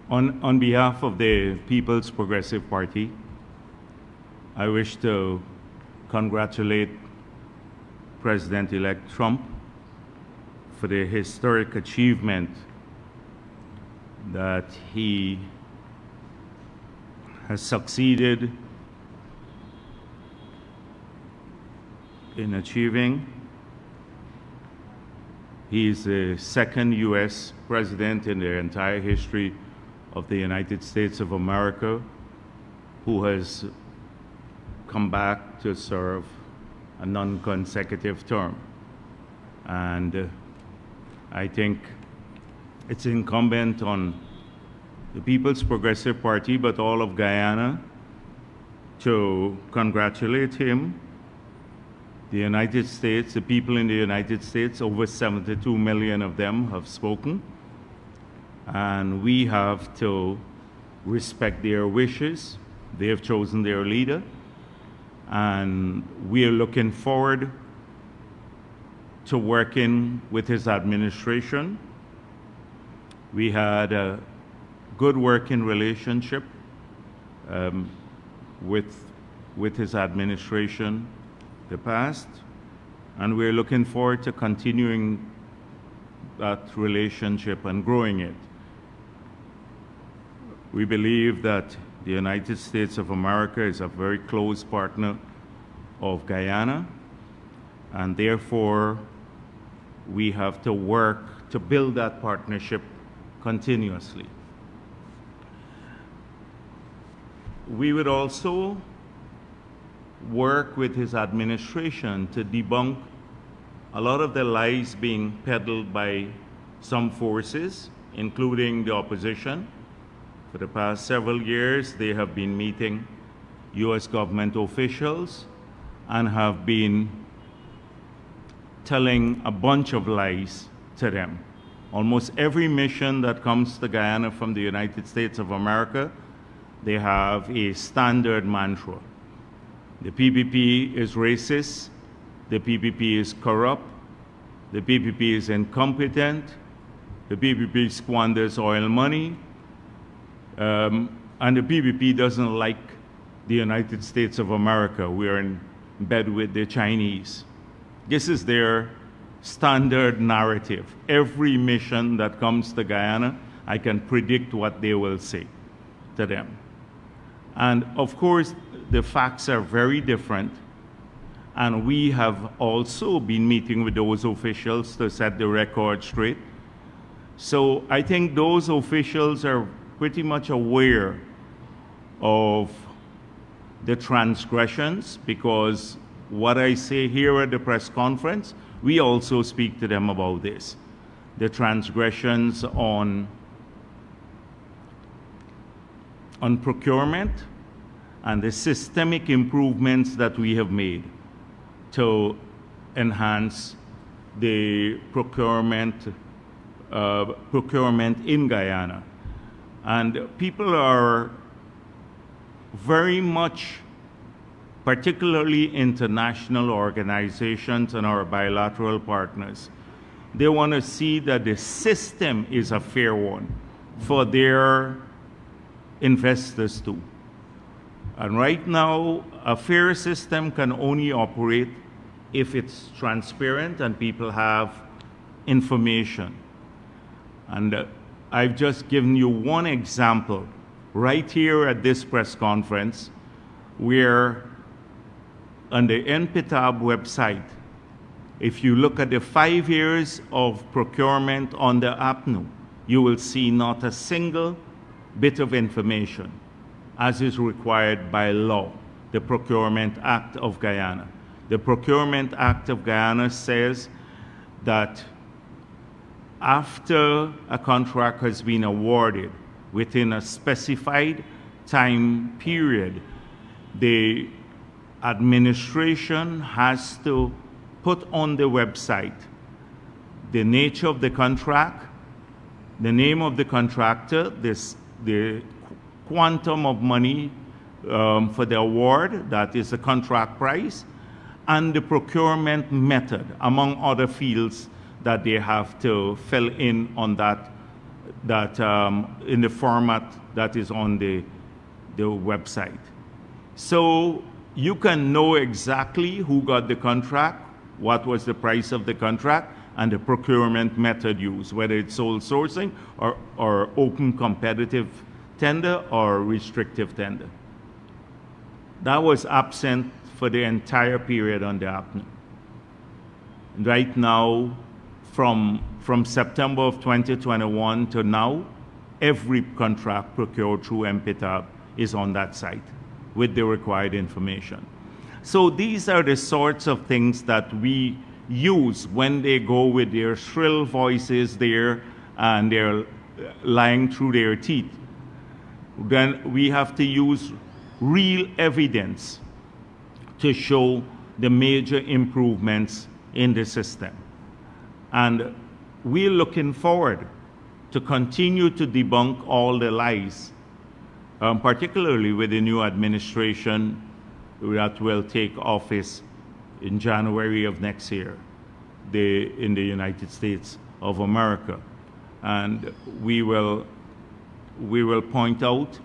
On behalf of the People's Progressive Party, I wish to congratulate President-elect Trump for the historic achievement that he has succeeded in achieving. He is the second U.S. president in the entire history of the United States of America who has come back to serve a non-consecutive term. And I think it's incumbent on the People's Progressive Party, but all of Guyana, to congratulate him. The United States, the people in the United States, over 72 million of them have spoken. And we have to respect their wishes. They have chosen their leader. And we are looking forward to working with his administration. We had a good working relationship with his administration the past, and we're looking forward to continuing that relationship and growing it. We believe that the United States of America is a very close partner of Guyana, and therefore we have to work to build that partnership continuously. We would also work with his administration to debunk a lot of the lies being peddled by some forces, including the opposition. For the past several years, they have been meeting U.S. government officials and have been telling a bunch of lies to them. Almost every mission that comes to Guyana from the United States of America, they have a standard mantra. The PPP is racist, the PPP is corrupt, the PPP is incompetent, the PPP squanders oil money, and the PPP doesn't like the United States of America. We are in bed with the Chinese. This is their standard narrative. Every mission that comes to Guyana, I can predict what they will say to them. And of course, the facts are very different, and we have also been meeting with those officials to set the record straight. So I think those officials are pretty much aware of the transgressions, because what I say here at the press conference, we also speak to them about this. The transgressions on procurement, and the systemic improvements that we have made to enhance the procurement in Guyana. And people are very much, particularly international organizations and our bilateral partners, they want to see that the system is a fair one for their investors too. And right now, a fair system can only operate if it's transparent and people have information. And I've just given you one example right here at this press conference, where on the NPTAB website, if you look at the 5 years of procurement on the APNU, you will see not a single bit of information, as is required by law, the Procurement Act of Guyana. The Procurement Act of Guyana says that after a contract has been awarded within a specified time period, the administration has to put on the website the nature of the contract, the name of the contractor, the quantum of money for the award, that is the contract price, and the procurement method, among other fields that they have to fill in on that that in the format that is on the website. So you can know exactly who got the contract, what was the price of the contract, and the procurement method used, whether it's sole sourcing or open competitive tender or restrictive tender. That was absent for the entire period on the APNA. Right now, from September of 2021 to now, every contract procured through MPTAB is on that site with the required information. So these are the sorts of things that we use when they go with their shrill voices there and they're lying through their teeth. Then we have to use real evidence to show the major improvements in the system. And we're looking forward to continue to debunk all the lies, particularly with the new administration that will take office in January of next year in the United States of America. And we will point out,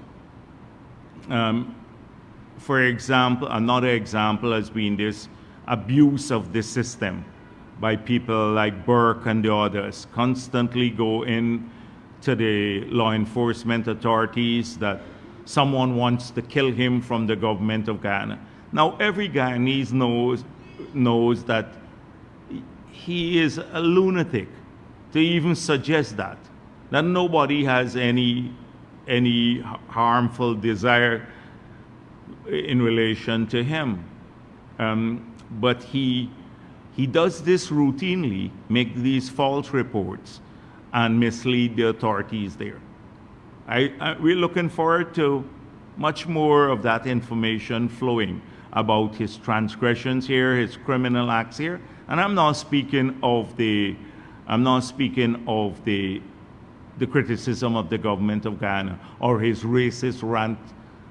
for example, another example has been this abuse of the system by people like Burke and the others, constantly go in to the law enforcement authorities that someone wants to kill him from the government of Ghana. Now, every Guyanese knows that he is a lunatic to even suggest that nobody has any harmful desire in relation to him. But he does this routinely, make these false reports and mislead the authorities there. We're looking forward to much more of that information flowing about his transgressions here, his criminal acts here. And I'm not speaking of the criticism of the government of Ghana or his racist rant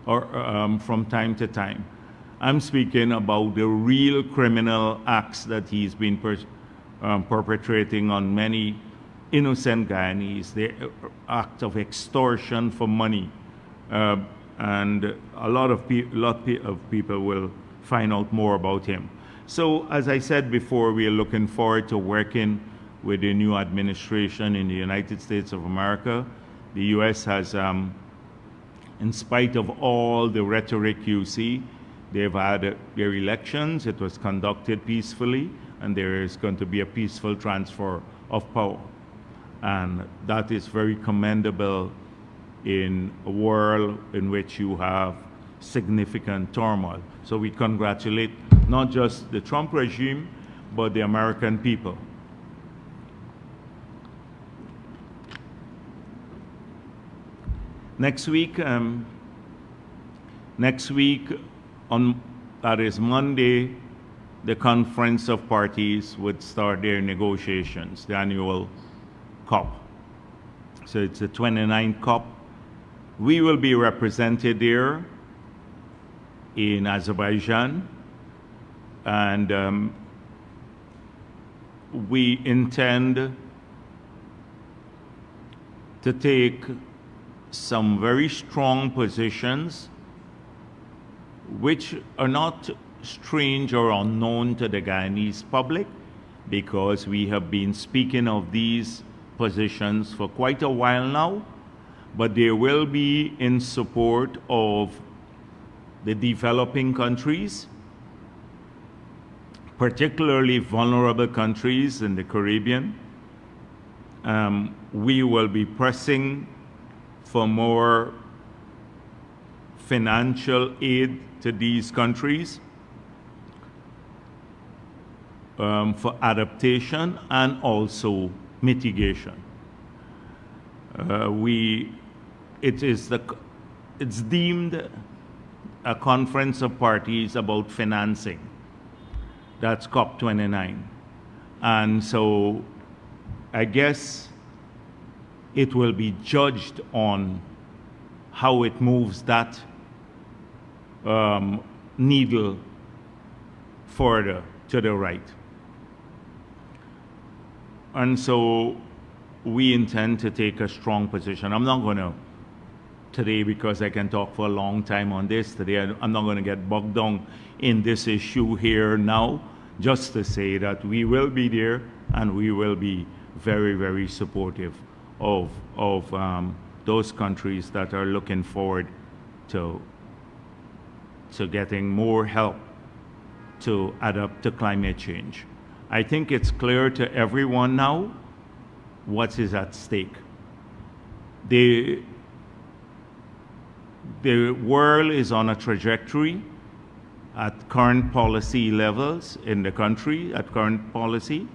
from time to time. I'm speaking about the real criminal acts that he's been perpetrating on many innocent Guyanese, the act of extortion for money. And a lot of people will find out more about him. So, as I said before, we are looking forward to working with the new administration in the United States of America. The U.S. has, in spite of all the rhetoric you see, they've had their elections. It was conducted peacefully, and there is going to be a peaceful transfer of power. And that is very commendable in a world in which you have significant turmoil. So we congratulate not just the Trump regime, but the American people. Next week, that is Monday, the Conference of Parties would start their negotiations, the annual COP. So it's the 29th COP. We will be represented there in Azerbaijan, and we intend to take some very strong positions which are not strange or unknown to the Guyanese public, because we have been speaking of these positions for quite a while now, but they will be in support of the developing countries, particularly vulnerable countries in the Caribbean. We will be pressing for more financial aid to these countries for adaptation and also mitigation. It's deemed a conference of parties about financing. That's COP29. And so I guess it will be judged on how it moves that needle further to the right. And so we intend to take a strong position. I'm not going to today, because I can talk for a long time on this today. I'm not going to get bogged down in this issue here now, just to say that we will be there and we will be very, very supportive of those countries that are looking forward to getting more help to adapt to climate change. I think it's clear to everyone now what is at stake. The world is on a trajectory at current policy levels in the country, at current policy,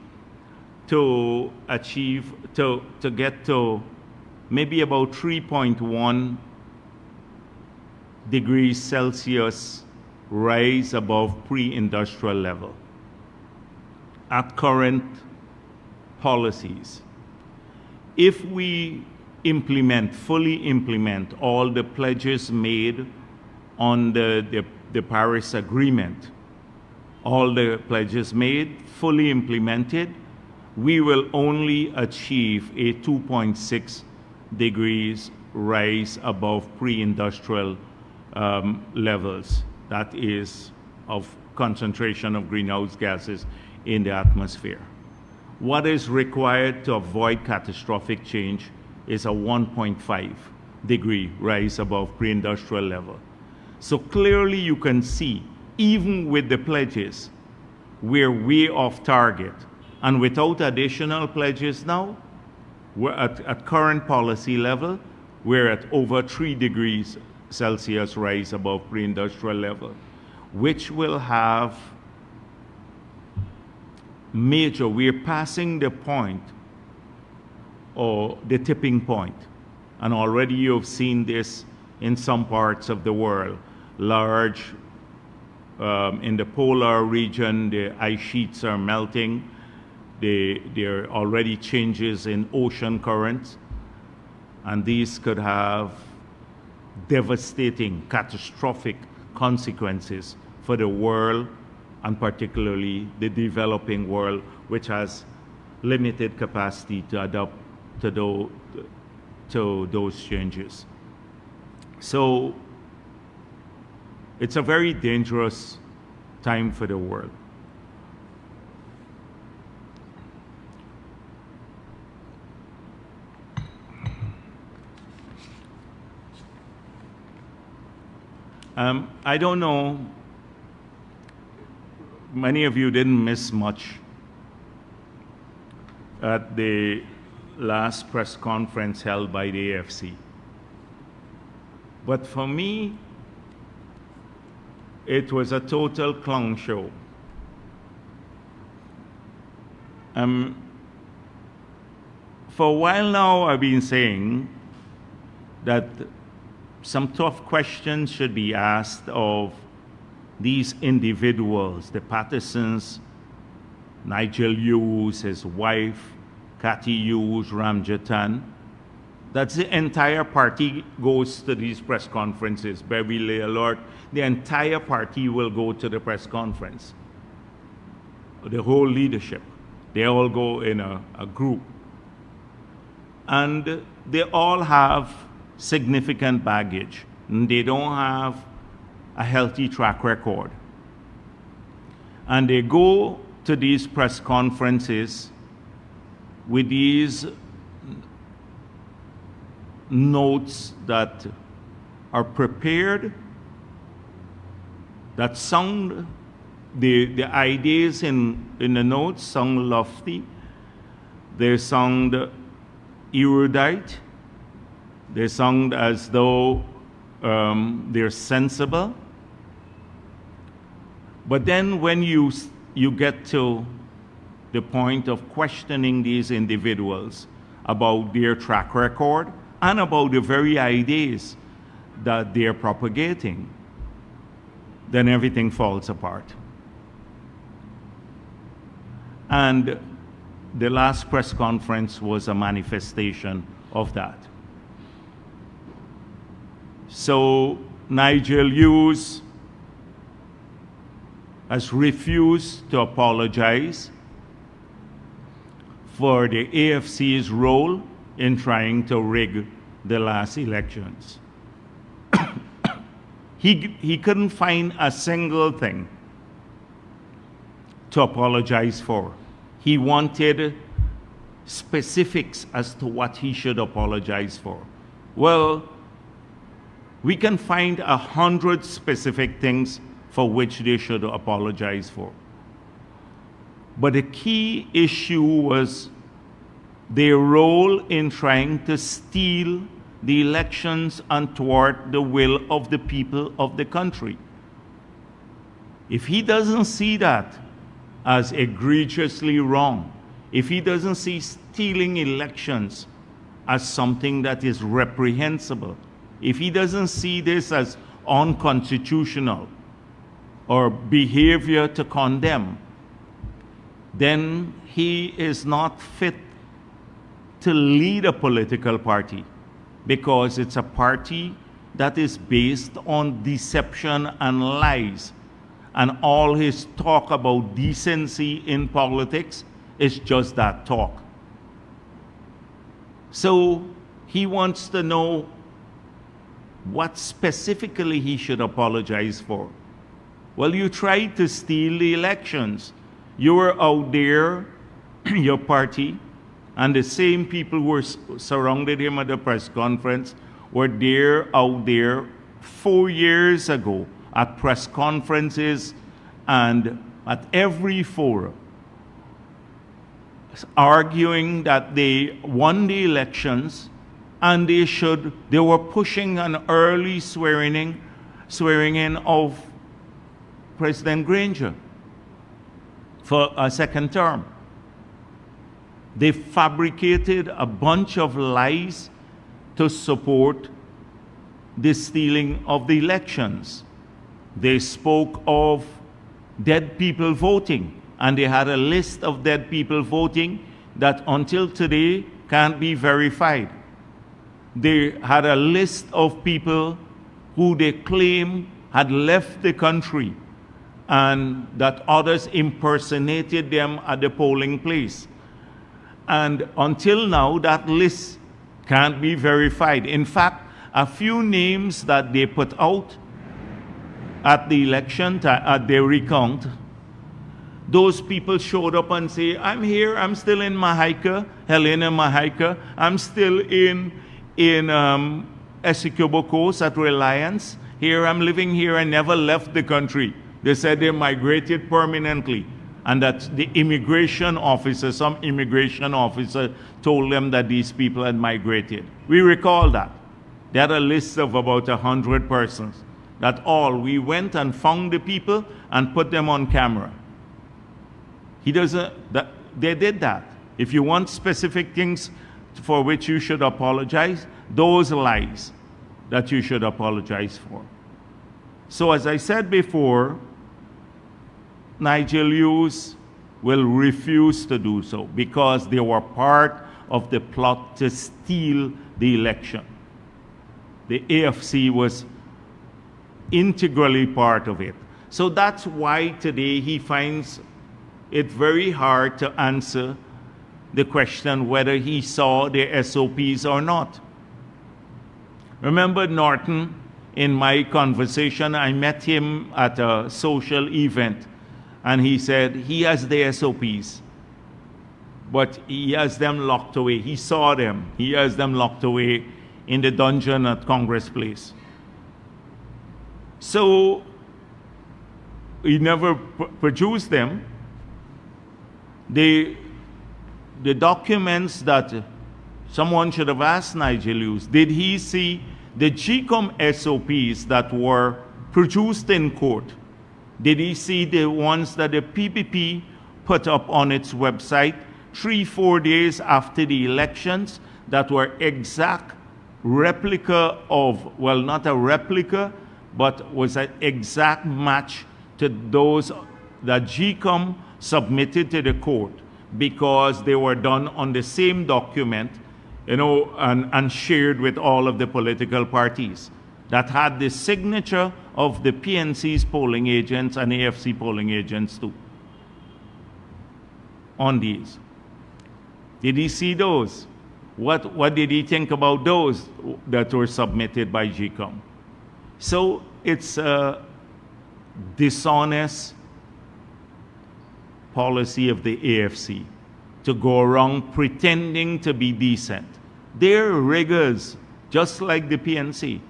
to achieve, to get to maybe about 3.1 degrees Celsius rise above pre-industrial level at current policies. If we fully implement all the pledges made on the Paris Agreement, all the pledges made, fully implemented, we will only achieve a 2.6 degrees rise above pre-industrial levels, that is, of concentration of greenhouse gases in the atmosphere. What is required to avoid catastrophic change is a 1.5 degree rise above pre-industrial level. So clearly you can see, even with the pledges, we're way off target. And without additional pledges now, we're at current policy level, we're at over 3 degrees Celsius rise above pre-industrial level, which will have we're passing the point, or the tipping point. And already you've seen this in some parts of the world. Large, in the polar region, the ice sheets are melting. There are already changes in ocean currents. And these could have devastating, catastrophic consequences for the world, and particularly the developing world, which has limited capacity to adapt to those changes. So it's a very dangerous time for the world. I don't know, many of you didn't miss much at the last press conference held by the AFC. But for me, it was a total clown show. For a while now, I've been saying that some tough questions should be asked of these individuals, the Pattersons, Nigel Hughes, his wife, Cathy Hughes, Ramjatan. That's the entire party goes to these press conferences. Beverly Alert, the entire party will go to the press conference. The whole leadership, they all go in a group. And they all have significant baggage. And they don't have a healthy track record. And they go to these press conferences with these notes that are prepared, that sound, the ideas in the notes sound lofty, they sound erudite, they sound as though they're sensible. But then when you get to the point of questioning these individuals about their track record and about the very ideas that they're propagating, then everything falls apart. And the last press conference was a manifestation of that. So Nigel Hughes has refused to apologize for the AFC's role in trying to rig the last elections. He couldn't find a single thing to apologize for. He wanted specifics as to what he should apologize for. Well, we can find 100 specific things for which they should apologize for. But the key issue was their role in trying to steal the elections and thwart the will of the people of the country. If he doesn't see that as egregiously wrong, if he doesn't see stealing elections as something that is reprehensible, if he doesn't see this as unconstitutional or behavior to condemn, then he is not fit to lead a political party, because it's a party that is based on deception and lies. And all his talk about decency in politics is just that talk. So he wants to know what specifically he should apologize for. Well, you tried to steal the elections. You were out there, your party, and the same people who were surrounded him at the press conference were there out there 4 years ago at press conferences and at every forum, arguing that they won the elections and they were pushing an early swearing in of President Granger for a second term. They fabricated a bunch of lies to support the stealing of the elections. They spoke of dead people voting, and they had a list of dead people voting that until today can't be verified. They had a list of people who they claim had left the country and that others impersonated them at the polling place. And until now, that list can't be verified. In fact, a few names that they put out at the election, at their recount, those people showed up and say, I'm here, I'm still in Mahaica, Helena Mahaica, I'm still in Essequibo Coast at Reliance. Here, I'm living here, I never left the country. They said they migrated permanently, and that the immigration officer, some immigration officer, told them that these people had migrated. We recall that. They had a list of about 100 persons. That all, we went and found the people and put them on camera. They did that. If you want specific things for which you should apologize, those lies that you should apologize for. So as I said before, Nigel Hughes will refuse to do so because they were part of the plot to steal the election. The AFC was integrally part of it. So that's why today he finds it very hard to answer the question whether he saw the SOPs or not. Remember Norton, in my conversation, I met him at a social event, and he said he has the SOPs, but he has them locked away. He saw them. He has them locked away in the dungeon at Congress Place. So he never produced them. The documents that someone should have asked Nigel Hughes, did he see the GCOM SOPs that were produced in court? Did he see the ones that the PPP put up on its website 3-4 days after the elections that were exact replica of, well, not a replica, but was an exact match to those that GCOM submitted to the court, because they were done on the same document, you know, and shared with all of the political parties that had the signature of the PNC's polling agents and AFC polling agents too on these. Did he see those? What did he think about those that were submitted by GCOM? So it's a dishonest policy of the AFC to go around pretending to be decent. They're riggers, just like the PNC.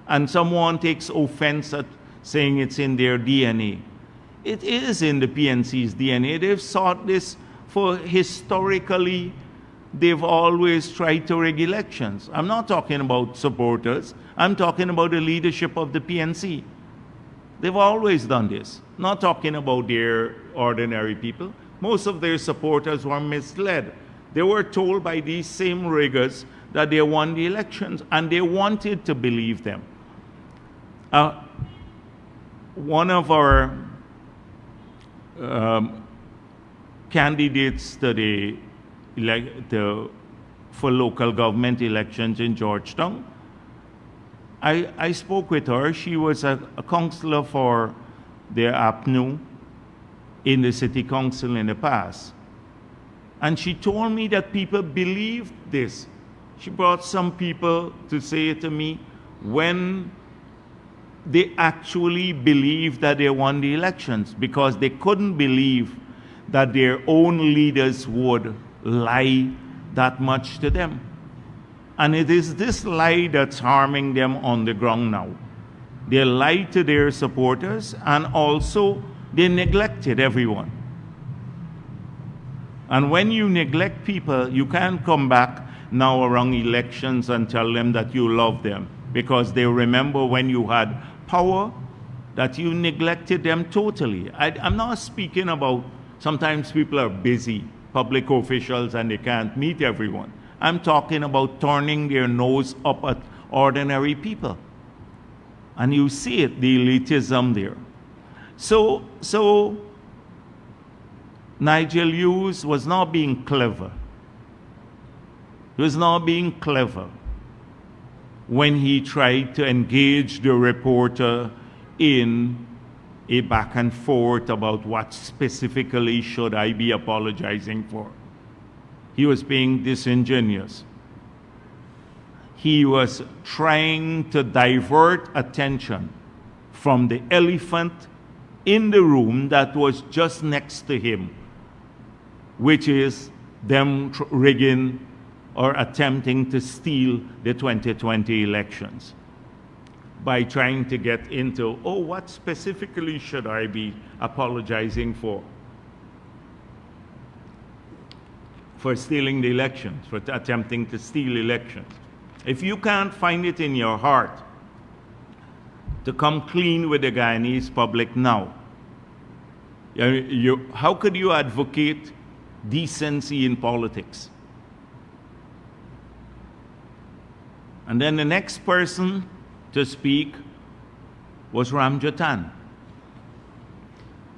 And someone takes offense at saying it's in their DNA. It is in the PNC's DNA. They've sought this for historically. They've always tried to rig elections. I'm not talking about supporters. I'm talking about the leadership of the PNC. They've always done this. Not talking about their ordinary people. Most of their supporters were misled. They were told by these same riggers that they won the elections, and they wanted to believe them. One of our candidates to for local government elections in Georgetown, I spoke with her. She was a councillor for the APNU in the city council in the past. And she told me that people believed this. She brought some people to say to me when they actually believed that they won the elections, because they couldn't believe that their own leaders would lie that much to them. And it is this lie that's harming them on the ground now. They lied to their supporters, and also they neglected everyone. And when you neglect people, you can't come back now around elections and tell them that you love them, because they remember when you had power that you neglected them totally. I'm not speaking about sometimes people are busy, public officials, and they can't meet everyone. I'm talking about turning their nose up at ordinary people. And you see it, the elitism there. So Nigel Hughes was not being clever. He was not being clever when he tried to engage the reporter in a back and forth about what specifically should I be apologizing for. He was being disingenuous. He was trying to divert attention from the elephant in the room that was just next to him, which is them rigging or attempting to steal the 2020 elections by trying to get into, oh, what specifically should I be apologizing for? For stealing the elections, for attempting to steal elections. If you can't find it in your heart to come clean with the Guyanese public now, how could you advocate decency in politics? And then the next person to speak was Ramjatan.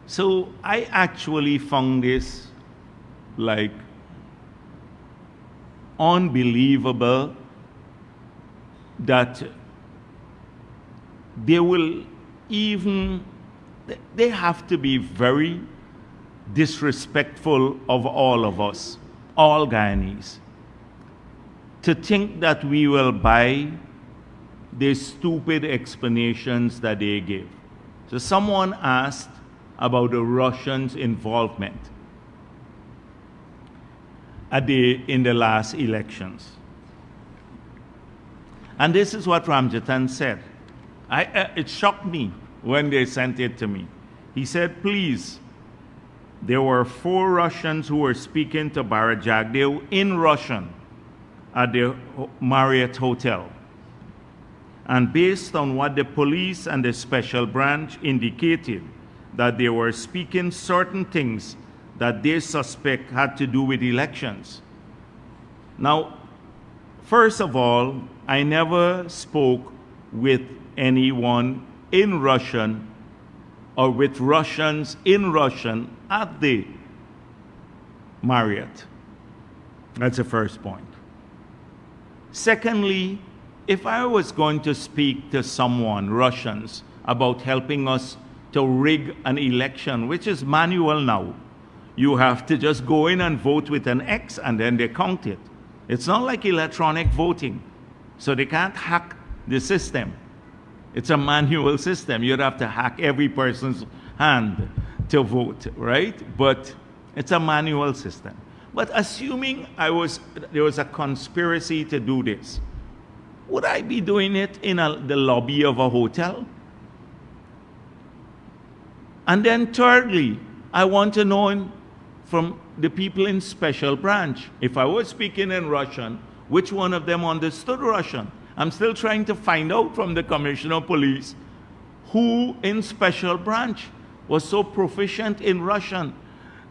So I actually found this like unbelievable that they have to be very disrespectful of all of us, all Guyanese, to think that we will buy the stupid explanations that they give. So someone asked about the Russians' involvement in the last elections. And this is what Ramjatan said. It shocked me when they sent it to me. He said, please, there were 4 Russians who were speaking to Bharrat Jagdeo in Russian at the Marriott Hotel. And based on what the police and the special branch indicated, that they were speaking certain things that they suspect had to do with elections. Now, first of all, I never spoke with anyone in Russian or with Russians in Russian at the Marriott. That's the first point. Secondly, if I was going to speak to someone, Russians, about helping us to rig an election, which is manual now, you have to just go in and vote with an X and then they count it. It's not like electronic voting, so they can't hack the system. It's a manual system. You'd have to hack every person's hand to vote, right? But it's a manual system. But assuming there was a conspiracy to do this, would I be doing it in the lobby of a hotel? And then thirdly, I want to know from the people in special branch, if I was speaking in Russian, which one of them understood Russian? I'm still trying to find out from the Commissioner of Police who in special branch was so proficient in Russian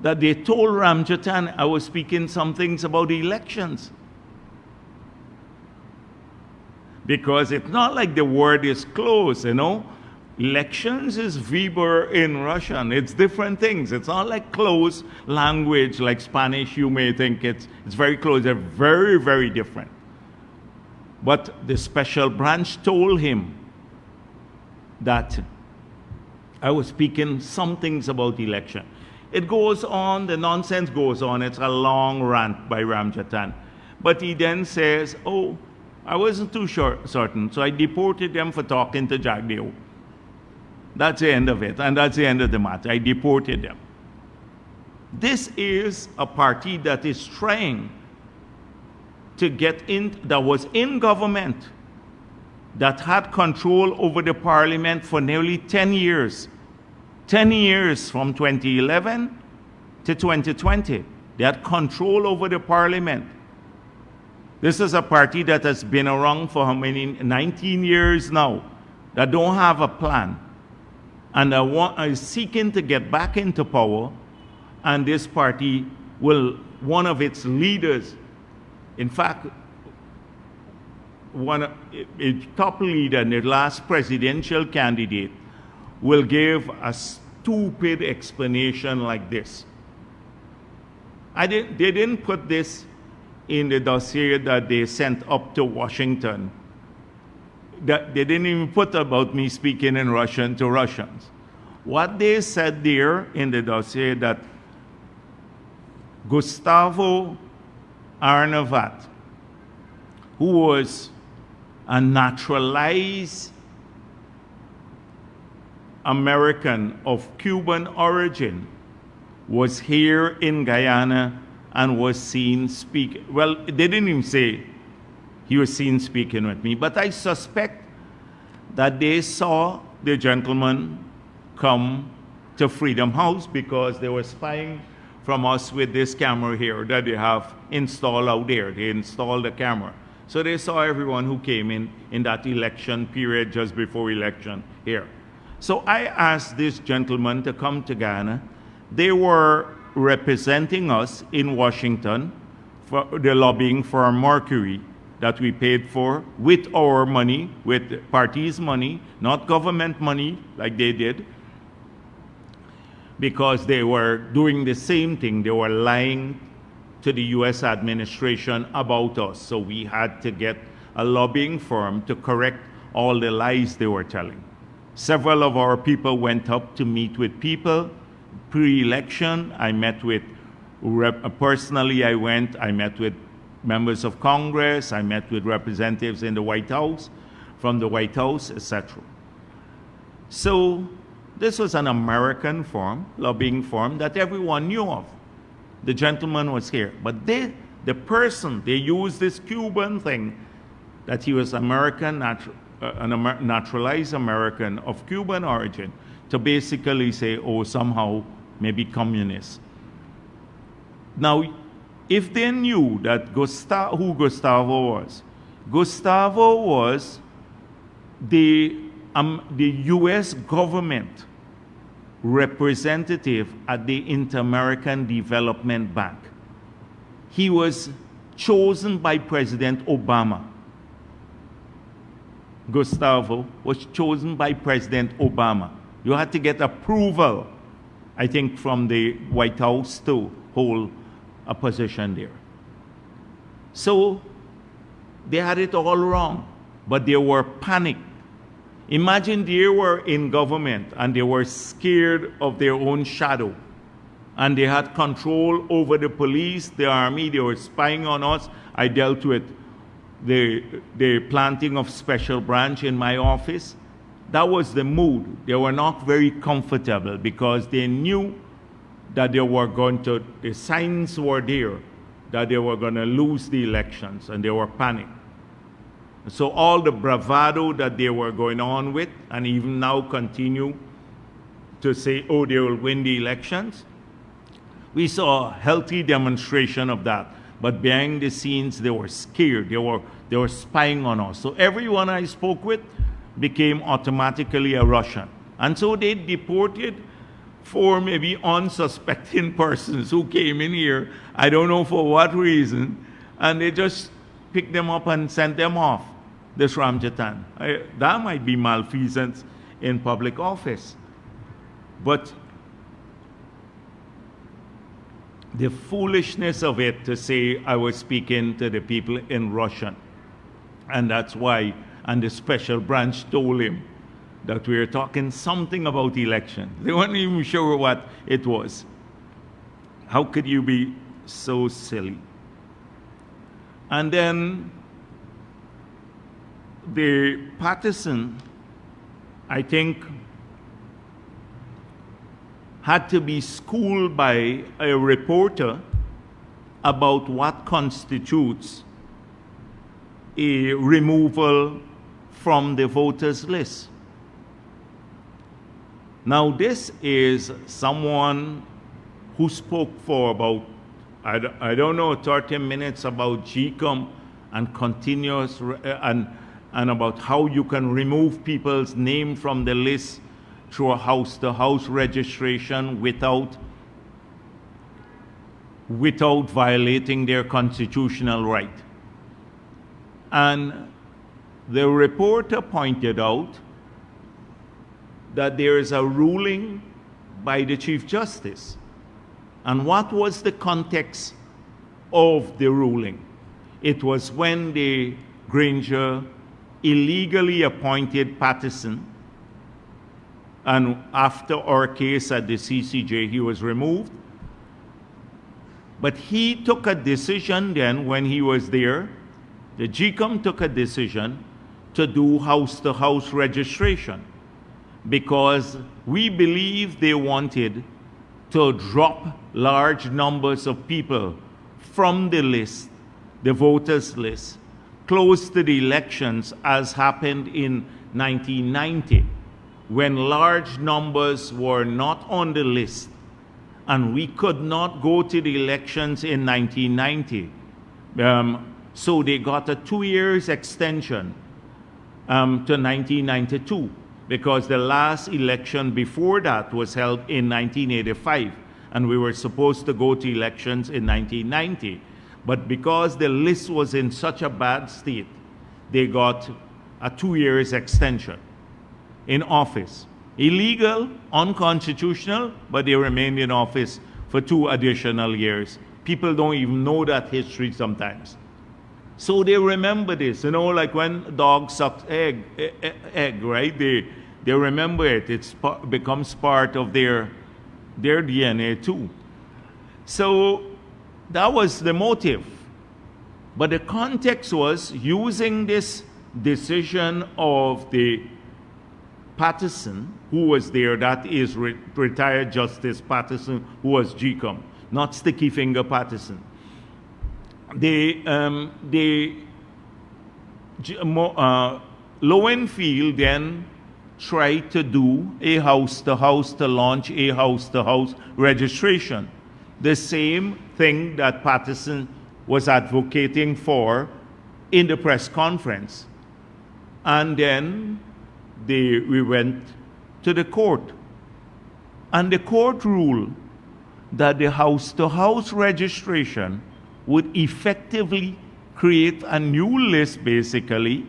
that they told Ramjatan I was speaking some things about the elections. Because it's not like the word is close, you know. Elections is Weber in Russian. It's different things. It's not like close language like Spanish. You may think it's very close. They're very, very different. But the special branch told him that I was speaking some things about election. It goes on, the nonsense goes on. It's a long rant by Ramjatan. But he then says, oh, I wasn't too certain, so I deported them for talking to Jagdeo. That's the end of it, and that's the end of the matter. I deported them. This is a party that is trying to get in, that was in government, that had control over the parliament for nearly 10 years. 10 years from 2011 to 2020. They had control over the parliament. This is a party that has been around for how many? 19 years now, that don't have a plan. And are seeking to get back into power, and this party one of its leaders, in fact, a top leader, the last presidential candidate, will give a stupid explanation like this. They didn't put this in the dossier that they sent up to Washington. They didn't even put about me speaking in Russian to Russians. What they said there in the dossier that Gustavo Arnavat, who was a naturalized American of Cuban origin, was here in Guyana and was seen speaking. Well, they didn't even say he was seen speaking with me, but I suspect that they saw the gentleman come to Freedom House because they were spying from us with this camera here that they have installed out there. They installed the camera. So they saw everyone who came in that election period just before election here. So I asked this gentleman to come to Ghana. They were representing us in Washington for the lobbying for Mercury that we paid for with our money, with parties' money, not government money like they did, because they were doing the same thing. They were lying to the US administration about us. So we had to get a lobbying firm to correct all the lies they were telling. Several of our people went up to meet with people pre-election. I met with, personally I met with members of Congress, I met with representatives in the White House, from the White House, etc. So this was an American firm, lobbying firm that everyone knew of. The gentleman was here, but they used this Cuban thing, that he was American, naturalized American of Cuban origin, to basically say, oh, somehow maybe communist. Now, if they knew that who Gustavo was the U.S. government representative at the Inter-American Development Bank. He was chosen by President Obama. Gustavo was chosen by President Obama. You had to get approval, I think, from the White House to hold a position there. So they had it all wrong, but they were panicked. Imagine they were in government and they were scared of their own shadow. and they had control over the police, the army. They were spying on us. I dealt with the planting of special branch in my office. That was the mood. They were not very comfortable because they knew that the signs were there, that they were going to lose the elections, and they were panicked. So all the bravado that they were going on with, and even now continue to say, oh, they will win the elections, we saw a healthy demonstration of that. But behind the scenes, they were scared. They were spying on us. So everyone I spoke with became automatically a Russian. And so they deported 4 maybe unsuspecting persons who came in here, I don't know for what reason, and they just picked them up and sent them off this Ramjatan. That might be malfeasance in public office. But the foolishness of it to say I was speaking to the people in Russian. And that's why, and the special branch told him that we were talking something about election. They weren't even sure what it was. How could you be so silly? And then the partisan, I think, had to be schooled by a reporter about what constitutes a removal from the voters list. Now, this is someone who spoke for about, I don't know, 30 minutes about GCOM and continuous, and about how you can remove people's name from the list through a house-to-house registration without violating their constitutional right. And the reporter pointed out that there is a ruling by the Chief Justice. And what was the context of the ruling? It was when the Granger illegally appointed Patterson, and after our case at the CCJ, he was removed. But he took a decision then when he was there, the GCOM took a decision to do house-to-house registration because we believe they wanted to drop large numbers of people from the list, the voters list, close to the elections as happened in 1990, when large numbers were not on the list and we could not go to the elections in 1990. So they got a 2 years extension to 1992 because the last election before that was held in 1985 and we were supposed to go to elections in 1990. But because the list was in such a bad state, they got a 2 years extension in office. Illegal, unconstitutional, but they remained in office for 2 additional years. People don't even know that history sometimes. So they remember this, you know, like when dogs suck egg, right? They remember it. It becomes part of their DNA too. So that was the motive. But the context was using this decision of the Patterson, who was there, that is retired Justice Patterson, who was GCOM, not Sticky Finger Patterson. Lowenfield then tried to do a house-to-house, to launch a house-to-house registration. The same thing that Patterson was advocating for in the press conference. And then we went to the court. And the court ruled that the house-to-house registration would effectively create a new list, basically,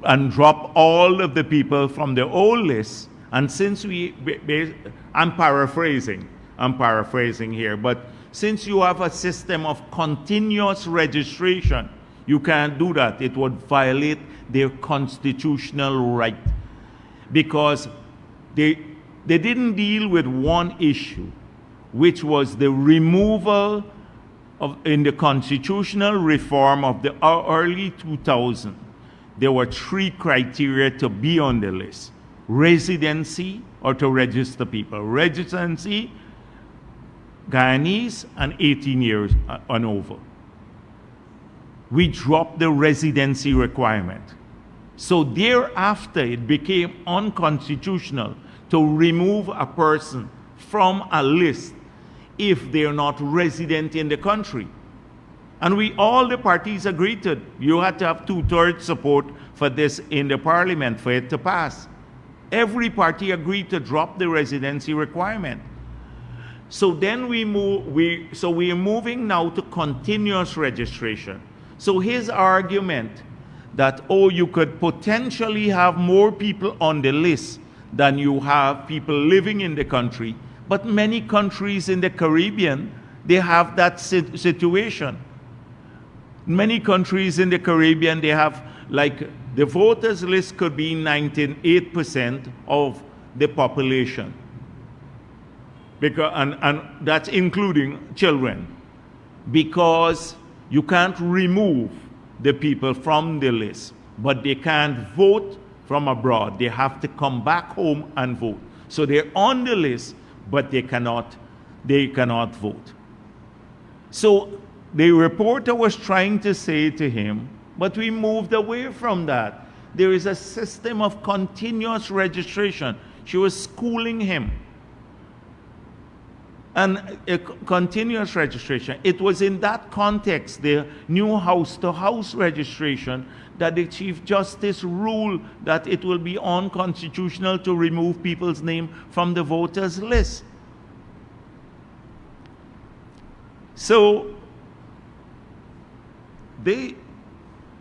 and drop all of the people from the old list. And since I'm paraphrasing here, but since you have a system of continuous registration, you can't do that. It would violate their constitutional right. Because they didn't deal with one issue. which was the removal of, in the constitutional reform of the early 2000s, there were 3 criteria to be on the list: residency, or to register people. Residency, Guyanese, and 18 years and over. We dropped the residency requirement. So thereafter, it became unconstitutional to remove a person from a list if they're not resident in the country. And all the parties agreed to it. You had to have 2/3 support for this in the parliament for it to pass. Every party agreed to drop the residency requirement. So then we are moving now to continuous registration. So his argument that, oh, you could potentially have more people on the list than you have people living in the country, but many countries in the Caribbean, they have that situation. Many countries in the Caribbean, they have, like, the voters list could be 98% of the population. Because, and that's including children. Because you can't remove the people from the list, but they can't vote from abroad. They have to come back home and vote. So they're on the list, but they cannot vote. So the reporter was trying to say to him, but we moved away from that. There is a system of continuous registration. She was schooling him. And continuous registration. It was in that context, the new house-to-house registration, that the Chief Justice ruled that it will be unconstitutional to remove people's name from the voters list. So,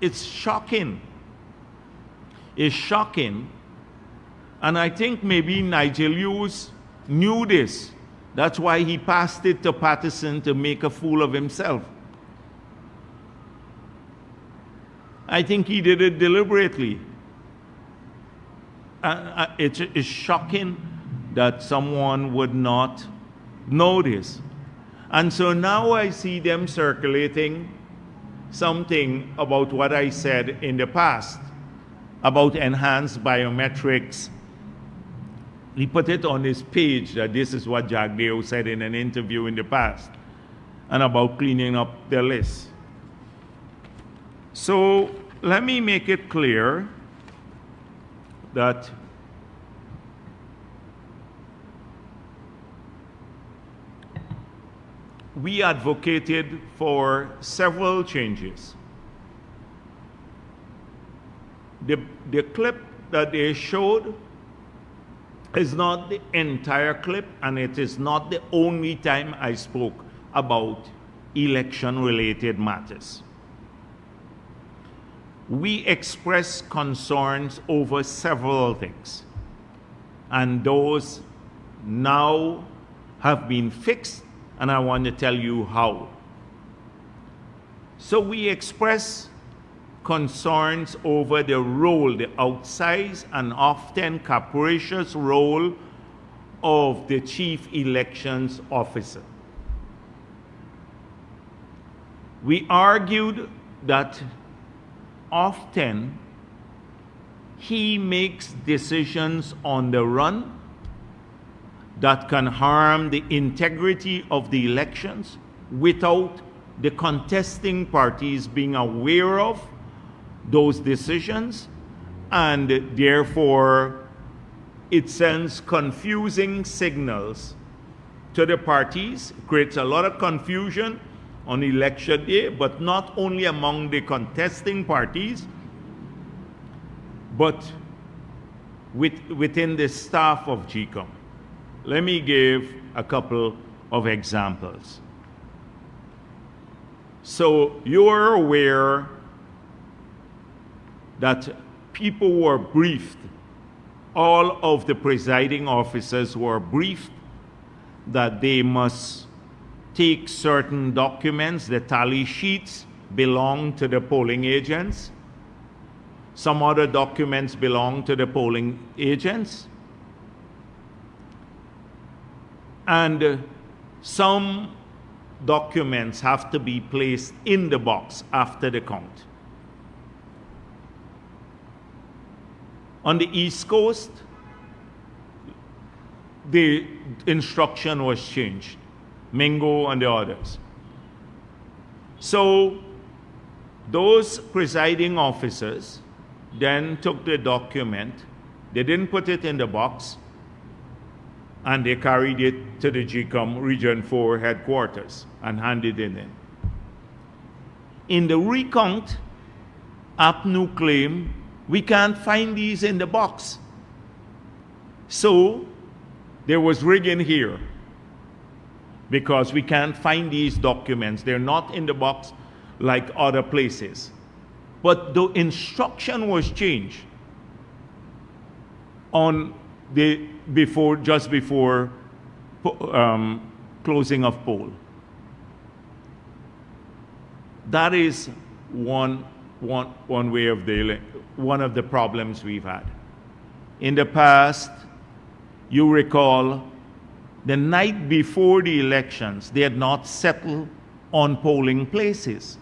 it's shocking. It's shocking. And I think maybe Nigel Hughes knew this. That's why he passed it to Patterson to make a fool of himself. I think he did it deliberately. It's shocking that someone would not know this. And so now I see them circulating something about what I said in the past about enhanced biometrics. He put it on his page that this is what Jagdeo said in an interview in the past, and about cleaning up the list. So let me make it clear that we advocated for several changes. The clip that they showed is not the entire clip, and it is not the only time I spoke about election-related matters. We expressed concerns over several things, and those now have been fixed, and I want to tell you how. So we expressed concerns over the role, the outsized and often capricious role of the chief elections officer. We argued that often he makes decisions on the run that can harm the integrity of the elections without the contesting parties being aware of those decisions, and therefore it sends confusing signals to the parties. It creates a lot of confusion on election day, but not only among the contesting parties, but within the staff of GCOM. Let me give a couple of examples. So you're aware that people were briefed, all of the presiding officers were briefed that they must take certain documents. The tally sheets belong to the polling agents. Some other documents belong to the polling agents. And some documents have to be placed in the box after the count. On the East Coast, the instruction was changed, Mingo and the others. So those presiding officers then took the document, they didn't put it in the box, and they carried it to the GCOM Region 4 headquarters and handed it in. In the recount, APNU claimed, we can't find these in the box. So there was rigging here because we can't find these documents. They're not in the box like other places. But the instruction was changed on the just before closing of poll. That is one way of dealing, one of the problems we've had. In the past, you recall, the night before the elections, they had not settled on polling places.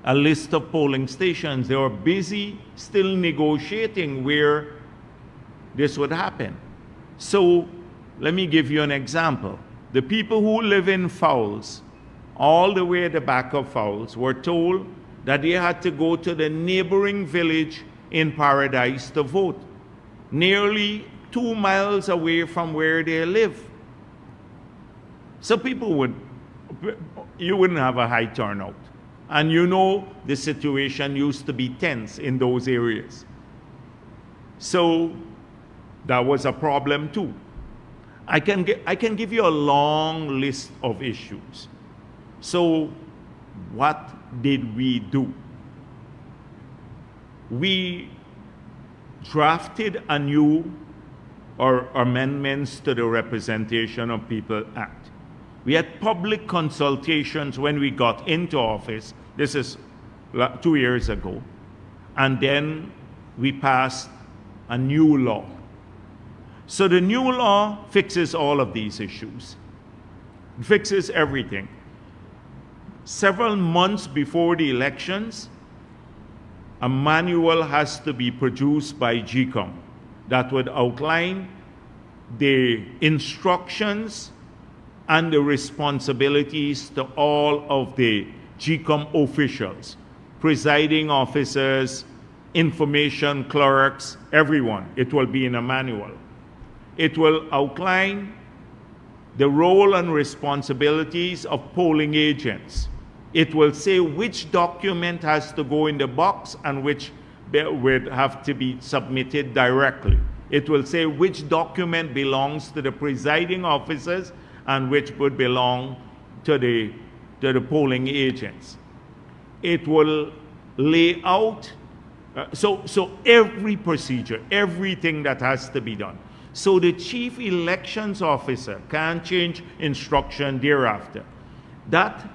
A list of polling stations. They were busy still negotiating where this would happen. So let me give you an example. The people who live in Fowles, all the way at the back of Fowles, were told that they had to go to the neighboring village in Paradise to vote, nearly 2 miles away from where they live. So you wouldn't have a high turnout. And you know the situation used to be tense in those areas. So that was a problem too. I can give you a long list of issues. So what did we do? We drafted a new amendments to the Representation of People Act. We had public consultations when we got into office. This is 2 years ago. And then we passed a new law. So the new law fixes all of these issues. It fixes everything. Several months before the elections, a manual has to be produced by GCOM that would outline the instructions and the responsibilities to all of the GCOM officials, presiding officers, information clerks, everyone. It will be in a manual. It will outline the role and responsibilities of polling agents. It will say which document has to go in the box and which would have to be submitted directly. It will say which document belongs to the presiding officers and which would belong to the polling agents. It will lay out, so every procedure, everything that has to be done. So the chief elections officer can change instruction thereafter. That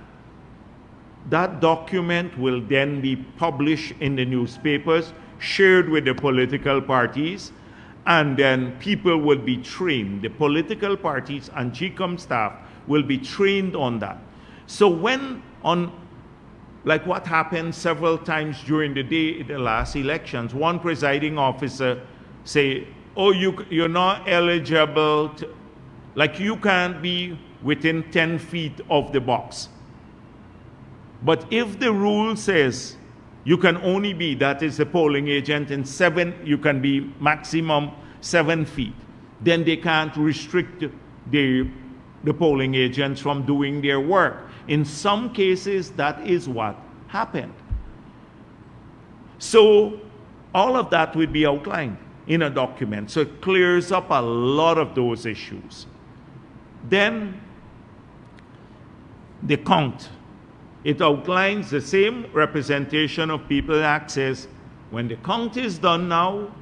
document will then be published in the newspapers, shared with the political parties, and then people will be trained. The political parties and GCOM staff will be trained on that. So like what happened several times during the last elections, one presiding officer say, oh, you're not eligible to, like you can't be within 10 feet of the box. But if the rule says you can only be, that is the polling agent, in you can be maximum 7 feet, then they can't restrict the polling agents from doing their work. In some cases, that is what happened. So all of that would be outlined in a document. So it clears up a lot of those issues. Then the count. It outlines the same Representation of People Act says, when the count is done now,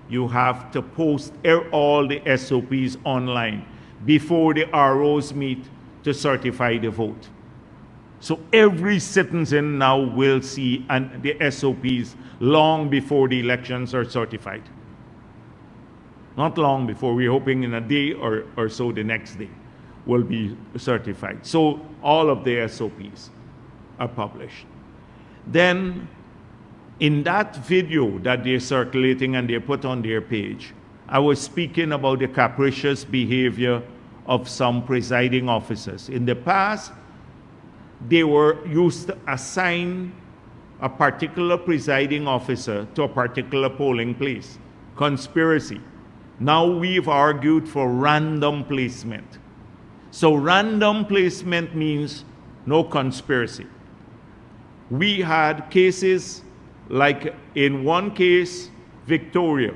you have to post all the SOPs online before the ROs meet to certify the vote. So every citizen now will see the SOPs long before the elections are certified. Not long before, we're hoping in a day or so the next day. will be certified. So all of the SOPs are published. Then in that video that they're circulating and they put on their page, I was speaking about the capricious behavior of some presiding officers. In the past, they were used to assign a particular presiding officer to a particular polling place. Conspiracy. Now we've argued for random placement. So random placement means no conspiracy. We had cases like in one case, Victoria,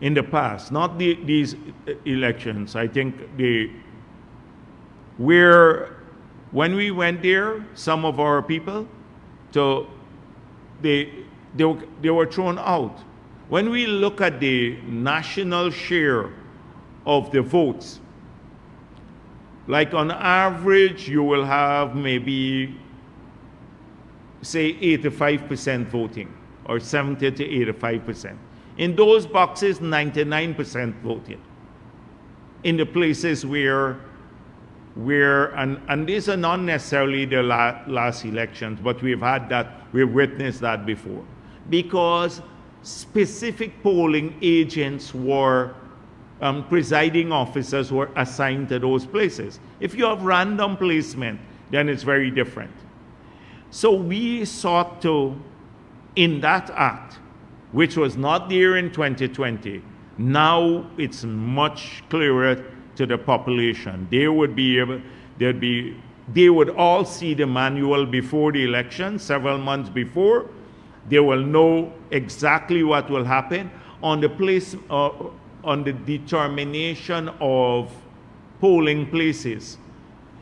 in the past, not these elections. I think when we went there, some of our people, they were thrown out. When we look at the national share of the votes, like on average, you will have maybe, say, 85% voting, or 70 to 85%. In those boxes, 99% voted. In the places where and these are not necessarily the last elections, but we've witnessed that before. Because specific polling agents were, presiding officers were assigned to those places. If you have random placement, then it's very different. So we sought to, in that act, which was not there in 2020, now it's much clearer to the population. They would all see the manual before the election, several months before. They will know exactly what will happen on the determination of polling places.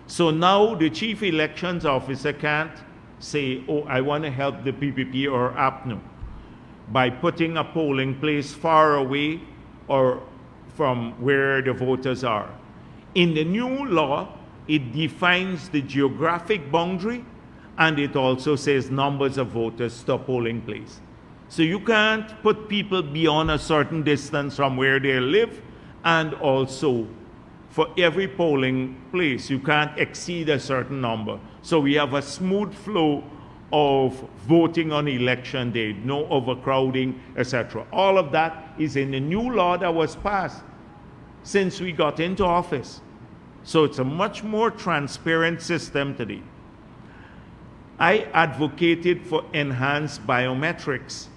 So now the chief elections officer can't say, oh, I want to help the PPP or APNU by putting a polling place far away or from where the voters are. In the new law, it defines the geographic boundary, and it also says numbers of voters to a polling place. So you can't put people beyond a certain distance from where they live, and also for every polling place, you can't exceed a certain number. So we have a smooth flow of voting on election day, no overcrowding, etc. All of that is in the new law that was passed since we got into office. So it's a much more transparent system today. I advocated for enhanced biometrics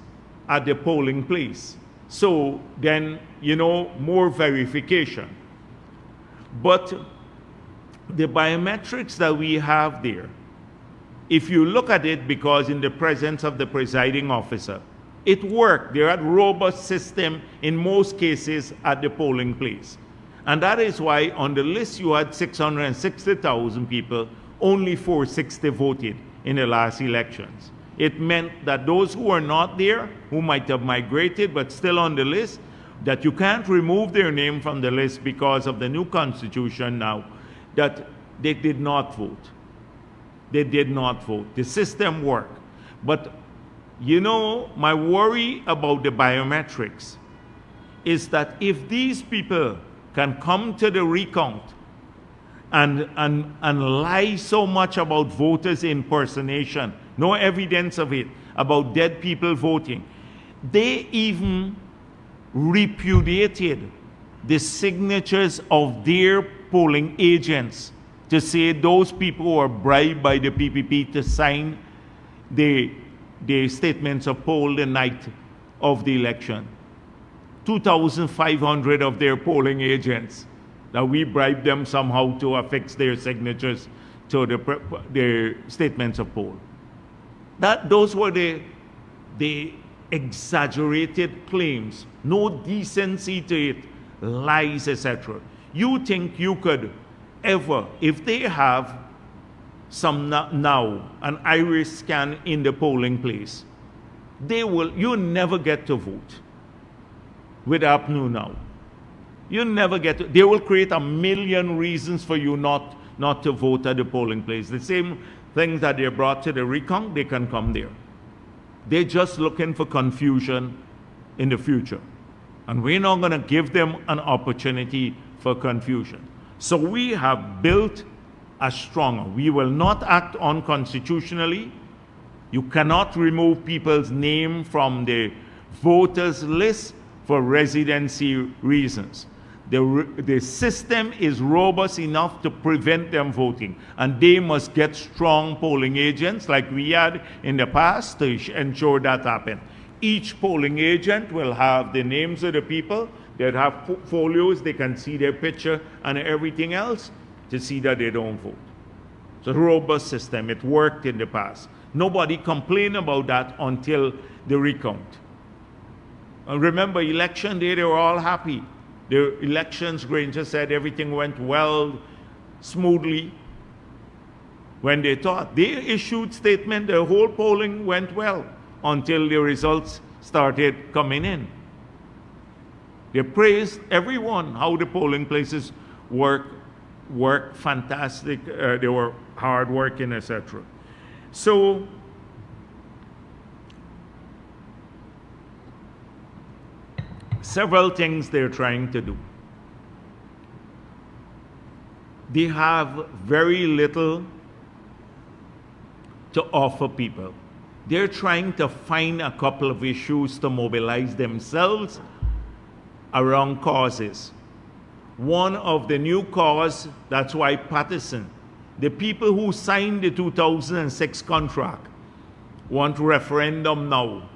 at the polling place. So then, more verification. But the biometrics that we have there, if you look at it, because in the presence of the presiding officer, it worked. They had a robust system in most cases at the polling place. And that is why on the list you had 660,000 people, only 460 voted in the last elections. It meant that those who were not there, who might have migrated but still on the list, that you can't remove their name from the list because of the new constitution now, that they did not vote. They did not vote. The system worked. But, my worry about the biometrics is that if these people can come to the recount and lie so much about voters impersonation, no evidence of it, about dead people voting, they even repudiated the signatures of their polling agents to say those people were bribed by the PPP to sign the statements of poll the night of the election. 2,500 of their polling agents, that we bribed them somehow to affix their signatures to their statements of poll. Those were the exaggerated claims, no decency to it, lies, etc. You think you could ever, if they have now an iris scan in the polling place, you never get to vote with APNU now. You never get to, they will create a million reasons for you not to vote at the polling place. The same things that they brought to the recount, they can come there. They're just looking for confusion in the future. And we're not going to give them an opportunity for confusion. So we have built a stronger. We will not act unconstitutionally. You cannot remove people's name from the voters list for residency reasons. The system is robust enough to prevent them voting, and they must get strong polling agents like we had in the past to ensure that happens. Each polling agent will have the names of the people. They'll have folios, they can see their picture and everything else to see that they don't vote. It's a robust system. It worked in the past. Nobody complained about that until the recount. And remember, election day, they were all happy. The elections, Granger said everything went well, smoothly. When they thought, they issued statement, the whole polling went well until the results started coming in. They praised everyone, how the polling places work fantastic, they were hard working, etc. So, several things they're trying to do. They have very little to offer people. They're trying to find a couple of issues to mobilize themselves around causes. One of the new cause, that's why Patterson, the people who signed the 2006 contract want referendum now.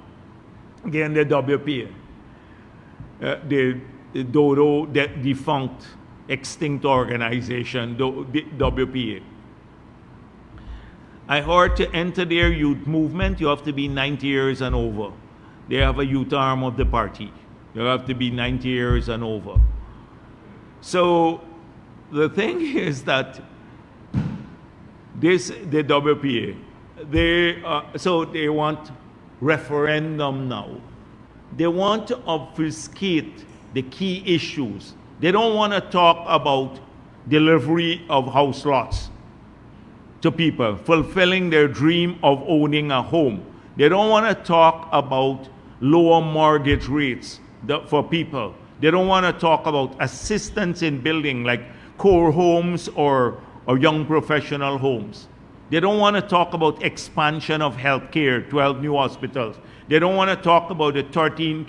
Again, the WPA. The Dodo, the defunct, extinct organization, the WPA. I heard to enter their youth movement, you have to be 90 years and over. They have a youth arm of the party. You have to be 90 years and over. So the thing is that the WPA, so they want referendum now. They want to obfuscate the key issues. They don't want to talk about delivery of house lots to people, fulfilling their dream of owning a home. They don't want to talk about lower mortgage rates for people. They don't want to talk about assistance in building like core homes or young professional homes. They don't want to talk about expansion of healthcare, 12 new hospitals. They don't want to talk about the 13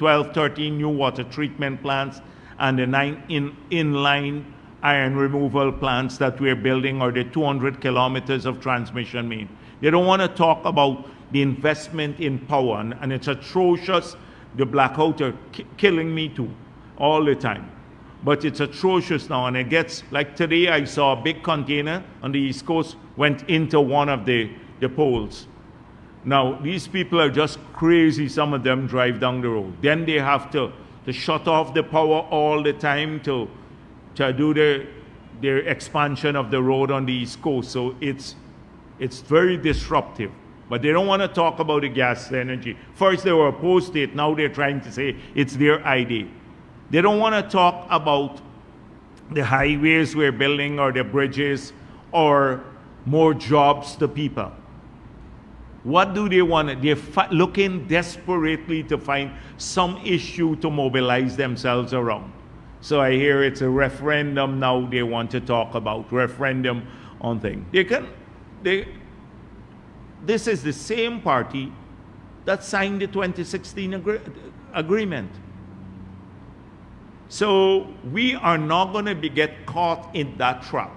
new water treatment plants and the 9 inline iron removal plants that we're building, or the 200 kilometers of transmission main. They don't want to talk about the investment in power, and it's atrocious. The blackout are killing me too, all the time. But it's atrocious now, and it gets, like today I saw a big container on the East Coast went into one of the poles. Now, these people are just crazy. Some of them drive down the road. Then they have to shut off the power all the time to do their expansion of the road on the East Coast. So it's very disruptive. But they don't want to talk about the gas energy. First they were opposed to it. Now they're trying to say it's their idea. They don't want to talk about the highways we're building or the bridges or more jobs to people. What do they want? They're looking desperately to find some issue to mobilize themselves around. So I hear it's a referendum now they want to talk about, referendum on things. This is the same party that signed the 2016 agreement. So we are not going to get caught in that trap.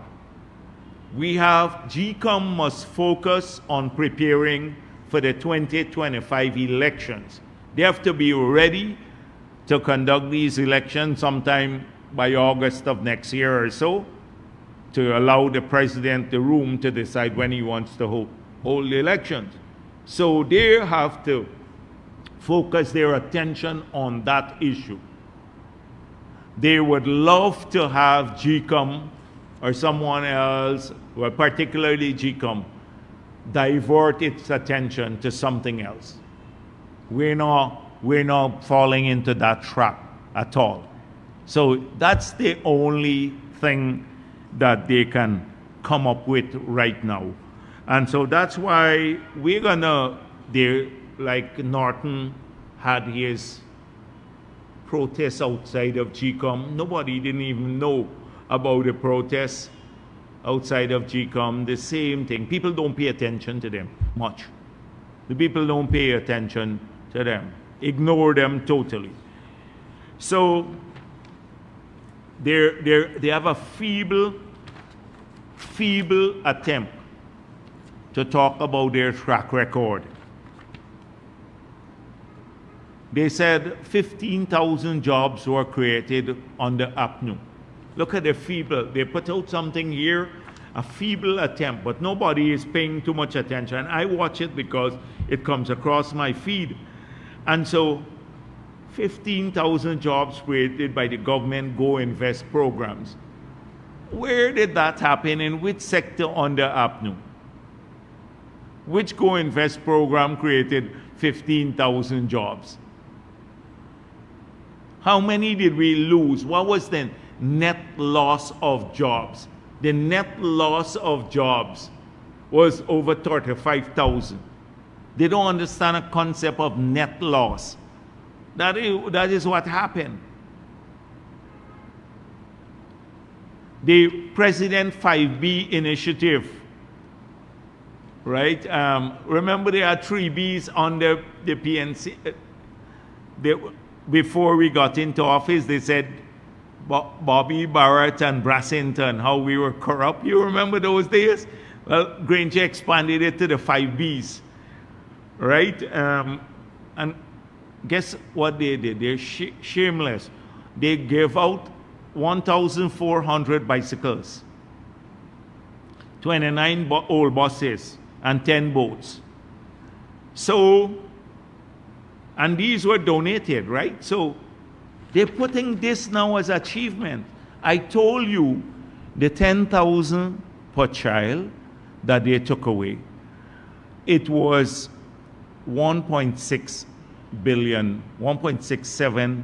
GCOM must focus on preparing for the 2025 elections. They have to be ready to conduct these elections sometime by August of next year or so, to allow the president the room to decide when he wants to hold the elections. So they have to focus their attention on that issue. They would love to have GCOM or someone else, or particularly GCOM, divert its attention to something else. We're not falling into that trap at all. So that's the only thing that they can come up with right now. And so that's why we're gonna, like Norton had his protest outside of GCOM. Nobody didn't even know about the protests outside of GCOM, the same thing. People don't pay attention to them much. The people don't pay attention to them. Ignore them totally. So they have a feeble attempt to talk about their track record. They said 15,000 jobs were created under APNU. Look at the feeble. They put out something here, a feeble attempt, but nobody is paying too much attention. I watch it because it comes across my feed. And so 15,000 jobs created by the government Go Invest programs. Where did that happen? In which sector under APNU? Which Go Invest program created 15,000 jobs? How many did we lose? What was the net loss of jobs? The net loss of jobs was over 35,000. They don't understand a concept of net loss. That is what happened. The President 5B initiative, right? Remember there are 3 Bs under the PNC. Before we got into office, they said Bobby, Bharrat, and Brassington, how we were corrupt. You remember those days? Well, Granger expanded it to the 5 Bs, right? And guess what they did? They're shameless. They gave out 1,400 bicycles, 29 old buses, and 10 boats. So, and these were donated, right? So they're putting this now as achievement. I told you the 10,000 per child that they took away, it was 1.6 billion, 1.67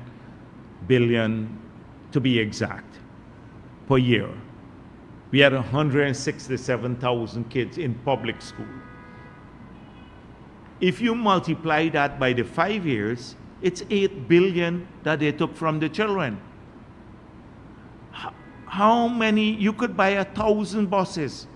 billion to be exact, per year. We had 167,000 kids in public school. If you multiply that by the 5 years, it's 8 billion that they took from the children. How many? You could buy 1,000 buses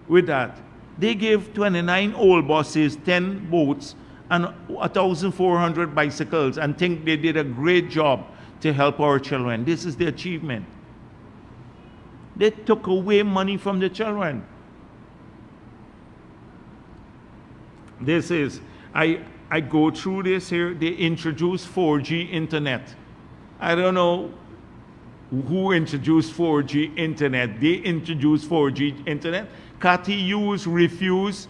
with that. They gave 29 old buses, 10 boats, and 1,400 bicycles, and think they did a great job to help our children. This is the achievement. They took away money from the children. This is, I go through this here. They introduced 4G internet. I don't know who introduced 4G internet. They introduced 4G internet. CATIUs refused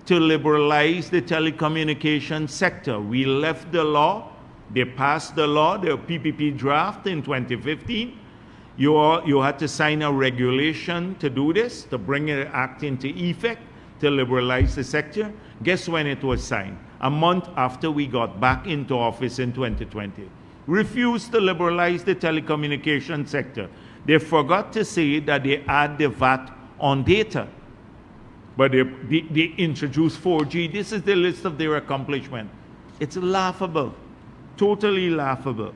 to liberalize the telecommunications sector. We left the law. They passed the law, the PPP draft in 2015. You had to sign a regulation to do this, to bring an act into effect, to liberalize the sector. Guess when it was signed? A month after we got back into office in 2020. Refused to liberalize the telecommunications sector. They forgot to say that they add the VAT on data. But they introduced 4G. This is the list of their accomplishments. It's laughable. Totally laughable.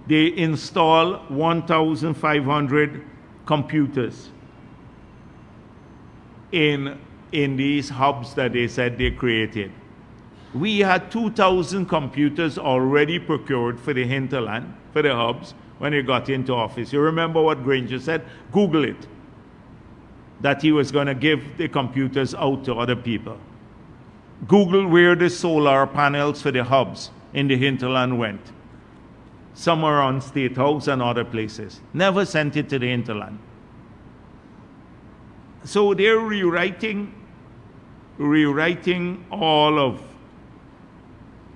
They install 1,500 computers in these hubs that they said they created. We had 2,000 computers already procured for the hinterland, for the hubs, when he got into office. You remember what Granger said? Google it. That he was going to give the computers out to other people. Google where the solar panels for the hubs in the hinterland went. Some are on State House and other places. Never sent it to the hinterland. So they're rewriting all of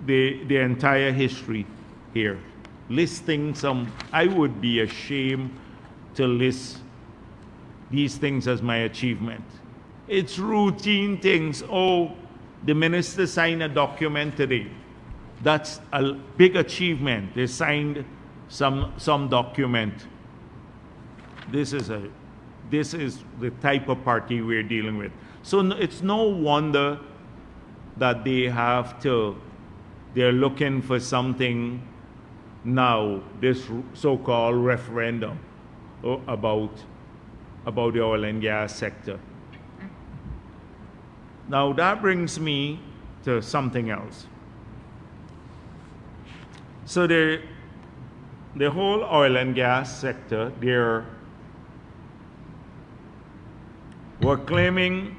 the entire history here. Listing some, I would be ashamed to list these things as my achievement. It's routine things. Oh, the minister signed a document today. That's a big achievement. They signed some document. This is the type of party we're dealing with. So it's no wonder that they're looking for something now this so-called referendum about the oil and gas sector. Now that brings me to something else. So the whole oil and gas sector, we're claiming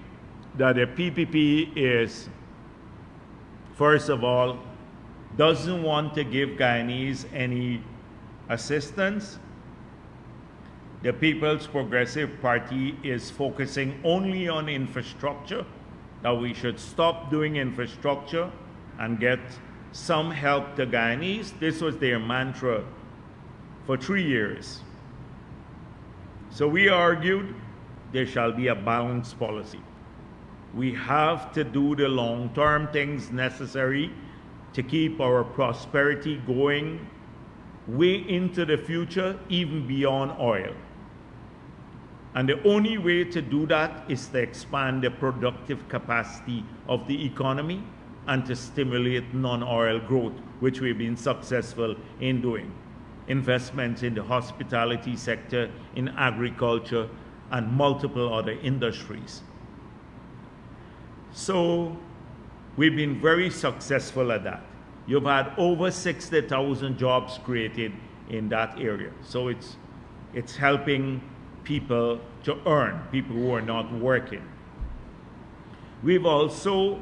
that the PPP is, first of all, doesn't want to give Guyanese any assistance. The People's Progressive Party is focusing only on infrastructure, that we should stop doing infrastructure and get some help to Guyanese. This was their mantra for 3 years. So we argued there shall be a balanced policy. We have to do the long-term things necessary to keep our prosperity going way into the future, even beyond oil. And the only way to do that is to expand the productive capacity of the economy and to stimulate non-oil growth, which we've been successful in doing. Investments in the hospitality sector, in agriculture, and multiple other industries. So we've been very successful at that. You've had over 60,000 jobs created in that area. So it's helping people to earn, people who are not working. We've also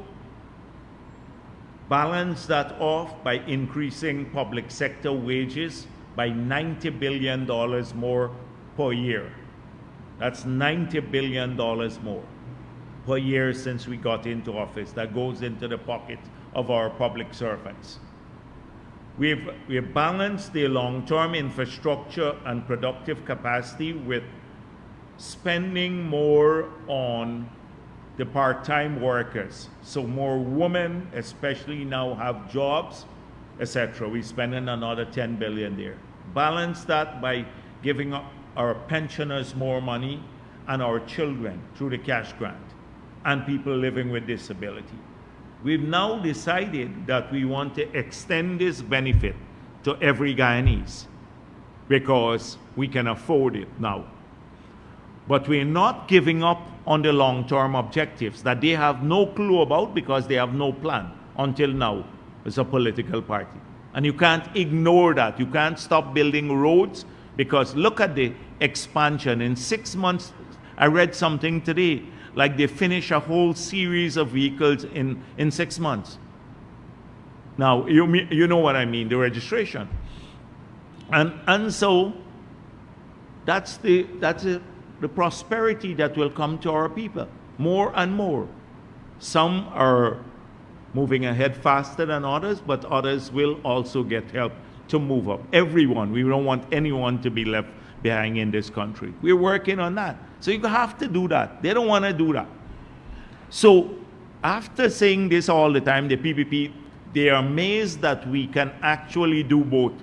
balanced that off by increasing public sector wages by $90 billion more per year. That's $90 billion more per year since we got into office. That goes into the pocket of our public servants. We've balanced the long-term infrastructure and productive capacity with spending more on the part-time workers. So more women, especially now, have jobs, etc. We're spending another $10 billion there. Balance that by giving our pensioners more money and our children through the cash grant and people living with disability. We've now decided that we want to extend this benefit to every Guyanese because we can afford it now. But we're not giving up on the long-term objectives that they have no clue about because they have no plan until now as a political party. And you can't ignore that. You can't stop building roads because look at the expansion. In 6 months, I read something today, like they finish a whole series of vehicles in 6 months. Now, you know what I mean, the registration. And so that's the prosperity that will come to our people, more and more. Some are moving ahead faster than others, but others will also get help to move up. Everyone, we don't want anyone to be left behind in this country. We're working on that. So you have to do that. They don't want to do that. So after saying this all the time, the PPP, they are amazed that we can actually do both.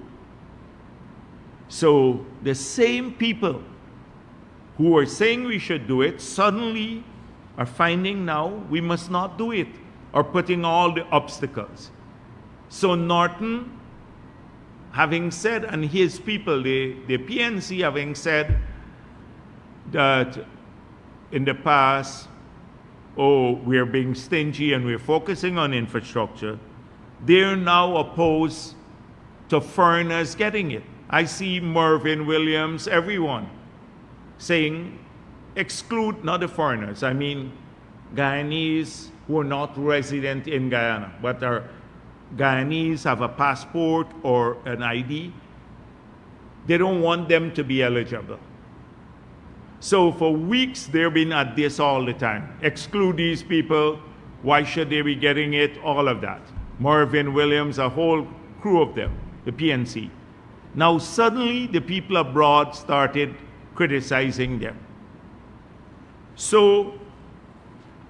So the same people who are saying we should do it suddenly are finding now we must not do it, or putting all the obstacles. So Norton, having said, and his people, the PNC having said that in the past, oh, we're being stingy and we're focusing on infrastructure, they're now opposed to foreigners getting it. I see Mervyn Williams, everyone, saying exclude not the foreigners. I mean Guyanese who are not resident in Guyana, but are Guyanese, have a passport or an ID. They don't want them to be eligible. So for weeks they've been at this all the time. Exclude these people, why should they be getting it? All of that. Mervyn Williams, a whole crew of them, the PNC. Now suddenly the people abroad started criticizing them. So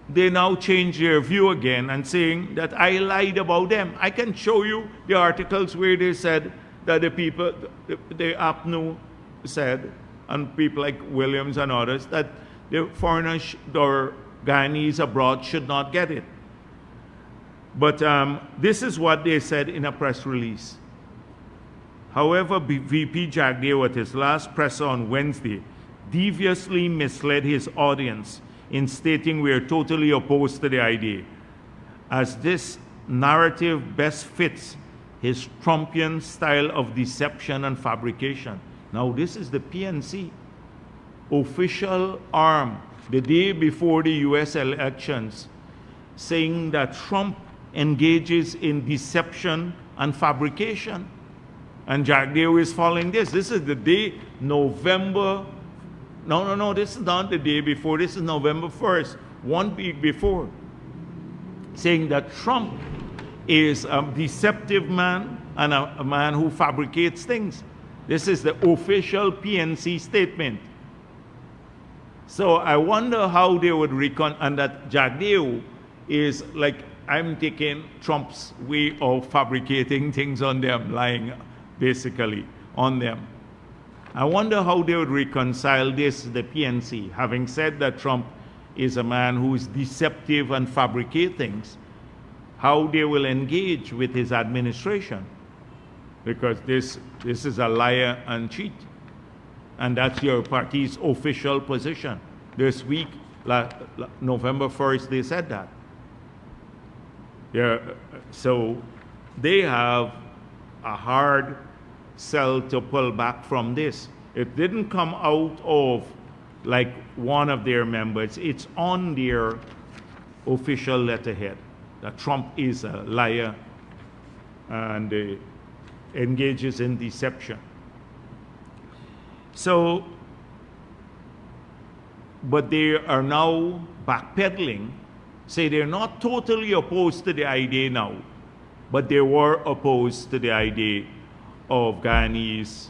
they now change their view again and saying that I lied about them. I can show you the articles where they said that the people, the APNU said, and people like Williams and others, that the foreigners or Guyanese abroad should not get it. But this is what they said in a press release. However, VP Jagdeo at his last presser on Wednesday deviously misled his audience in stating we are totally opposed to the idea, as this narrative best fits his Trumpian style of deception and fabrication. Now, this is the PNC official arm the day before the US elections, saying that Trump engages in deception and fabrication. And Jagdeo is following this. This is the day, November. No, this is not the day before. This is November 1st, 1 week before, saying that Trump is a deceptive man and a man who fabricates things. This is the official PNC statement. So I wonder how they would and that Jagdeo is like, I'm taking Trump's way of fabricating things on them, lying basically on them. I wonder how they would reconcile this, the PNC, having said that Trump is a man who is deceptive and fabricate things, how they will engage with his administration, because this is a liar and cheat. And that's your party's official position. This week, November 1st, they said that. Yeah, so they have a hard sell to pull back from this. It didn't come out of like one of their members. It's on their official letterhead that Trump is a liar and engages in deception. So, but they are now backpedaling, say they're not totally opposed to the idea now, but they were opposed to the idea of Guyanese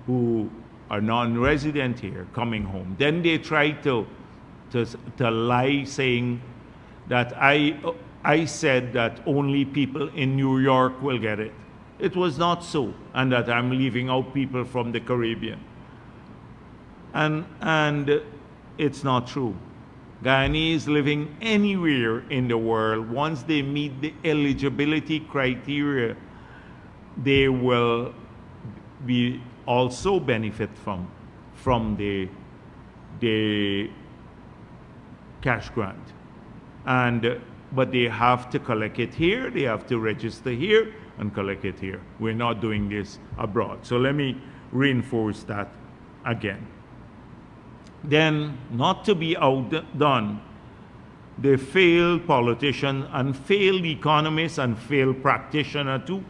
who are non-resident here coming home. Then they tried to lie, saying that I said that only people in New York will get it. It was not so, and that I'm leaving out people from the Caribbean. And it's not true. Guyanese living anywhere in the world, once they meet the eligibility criteria, they will be also benefit from the cash grant. But they have to collect it here, they have to register here and collect it here. We're not doing this abroad. So let me reinforce that again. Then, not to be outdone, the failed politician and failed economist and failed practitioner too,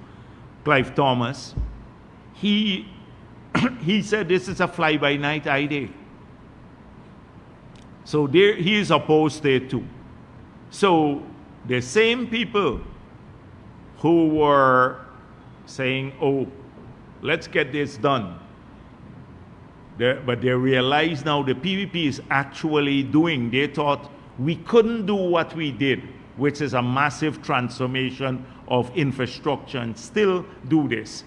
Clive Thomas, he said this is a fly-by-night idea. So there, he is opposed to it too. So the same people who were saying, oh, let's get this done, but they realize now the PPP is actually doing, they thought we couldn't do what we did, which is a massive transformation of infrastructure, and still do this,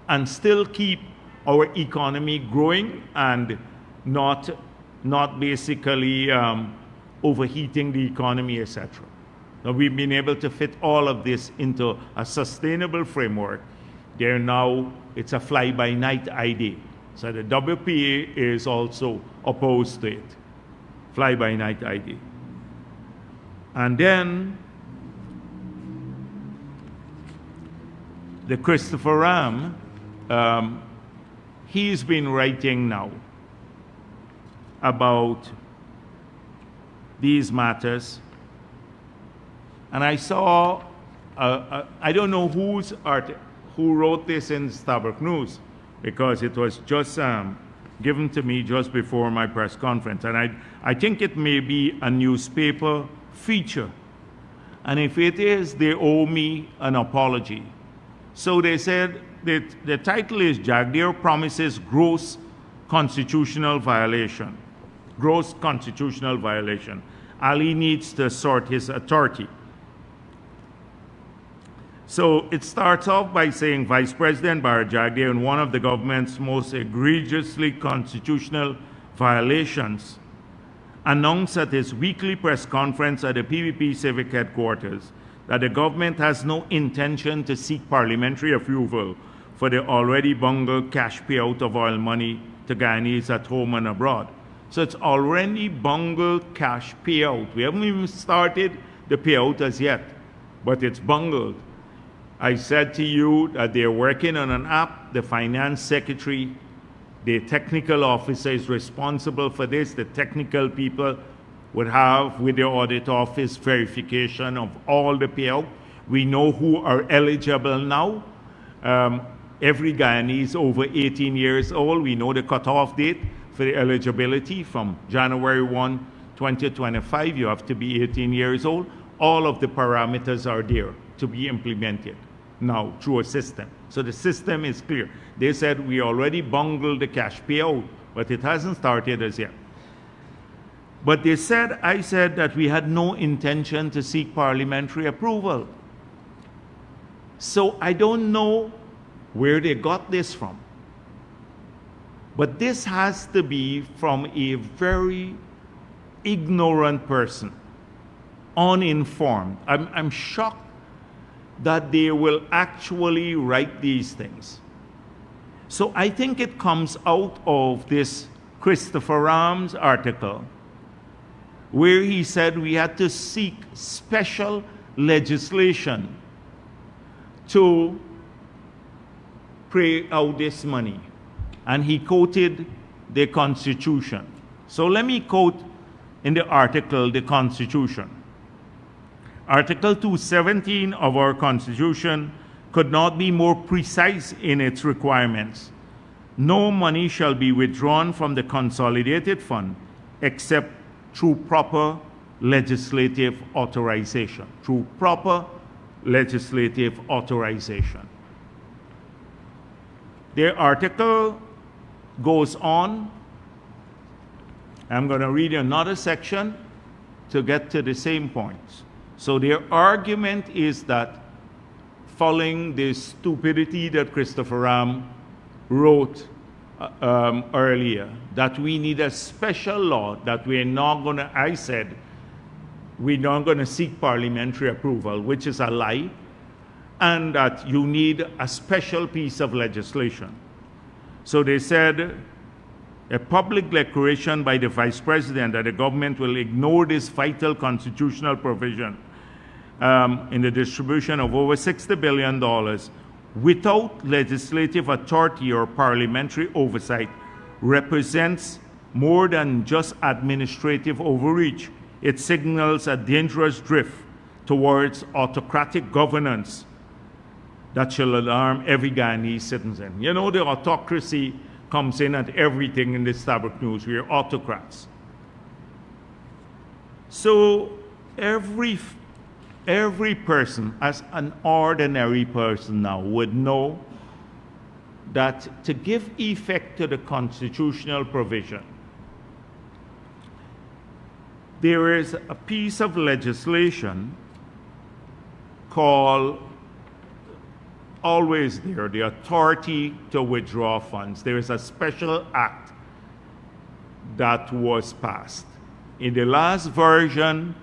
and still keep our economy growing and not basically overheating the economy, etc. Now we've been able to fit all of this into a sustainable framework. They're now, it's a fly-by-night idea. So the WPA is also opposed to it. Fly-by-night idea. And then the Christopher Ram, he's been writing now about these matters. And I saw, I don't know who wrote this in Starbuck News, because it was just given to me just before my press conference. And I think it may be a newspaper feature. And if it is, they owe me an apology. So they said that the title is Jagdeo Promises Gross Constitutional Violation. Gross constitutional violation. Ali needs to assert his authority. So it starts off by saying Vice President Bharrat Jagdeo, in one of the government's most egregiously constitutional violations, announced at his weekly press conference at the PPP civic headquarters that the government has no intention to seek parliamentary approval for the already bungled cash payout of oil money to Guyanese at home and abroad. So it's already bungled cash payout. We haven't even started the payout as yet, but it's bungled. I said to you that they're working on an app. The finance secretary, the technical officer is responsible for this. The technical people would have, with the audit office, verification of all the payout. We know who are eligible now. Every Guyanese over 18 years old, we know the cutoff date for the eligibility from January 1, 2025. You have to be 18 years old. All of the parameters are there to be implemented now through a system. So the system is clear. They said we already bungled the cash payout, but it hasn't started as yet. But they said, I said that we had no intention to seek parliamentary approval. So I don't know where they got this from. But this has to be from a very ignorant person, uninformed. I'm shocked that they will actually write these things. So I think it comes out of this Christopher Ram's article, where he said we had to seek special legislation to pay out this money. And he quoted the Constitution. So let me quote in the article the Constitution. Article 217 of our Constitution could not be more precise in its requirements. No money shall be withdrawn from the consolidated fund except through proper legislative authorization. Through proper legislative authorization. The article goes on. I'm going to read another section to get to the same points. So their argument is that following the stupidity that Christopher Ram wrote earlier, that we need a special law, that we're not going to, I said, we're not going to seek parliamentary approval, which is a lie, and that you need a special piece of legislation. So they said, a public declaration by the Vice President that the government will ignore this vital constitutional provision in the distribution of over $60 billion without legislative authority or parliamentary oversight represents more than just administrative overreach. It signals a dangerous drift towards autocratic governance that shall alarm every Guyanese citizen. You know, the autocracy comes in at everything in this Starbuck News. We are autocrats. So every person, as an ordinary person now, would know that to give effect to the constitutional provision, there is a piece of legislation called, always there, the authority to withdraw funds. There is a special act that was passed. In the last version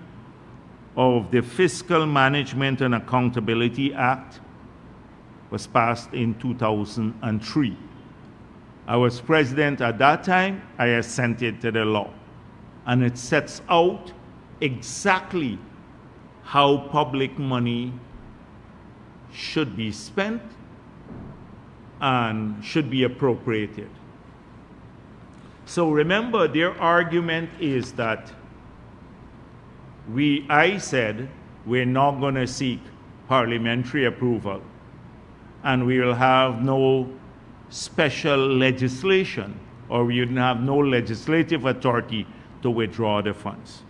of the Fiscal Management and Accountability Act was passed in 2003. I was president at that time. I assented to the law. And it sets out exactly how public money should be spent and should be appropriated. So remember, their argument is that I said we're not going to seek parliamentary approval and we will have no special legislation, or we will have no legislative authority to withdraw the funds.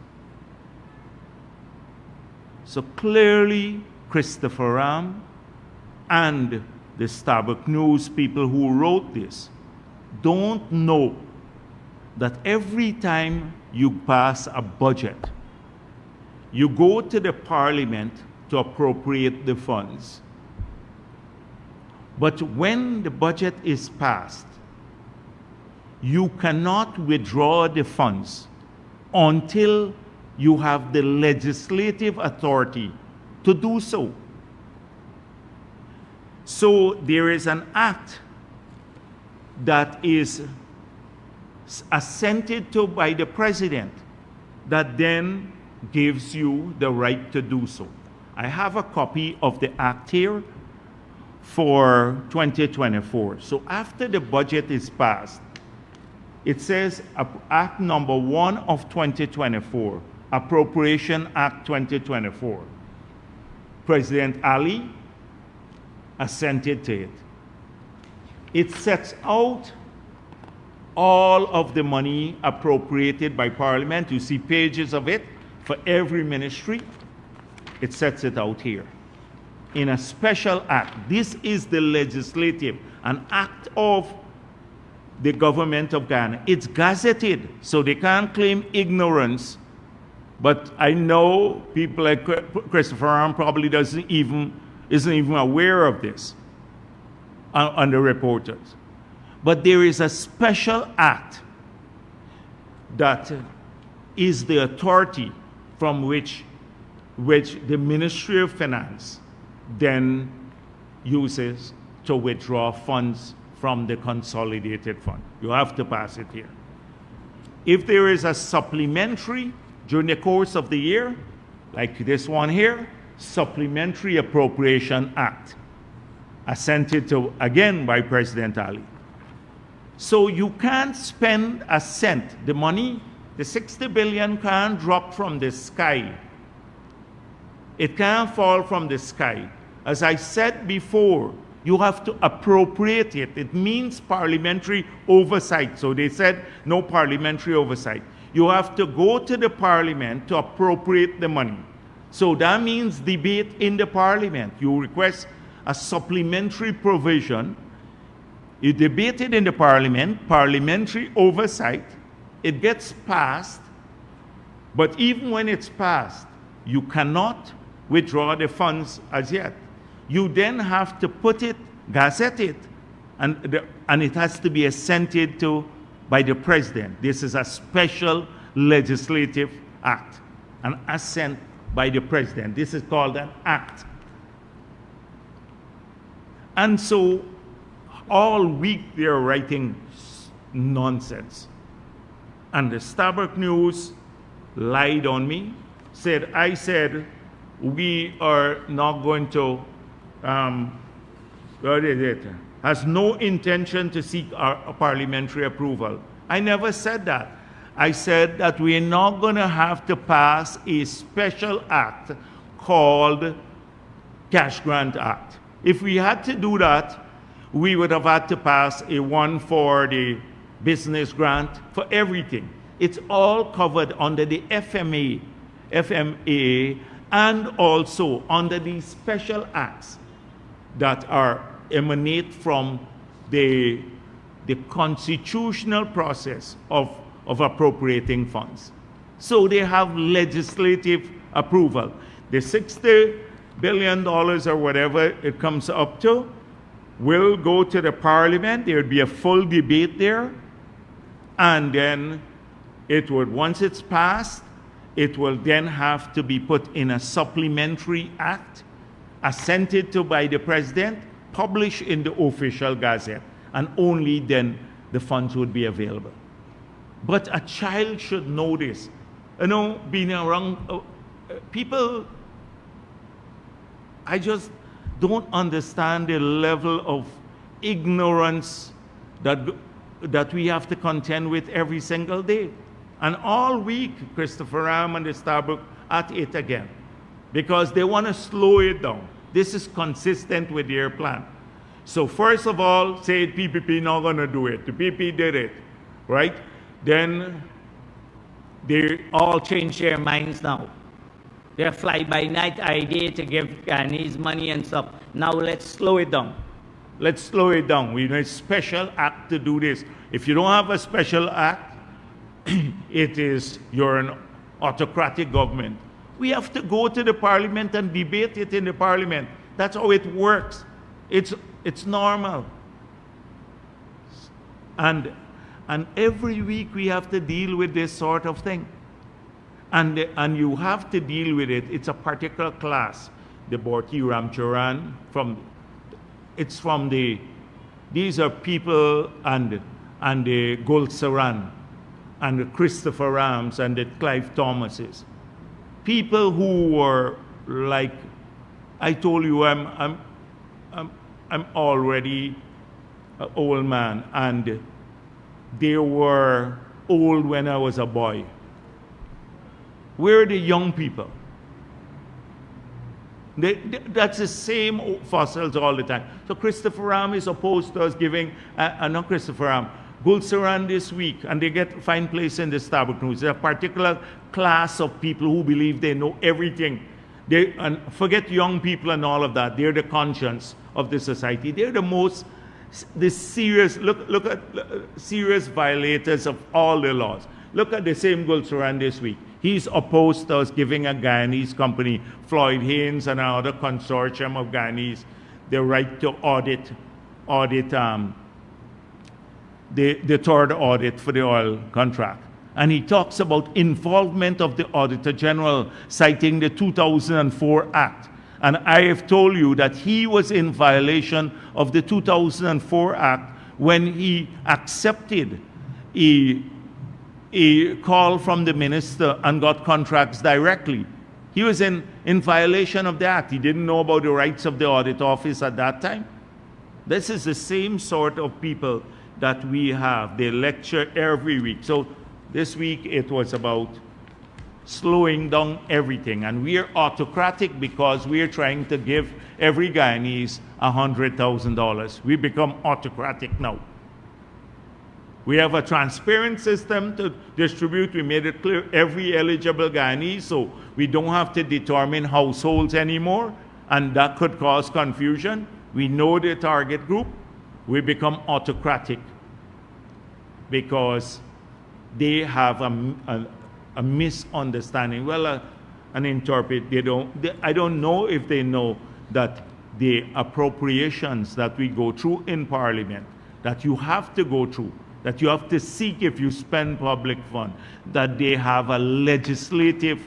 So clearly, Christopher Ram and the Starbuck News people who wrote this don't know that every time you pass a budget, you go to the parliament to appropriate the funds. But when the budget is passed, you cannot withdraw the funds until you have the legislative authority to do so. So there is an act that is assented to by the president that then gives you the right to do so. I have a copy of the act here for 2024. So after the budget is passed, it says Act number 1 of 2024, Appropriation Act 2024. President Ali assented to it. It sets out all of the money appropriated by Parliament. You see pages of it for every ministry. It sets it out here in a special act. This is the legislative, an act of the government of Ghana. It's gazetted, so they can't claim ignorance. But I know people like Christopher Arm probably isn't even aware of this on the reporters. But there is a special act that is the authority from which the Ministry of Finance then uses to withdraw funds from the consolidated fund. You have to pass it here. If there is a supplementary during the course of the year, like this one here, Supplementary Appropriation Act, assented to again by President Ali. So you can't spend a cent. The money, the 60 billion can't drop from the sky. It can't fall from the sky. As I said before, you have to appropriate it. It means parliamentary oversight. So they said no parliamentary oversight. You have to go to the parliament to appropriate the money. So that means debate in the parliament. You request a supplementary provision. You debate it in the parliament, parliamentary oversight. It gets passed. But even when it's passed, you cannot withdraw the funds as yet. You then have to put it, gazette it, and it has to be assented to by the president. This is a special legislative act, an assent by the president. This is called an act. And so all week they're writing nonsense. And the Starbuck News lied on me, I said, we are not going to, has no intention to seek our parliamentary approval. I never said that. I said that we are not going to have to pass a special act called Cash Grant Act. If we had to do that, we would have had to pass a one for the business grant for everything. It's all covered under the FMA, and also under these special acts that emanate from the constitutional process of appropriating funds. So they have legislative approval. The $60 billion or whatever it comes up to will go to the parliament. There would be a full debate there. And then it would, once it's passed, it will then have to be put in a supplementary act, assented to by the president, published in the official gazette, and only then the funds would be available. But a child should know this. You know, being around people, I just don't understand the level of ignorance that we have to contend with every single day. And all week, Christopher Ram and the Starbuck at it again, because they want to slow it down. This is consistent with their plan. So first of all, say PPP not going to do it. The PP did it, right? Then they all change their minds now. They're fly-by-night idea to give Ghanese money and stuff. Now let's slow it down. Let's slow it down. We need a special act to do this. If you don't have a special act, you're an autocratic government. We have to go to the parliament and debate it in the parliament. That's how it works. It's normal. And every week we have to deal with this sort of thing. And you have to deal with it. It's a particular class, the Borti Ramcharan from it's from these are people and the Gold Saran and the Christopher Rams and the Clive Thomases. People who were like, I told you, I'm already an old man, and they were old when I was a boy. Where are the young people? That's the same fossils all the time. So Christopher Ram is opposed to us giving, not Christopher Ram, Gold Saran this week, and they get fine place in the Starbuck News. There's a particular class of people who believe they know everything. And forget young people and all of that. They're the conscience of the society. They're the serious, look at serious violators of all the laws. Look at the same Gold Saran this week. He's opposed to us giving a Guyanese company, Floyd Haynes and another consortium of Guyanese, the right to audit the third audit for the oil contract. And he talks about involvement of the Auditor General, citing the 2004 Act. And I have told you that he was in violation of the 2004 Act when he accepted a call from the minister and got contracts directly. He was in violation of the Act. He didn't know about the rights of the audit office at that time. This is the same sort of people that we have. They lecture every week. So this week it was about slowing down everything. And we are autocratic because we are trying to give every Guyanese $100,000. We become autocratic now. We have a transparent system to distribute. We made it clear every eligible Guyanese, so we don't have to determine households anymore, and that could cause confusion. We know the target group. We become autocratic because they have a misunderstanding. Well, an interpret. I don't know if they know that the appropriations that we go through in Parliament, that you have to go through, that you have to seek if you spend public fund, that they have a legislative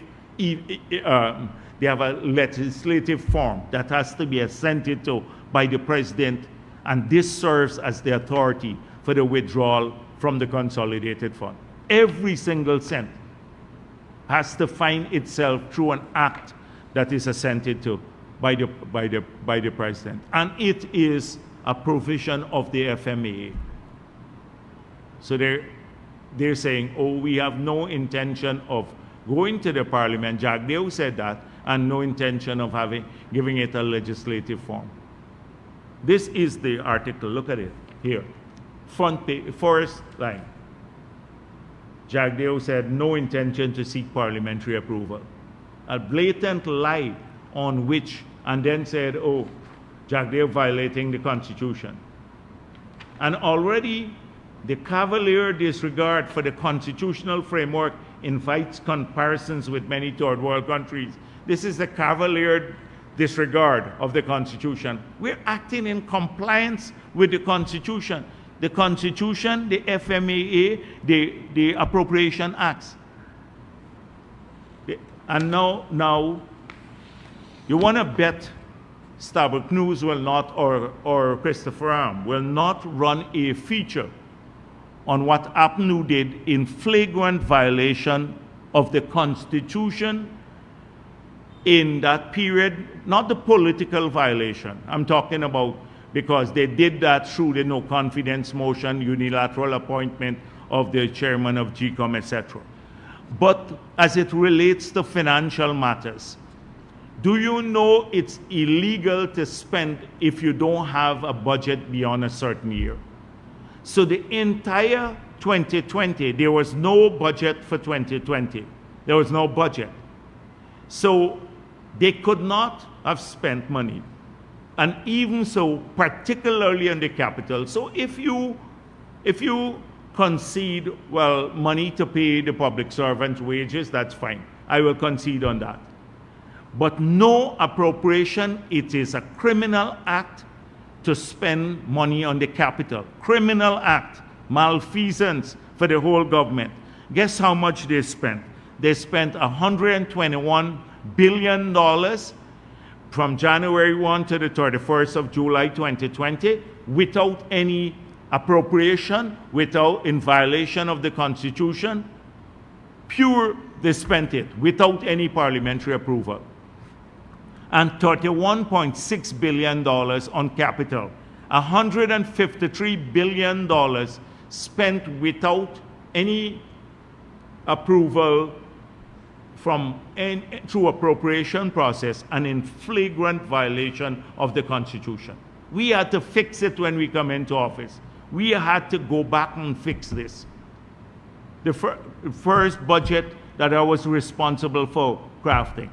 form that has to be assented to by the president, and this serves as the authority for the withdrawal from the consolidated fund. Every single cent has to find itself through an act that is assented to by the president, and it is a provision of the FMAA. So they're saying, oh, we have no intention of going to the Parliament. Jagdeo said that, and no intention of giving it a legislative form. This is the article. Look at it here. Front page, first line. Jagdeo said no intention to seek parliamentary approval. A blatant lie on which, and then said, oh, Jagdeo violating the Constitution. And already the cavalier disregard for the constitutional framework invites comparisons with many third world countries. This is the cavalier disregard of the Constitution. We're acting in compliance with the Constitution. The Constitution, the FMAA, the Appropriation Acts. And now you want to bet Starbuck News will not, or Christopher Ram will not run a feature on what APNU did in flagrant violation of the Constitution in that period, not the political violation. I'm talking about because they did that through the no confidence motion, unilateral appointment of the chairman of GCOM, etc. But as it relates to financial matters, do you know it's illegal to spend if you don't have a budget beyond a certain year? So the entire 2020, there was no budget for 2020. There was no budget. So they could not have spent money. And even so, particularly in the capital. So if you concede, well, money to pay the public servants' wages, that's fine. I will concede on that. But no appropriation, it is a criminal act to spend money on the capital. Criminal act, malfeasance for the whole government. Guess how much they spent? They spent $121 billion from January 1 to the 31st of July 2020 without any appropriation, in violation of the Constitution. Pure, they spent it without any parliamentary approval. And $31.6 billion on capital. $153 billion spent without any approval through appropriation process and in flagrant violation of the Constitution. We had to fix it when we come into office. We had to go back and fix this. The first budget that I was responsible for crafting,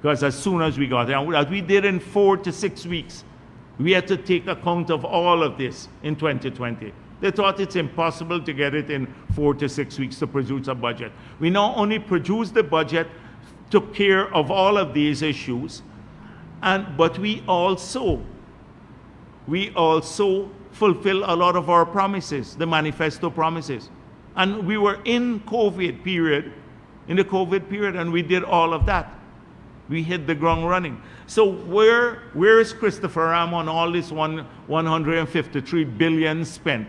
because as soon as we got there, as we did in 4 to 6 weeks, we had to take account of all of this in 2020. They thought it's impossible to get it in 4 to 6 weeks to produce a budget. We not only produced the budget, took care of all of these issues, but we also fulfill a lot of our promises, the manifesto promises. And we were in the COVID period, and we did all of that. We hit the ground running. So where is Christopher Ram on all this $153 billion spent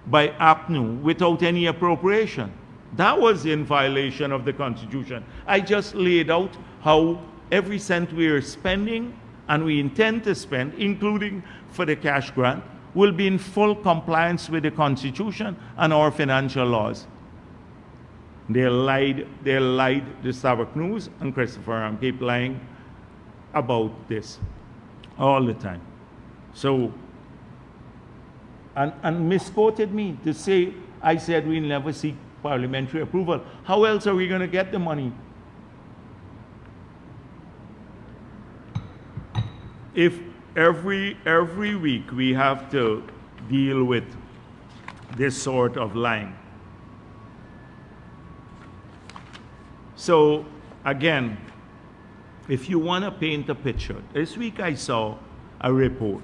by APNU without any appropriation? That was in violation of the Constitution. I just laid out how every cent we are spending and we intend to spend, including for the cash grant, will be in full compliance with the Constitution and our financial laws. They lied the Starbuck News and Christopher Ram keep lying about this all the time. So, and misquoted me to say, I said we'll never seek parliamentary approval. How else are we going to get the money? If every week we have to deal with this sort of lying. So again, if you want to paint a picture, this week I saw a report.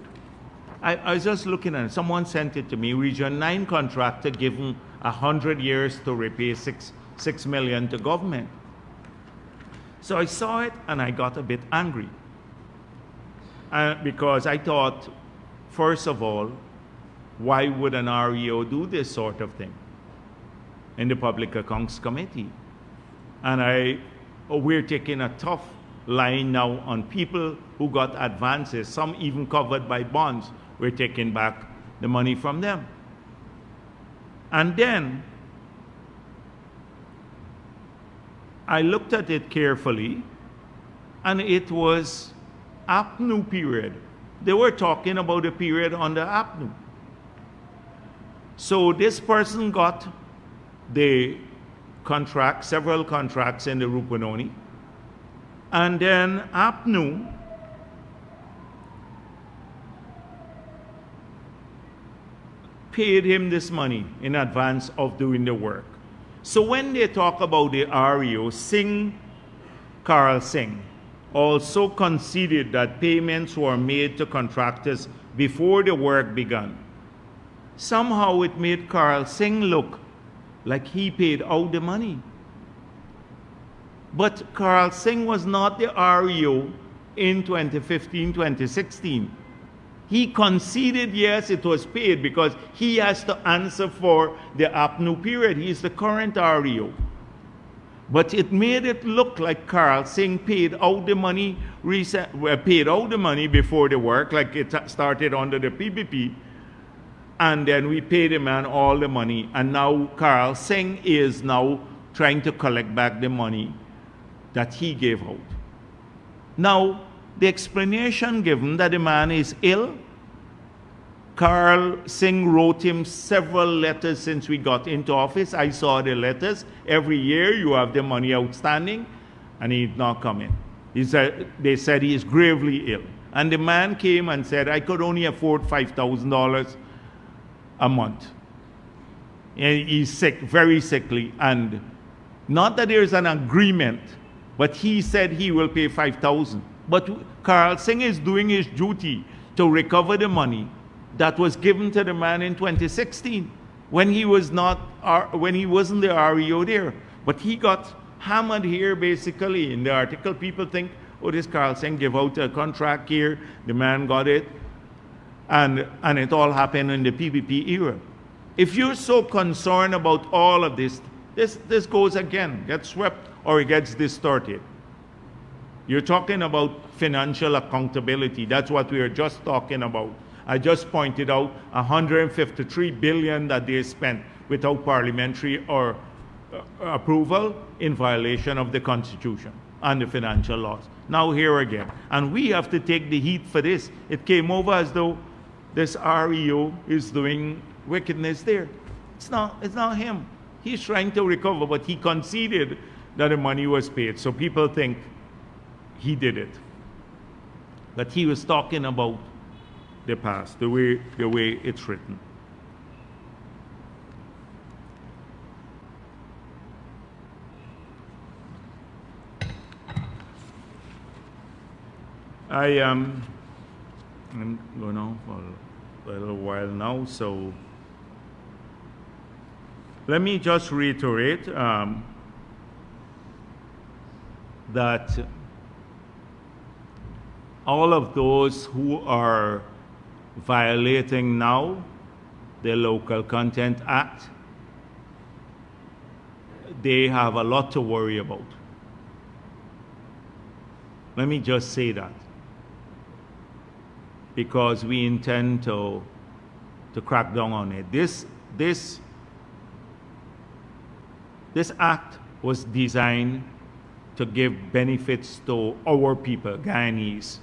I was just looking at it. Someone sent it to me. Region 9 contractor given 100 years to repay $6 million to government. So I saw it and I got a bit angry. Because I thought, first of all, why would an REO do this sort of thing in the Public Accounts Committee? And we're taking a tough line now on people who got advances, some even covered by bonds. We're taking back the money from them. And then I looked at it carefully, and it was APNU period. They were talking about a period under APNU. So this person got the contract, several contracts in the Rupunoni, and then APNU paid him this money in advance of doing the work. So when they talk about the REO, Carl Singh also conceded that payments were made to contractors before the work began. Somehow it made Carl Singh look like he paid out the money. But Carl Singh was not the REO in 2015, 2016. He conceded, yes, it was paid because he has to answer for the APNU period. He is the current REO. But it made it look like Carl Singh paid out the money, before the work, like it started under the PPP, and then we paid the man all the money, and now Carl Singh is now trying to collect back the money that he gave out. Now, the explanation given that the man is ill, Carl Singh wrote him several letters since we got into office. I saw the letters. Every year you have the money outstanding, and he's not coming. They said he is gravely ill. And the man came and said, I could only afford $5,000 a month. And he's sick, very sickly. And not that there's an agreement, but he said he will pay $5,000. But Carl Singh is doing his duty to recover the money that was given to the man in 2016 when he wasn't the REO there. But he got hammered here basically in the article. People think, Otis Carlson gave out a contract here, the man got it, and it all happened in the PPP era. If you're so concerned about all of this goes again, gets swept or it gets distorted. You're talking about financial accountability. That's what we were just talking about. I just pointed out $153 billion that they spent without parliamentary or approval in violation of the Constitution and the financial laws. Now here again. And we have to take the heat for this. It came over as though this REO is doing wickedness there. It's not him. He's trying to recover, but he conceded that the money was paid. So people think he did it. But he was talking about the past, the way it's written. I'm going on for a little while now, so let me just reiterate that all of those who are violating now the Local Content Act, they have a lot to worry about. Let me just say that, because we intend to crack down on it. This act was designed to give benefits to our people, Guyanese.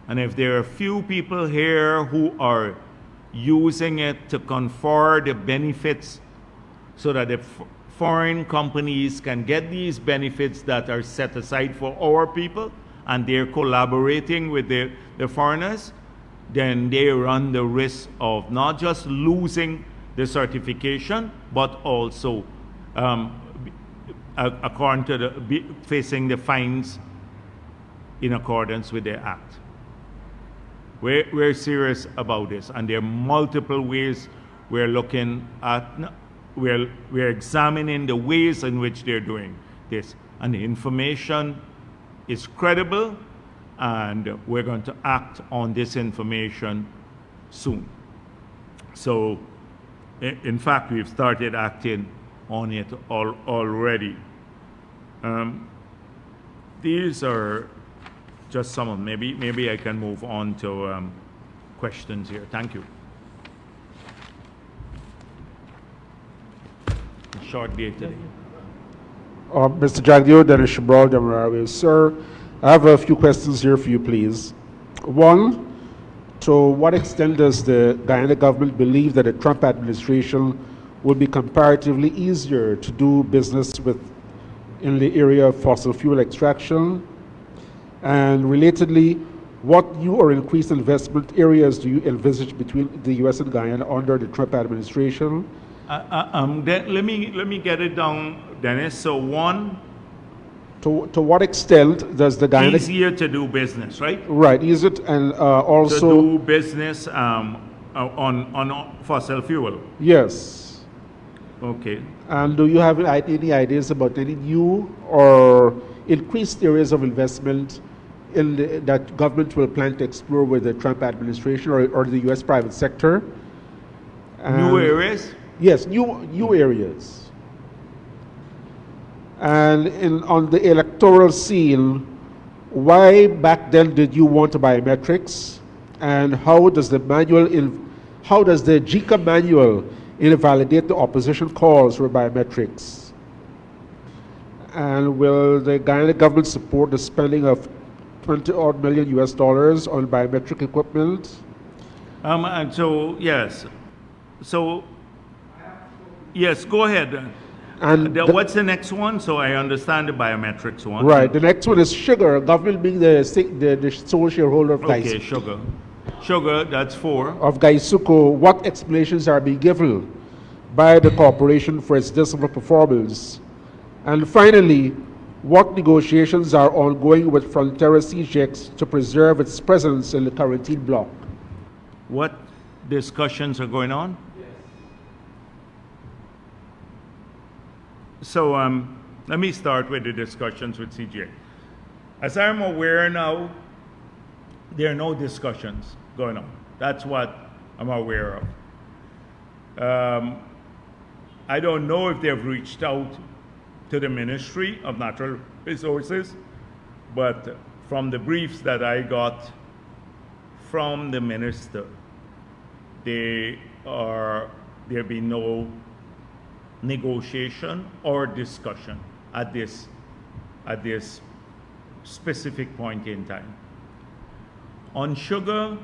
And if there are few people here who are using it to confer the benefits so that the foreign companies can get these benefits that are set aside for our people, and they're collaborating with the foreigners, then they run the risk of not just losing the certification, but also according to facing the fines in accordance with the act. We're serious about this, and there are multiple ways we're looking at. We're examining the ways in which they're doing this, and the information is credible, and we're going to act on this information soon. So, in fact, we've started acting on it already. These are just some of them. Maybe I can move on to questions here. Thank you. Short day today. Mr. Jagdeo, Dennis Shabral, Demerara. Sir, I have a few questions here for you, please. One, to what extent does the Guyana government believe that the Trump administration will be comparatively easier to do business with in the area of fossil fuel extraction? And relatedly, what new or increased investment areas do you envisage between the U.S. and Guyana under the Trump administration? Let me get it down, Dennis. So one, to what extent does the Guyana... Easier to do business, right? Right, is it, and also... To do business on fossil fuel? Yes. Okay. And do you have any ideas about any new or increased areas of investment that government will plan to explore with the Trump administration or the U.S. private sector? New areas? Yes, new areas. And on the electoral scene, why back then did you want biometrics? And how does the JICA manual invalidate the opposition calls for biometrics? And will the Guyana government support the spending of $20 million US on biometric equipment? And so yes, yes, go ahead. And what's the next one? So I understand the biometrics one. Right. The next one is sugar. Government being the sole shareholder of Gaisuco. Okay, sugar. That's 4. Of Gaisuco. What explanations are being given by the corporation for its dismal performance? And finally, what negotiations are ongoing with Frontera CGX to preserve its presence in the quarantine block? What discussions are going on? So let me start with the discussions with CGX. As I'm aware now, there are no discussions going on. That's what I'm aware of. I don't know if they've reached out to the Ministry of Natural Resources, but from the briefs that I got from the minister, there be no negotiation or discussion at this specific point in time. On sugar,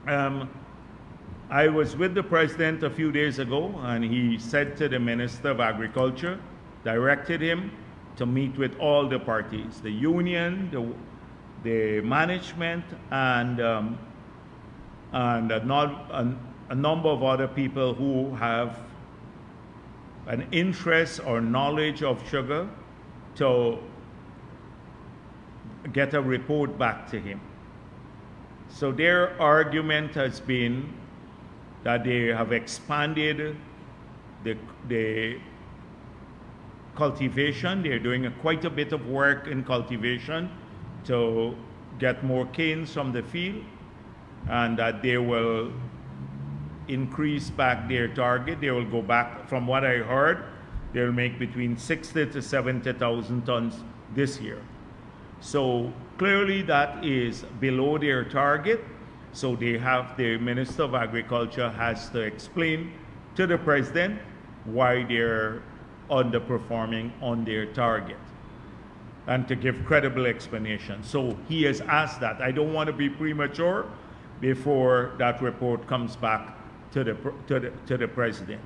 I was with the president a few days ago, and he said to the Minister of Agriculture, directed him to meet with all the parties, the union, the management, and a number of other people who have an interest or knowledge of sugar, to get a report back to him. So their argument has been that they have expanded the cultivation. They're doing quite a bit of work in cultivation to get more canes from the field, and that they will increase back their target. They will go back, from what I heard, they'll make between 60 to 70,000 tons this year. So clearly that is below their target. So they have, the Minister of Agriculture has to explain to the President why they're underperforming on their target, and to give credible explanation. So he has asked that. I don't want to be premature before that report comes back to the President.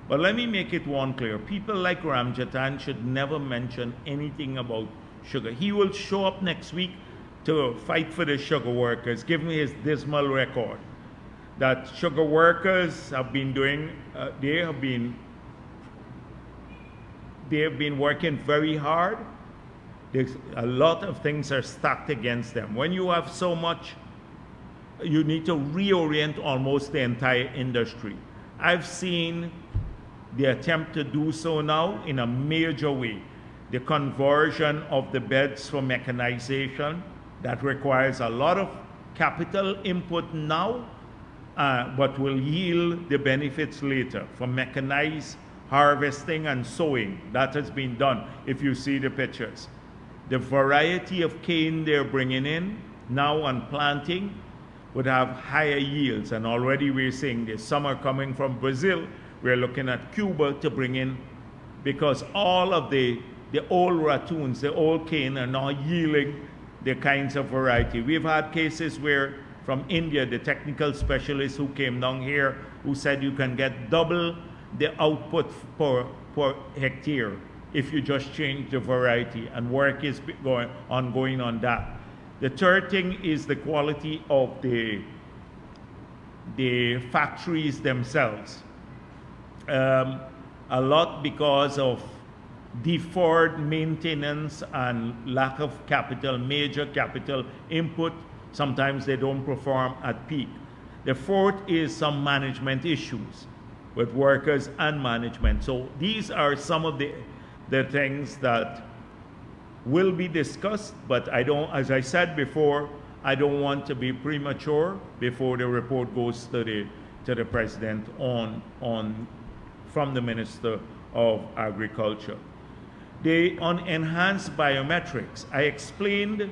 But let me make it one clear. People like Ramjatan should never mention anything about sugar. He will show up next week to fight for the sugar workers, given his dismal record. That sugar workers have been doing, they have been working very hard. There's a lot of things are stacked against them. When you have so much, you need to reorient almost the entire industry. I've seen the attempt to do so now in a major way. The conversion of the beds for mechanization, that requires a lot of capital input now, but will yield the benefits later. For mechanized harvesting and sowing, that has been done, if you see the pictures. The variety of cane they're bringing in now on planting would have higher yields, and already we're seeing this summer coming from Brazil. We're looking at Cuba to bring in, because all of the old ratoons, the old cane, are now yielding the kinds of variety. We've had cases where from India, the technical specialists who came down here, who said you can get double the output per hectare if you just change the variety, and work is ongoing on that. The third thing is the quality of the factories themselves. A lot because of deferred maintenance and lack of capital, major capital input. Sometimes they don't perform at peak. The fourth is some management issues with workers and management. So these are some of the things that will be discussed, but I don't, as I said before, I don't want to be premature before the report goes to the President from the Minister of Agriculture. On enhanced biometrics, I explained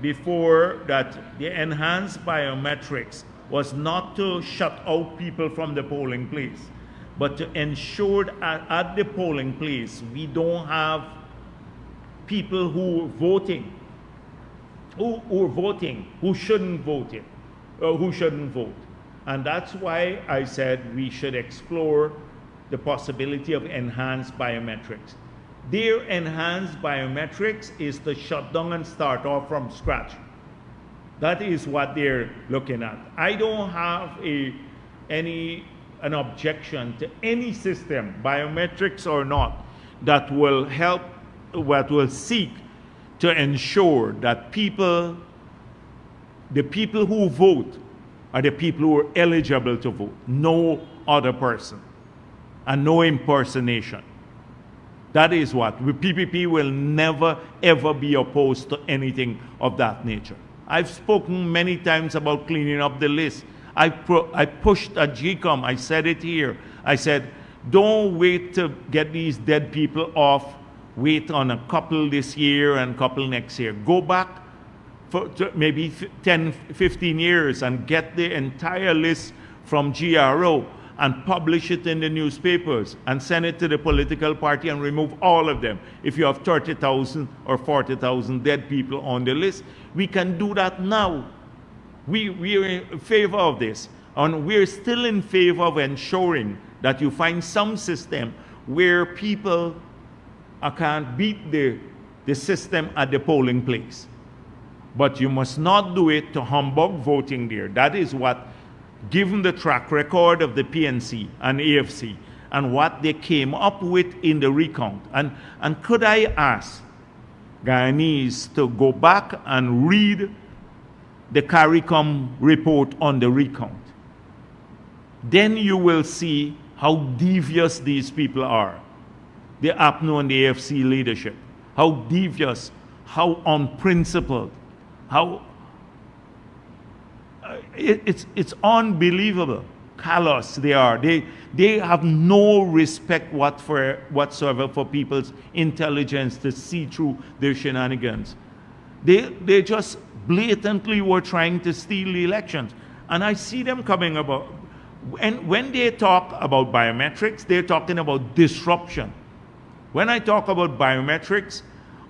before that the enhanced biometrics was not to shut out people from the polling place, but to ensure at the polling place we don't have people who are voting, who shouldn't vote it, or who shouldn't vote. And that's why I said we should explore the possibility of enhanced biometrics. Their enhanced biometrics is to shut down and start off from scratch. That is what they're looking at. I don't have an objection to any system, biometrics or not, that will help, that will seek to ensure that the people who vote are the people who are eligible to vote, no other person, and no impersonation. That is what. PPP will never, ever be opposed to anything of that nature. I've spoken many times about cleaning up the list. I pushed at GCOM. I said it here. I said, don't wait to get these dead people off. Wait on a couple this year and a couple next year. Go back for maybe 10, 15 years and get the entire list from GRO and publish it in the newspapers and send it to the political party and remove all of them. If you have 30,000 or 40,000 dead people on the list, we can do that now. We are in favor of this. And we're still in favor of ensuring that you find some system where people can't beat the system at the polling place. But you must not do it to humbug voting there. That is what, given the track record of the PNC and AFC and what they came up with in the recount. And could I ask Guyanese to go back and read the CARICOM report on the recount? Then you will see how devious these people are. The APNO and the AFC leadership. How devious, how unprincipled, how it's unbelievable, callous they are. They have no respect whatsoever for people's intelligence to see through their shenanigans. They just blatantly were trying to steal the elections. And I see them coming about. And when they talk about biometrics, they're talking about disruption. When I talk about biometrics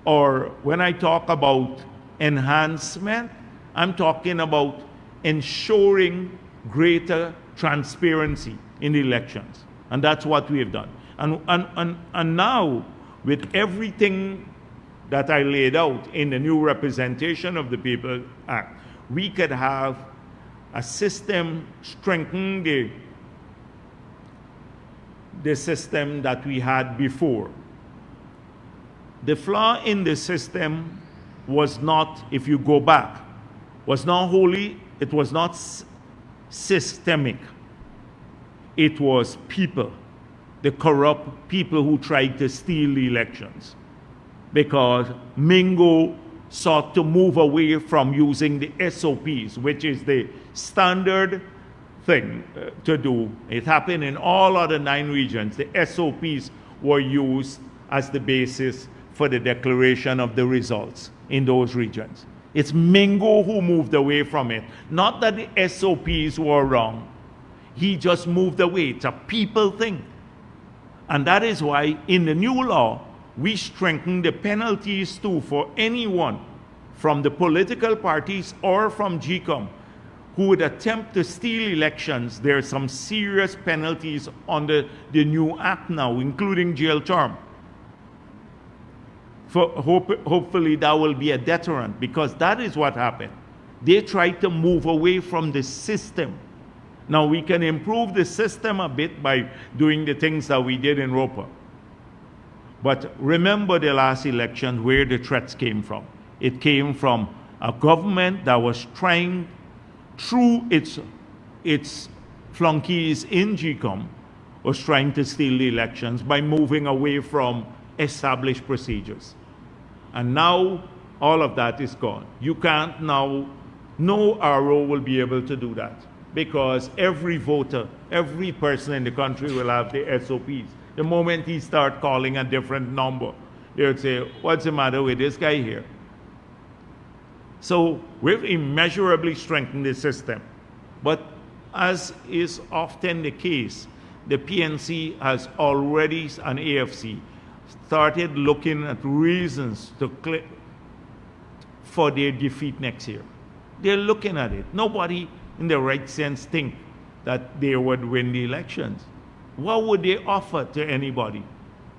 or when I talk about enhancement, I'm talking about ensuring greater transparency in the elections. And that's what we have done. And now, with everything that I laid out in the new Representation of the People Act, we could have a system strengthen the system that we had before. The flaw in the system was not, if you go back, was not wholly, it was not systemic. It was people, the corrupt people who tried to steal the elections. Because Mingo sought to move away from using the SOPs, which is the standard thing to do. It happened in all other 9 regions. The SOPs were used as the basis for the declaration of the results in those regions. It's Mingo who moved away from it. Not that the SOPs were wrong. He just moved away. It's a people thing. And that is why in the new law, we strengthen the penalties too for anyone from the political parties or from GCOM who would attempt to steal elections. There are some serious penalties under the new act now, including jail term. Hopefully that will be a deterrent, because that is what happened. They tried to move away from the system. Now we can improve the system a bit by doing the things that we did in Roper. But remember the last election where the threats came from. It came from a government that was trying, through its flunkies in GCOM, was trying to steal the elections by moving away from established procedures. And now all of that is gone. You can't now, no RO will be able to do that, because every voter, every person in the country will have the SOPs. The moment he starts calling a different number, they'll say, what's the matter with this guy here? So we've immeasurably strengthened the system. But as is often the case, the PNC has already, and AFC, started looking at reasons for their defeat next year. They're looking at it. Nobody in the right sense think that they would win the elections. What would they offer to anybody?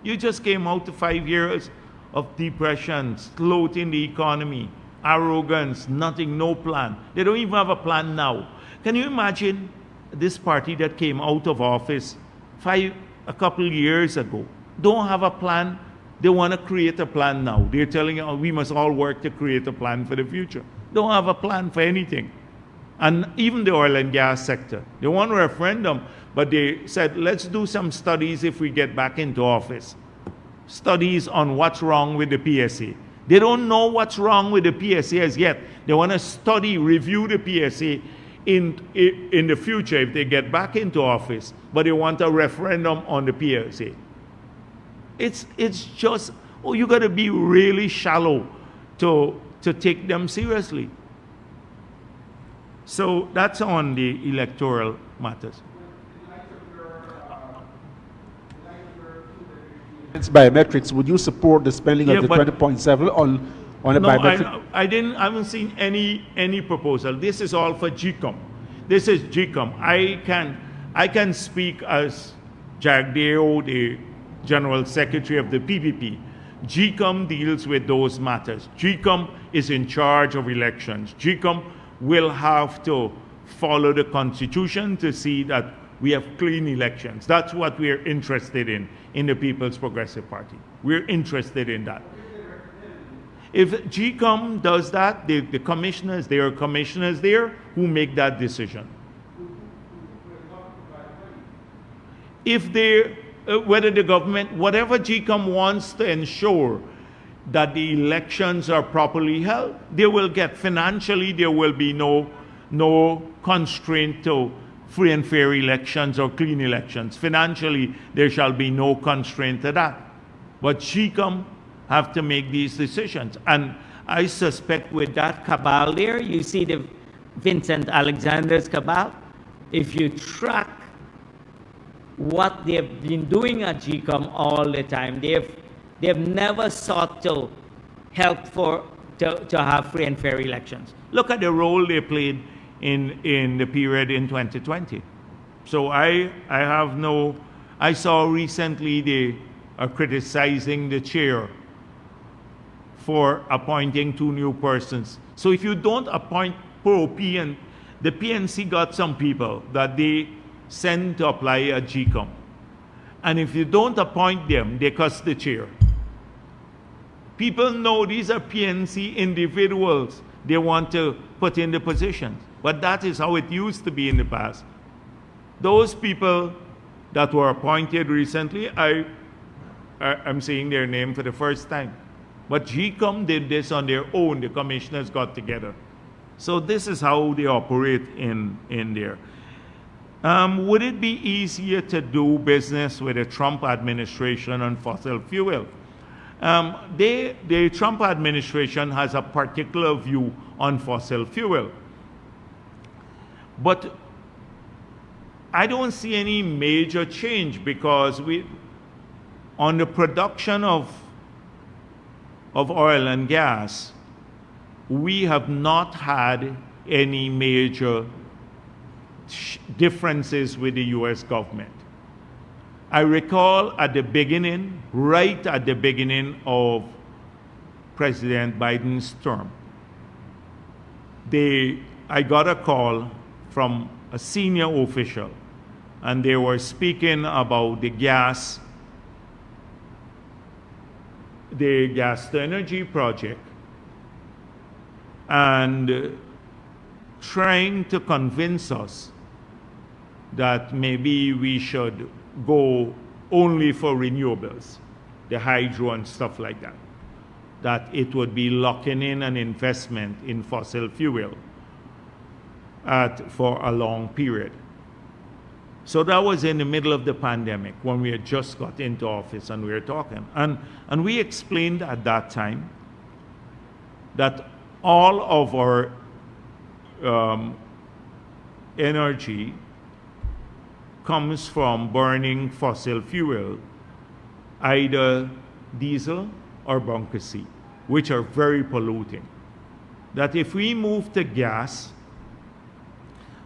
You just came out to 5 years of depression, bloating the economy, arrogance, nothing, no plan. They don't even have a plan now. Can you imagine this party that came out of office a couple years ago? Don't have a plan. They want to create a plan now. They're telling you, we must all work to create a plan for the future. Don't have a plan for anything. And even the oil and gas sector. They want a referendum, but they said, let's do some studies if we get back into office. studies on what's wrong with the PSA. They don't know what's wrong with the PSA as yet. They want to study, review the PSA in the future if they get back into office, but they want a referendum on the PSA. It's just, oh, you got to be really shallow to take them seriously. So that's on the electoral matters. It's biometrics. Would you support the spending of the 20.7 on a biometric? I haven't seen any proposal. This is all for GCOM. This is GCOM. I can speak as Jagdeo, the General Secretary of the PPP. GCOM deals with those matters. GCOM is in charge of elections. GCOM will have to follow the Constitution to see that we have clean elections. That's what we're interested in the People's Progressive Party. We're interested in that. If GCOM does that, the commissioners, there are commissioners there who make that decision. If they, whether the government, whatever GCOM wants to ensure that the elections are properly held, they will get financially, there will be no constraint to free and fair elections or clean elections. Financially, there shall be no constraint to that. But GCOM have to make these decisions. And I suspect with that cabal there, you see the Vincent Alexander's cabal, if you track what they've been doing at GCOM all the time, they've never sought to help to have free and fair elections. Look at the role they played in the period in 2020. So I saw recently they are criticizing the chair for appointing 2 new persons. So if you don't appoint pro-P, and the PNC got some people that they send to apply at GCOM. And if you don't appoint them, they cuss the chair. People know these are PNC individuals they want to put in the positions. But that is how it used to be in the past. Those people that were appointed recently, I'm saying their name for the first time. But GCOM did this on their own. The commissioners got together. So this is how they operate in there. Would it be easier to do business with the Trump administration on fossil fuel? The Trump administration has a particular view on fossil fuel. But I don't see any major change because on the production of oil and gas, we have not had any major differences with the US government. I recall at the beginning, right at the beginning of President Biden's term, I got a call from a senior official, and they were speaking about the gas to energy project, and trying to convince us that maybe we should go only for renewables, the hydro and stuff like that, that it would be locking in an investment in fossil fuel for a long period. So that was in the middle of the pandemic when we had just got into office and we were talking. And we explained at that time that all of our energy comes from burning fossil fuel, either diesel or bunker C, which are very polluting. That if we move to gas,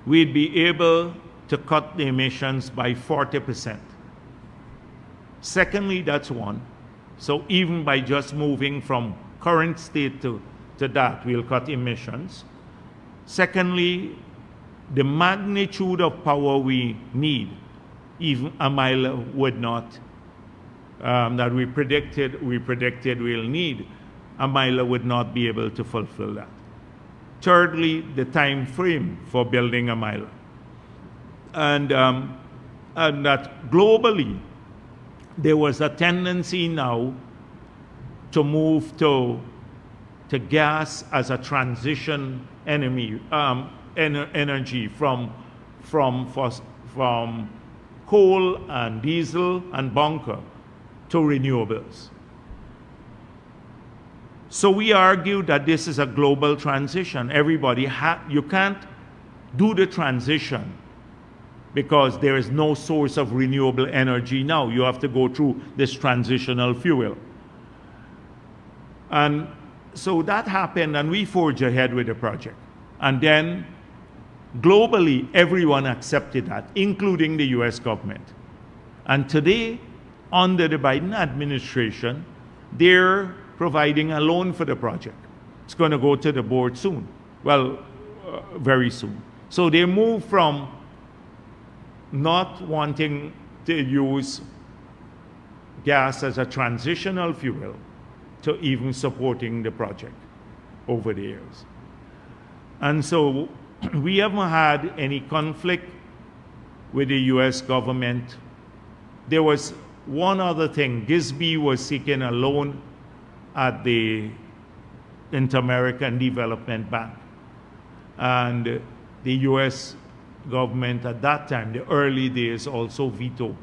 we'd be able to cut the emissions by 40%. Secondly, that's one. So even by just moving from current state to that, we'll cut emissions. Secondly, the magnitude of power we need, even a mile would not, that we predicted we'll need, a mile would not be able to fulfill that. Thirdly, the time frame for building a mile. And that globally, there was a tendency now to move to gas as a transition energy from coal and diesel and bunker to renewables. So we argue that this is a global transition. You can't do the transition because there is no source of renewable energy now. You have to go through this transitional fuel. And so that happened, and we forged ahead with the project. And then globally, everyone accepted that, including the US government. And today, under the Biden administration, they're providing a loan for the project. It's going to go to the board soon. Well, very soon. So they move from not wanting to use gas as a transitional fuel to even supporting the project over the years. And so we haven't had any conflict with the US government. There was one other thing. GISB was seeking a loan at the Inter-American Development Bank. And the US government at that time, the early days, also vetoed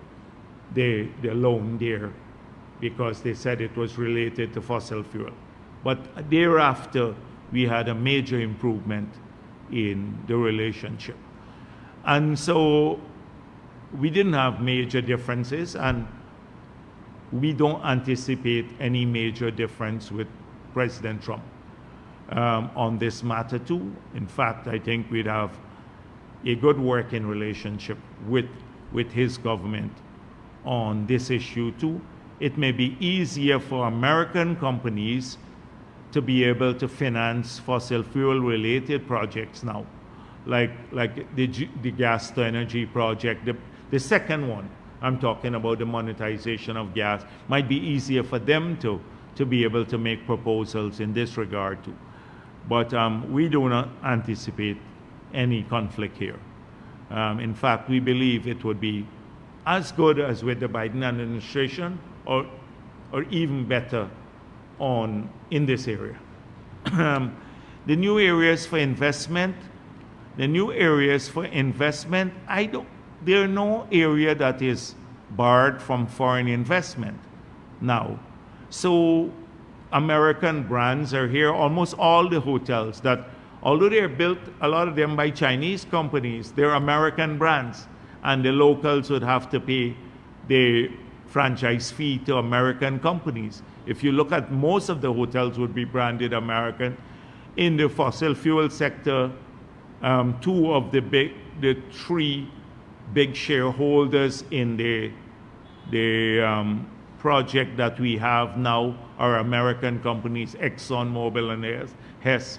the loan there because they said it was related to fossil fuel. But thereafter, we had a major improvement in the relationship. And so we didn't have major differences, and we don't anticipate any major difference with President Trump on this matter too. In fact, I think we'd have a good working relationship with his government on this issue too. It may be easier for American companies to be able to finance fossil fuel related projects now, like the gas to energy project. The second one, I'm talking about the monetization of gas, might be easier for them to be able to make proposals in this regard too. But we do not anticipate any conflict here. In fact, we believe it would be as good as with the Biden administration, or even better in this area. The new areas for investment, there are no area that is barred from foreign investment now. So American brands are here. Almost all the hotels that, although they're built, a lot of them by Chinese companies, they're American brands, and the locals would have to pay the franchise fee to American companies. If you look at, most of the hotels would be branded American. In the fossil fuel sector, two of the three big shareholders in the project that we have now are American companies, ExxonMobil and Hess.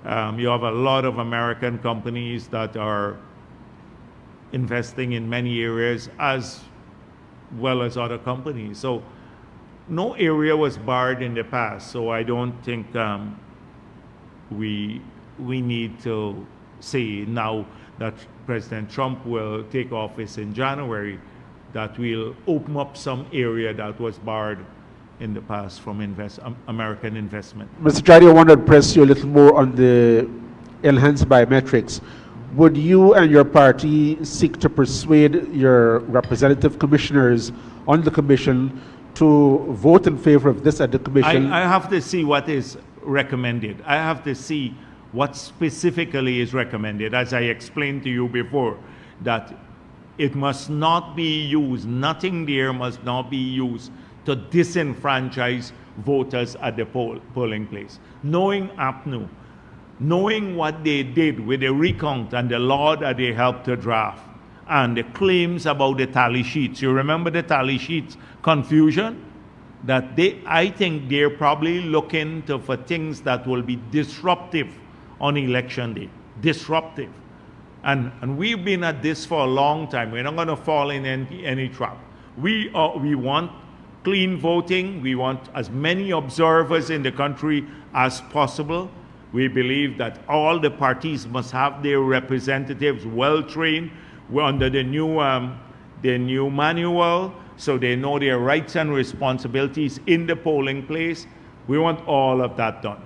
You have a lot of American companies that are investing in many areas as well as other companies. So no area was barred in the past, so I don't think we need to say now that President Trump will take office in January that we'll open up some area that was barred in the past from American investment. Mr. Jagdeo, I want to press you a little more on the enhanced biometrics. Would you and your party seek to persuade your representative commissioners on the commission to vote in favor of this at the commission? I have to see what is recommended. I have to see what specifically is recommended. As I explained to you before, that it must not be used, nothing there must not be used to disenfranchise voters at the polling place. Knowing APNU, knowing what they did with the recount and the law that they helped to draft, and the claims about the tally sheets. You remember the tally sheets confusion? That I think they're probably looking for things that will be disruptive on election day. Disruptive. And we've been at this for a long time. We're not going to fall in any trap. We want clean voting. We want as many observers in the country as possible. We believe that all the parties must have their representatives well trained. We're under the new manual. so they know their rights and responsibilities in the polling place. We want all of that done.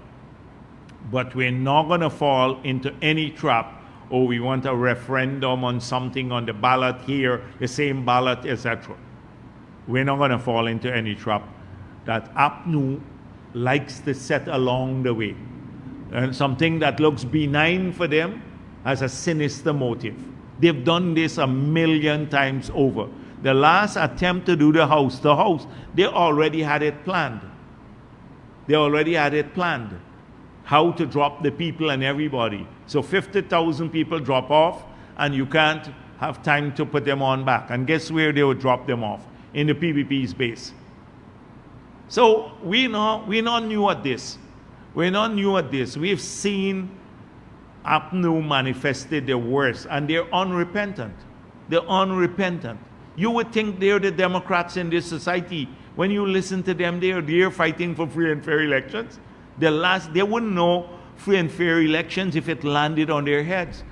But we're not going to fall into any trap, or we want a referendum on something on the ballot here, the same ballot, etc. We're not going to fall into any trap that APNU likes to set along the way. And something that looks benign for them has a sinister motive. They've done this 1,000,000 times over. The last attempt to do the House, they already had it planned. They already had it planned. How to drop the people and everybody. So 50,000 people drop off, and you can't have time to put them on back. And guess where they would drop them off? In the PPP's base. So we're not new at this. We're not new at this. We've seen APNU manifested their worst, and they're unrepentant. They're unrepentant. You would think they're the Democrats in this society. When you listen to them, they're fighting for free and fair elections. They wouldn't know free and fair elections if it landed on their heads.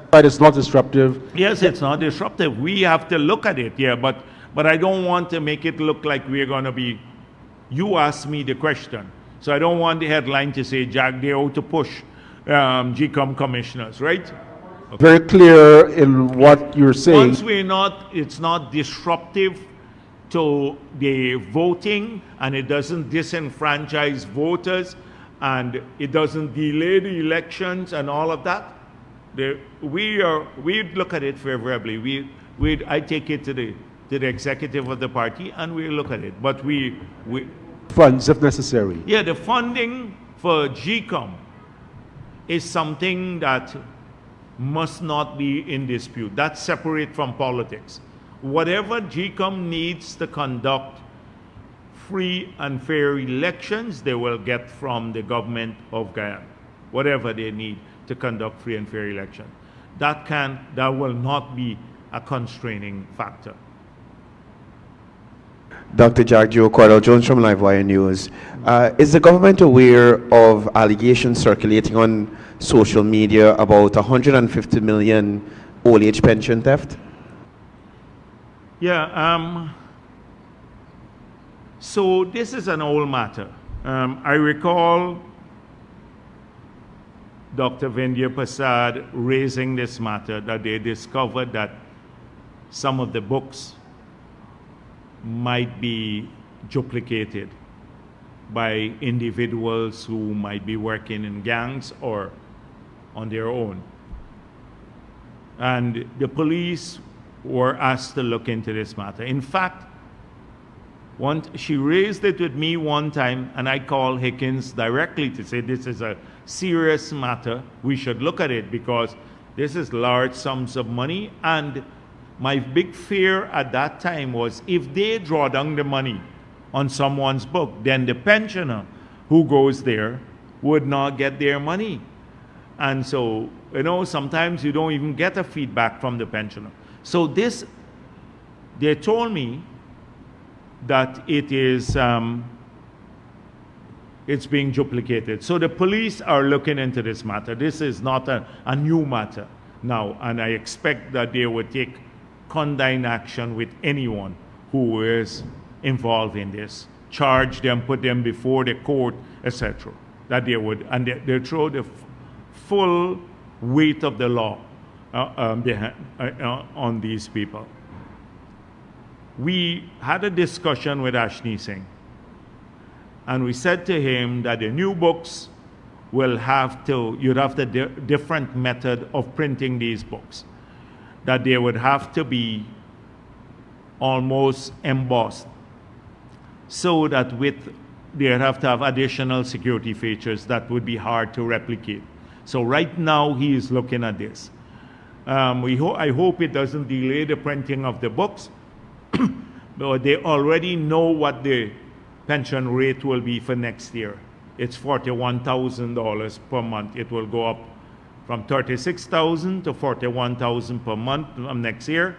But it's not disruptive. Yes, it's not disruptive. We have to look at it, yeah, but I don't want to make it look like we're going to be... You asked me the question, so I don't want the headline to say Jagdeo to push GCOM commissioners, right? Okay. Very clear in what you're saying. Once it's not disruptive to the voting, and it doesn't disenfranchise voters, and it doesn't delay the elections and all of that, we look at it favorably. I take it to the executive of the party, and we look at it. But we funds if necessary. Yeah, the funding for GCOM is something that must not be in dispute. That's separate from politics. Whatever GCOM needs to conduct free and fair elections, they will get from the government of Guyana. Whatever they need to conduct free and fair elections. That will not be a constraining factor. Dr. Jagdeo, Cordell Jones from Livewire News. Is the government aware of allegations circulating on social media about 150 million old age pension theft? Yeah, so this is an old matter. I recall Dr. Vindhya Prasad raising this matter, that they discovered that some of the books might be duplicated by individuals who might be working in gangs or on their own. And the police were asked to look into this matter. In fact, she raised it with me one time, and I called Hickins directly to say this is a serious matter. We should look at it because this is large sums of money. And my big fear at that time was if they draw down the money on someone's book, then the pensioner who goes there would not get their money. And so, sometimes you don't even get a feedback from the pensioner. So they told me that it is, it's being duplicated. So the police are looking into this matter. This is not a new matter now, and I expect that they would take condign action with anyone who is involved in this. Charge them, put them before the court, etc. That they would, and they throw the full weight of the law on these people. We had a discussion with Ashni Singh, and we said to him that the new books you'd have the different method of printing these books, that they would have to be almost embossed, so that they'd have to have additional security features that would be hard to replicate. So right now he is looking at this. I hope it doesn't delay the printing of the books, but they already know what the pension rate will be for next year. It's $41,000 per month. It will go up from $36,000 to $41,000 per month next year.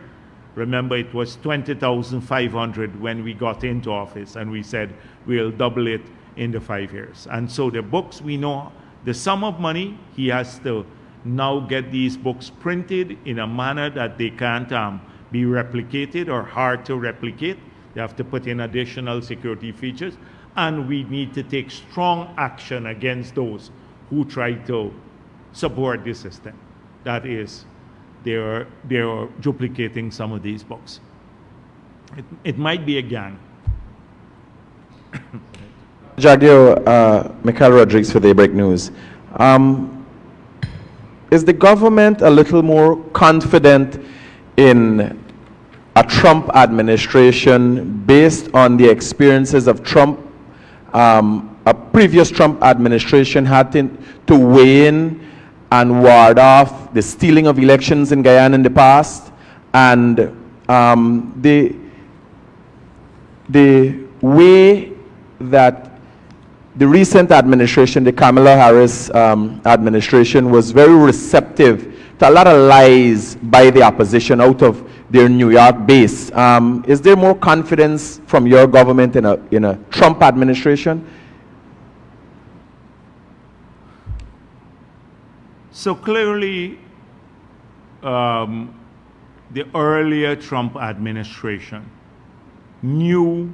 Remember, it was $20,500 when we got into office, and we said we'll double it in the 5 years. And so the books, we know the sum of money. He has to now get these books printed in a manner that they can't be be replicated or hard to replicate. They have to put in additional security features. And we need to take strong action against those who try to support the system. That is, they are duplicating some of these books. It might be a gang. Jagdeo, Mikhail Rodriguez for Daybreak News. Is the government a little more confident in a Trump administration based on the experiences of Trump? A previous Trump administration had to weigh in and ward off the stealing of elections in Guyana in the past, and the way that the recent administration, the Kamala Harris administration, was very receptive to a lot of lies by the opposition out of their New York base. Is there more confidence from your government in a Trump administration? So clearly, the earlier Trump administration knew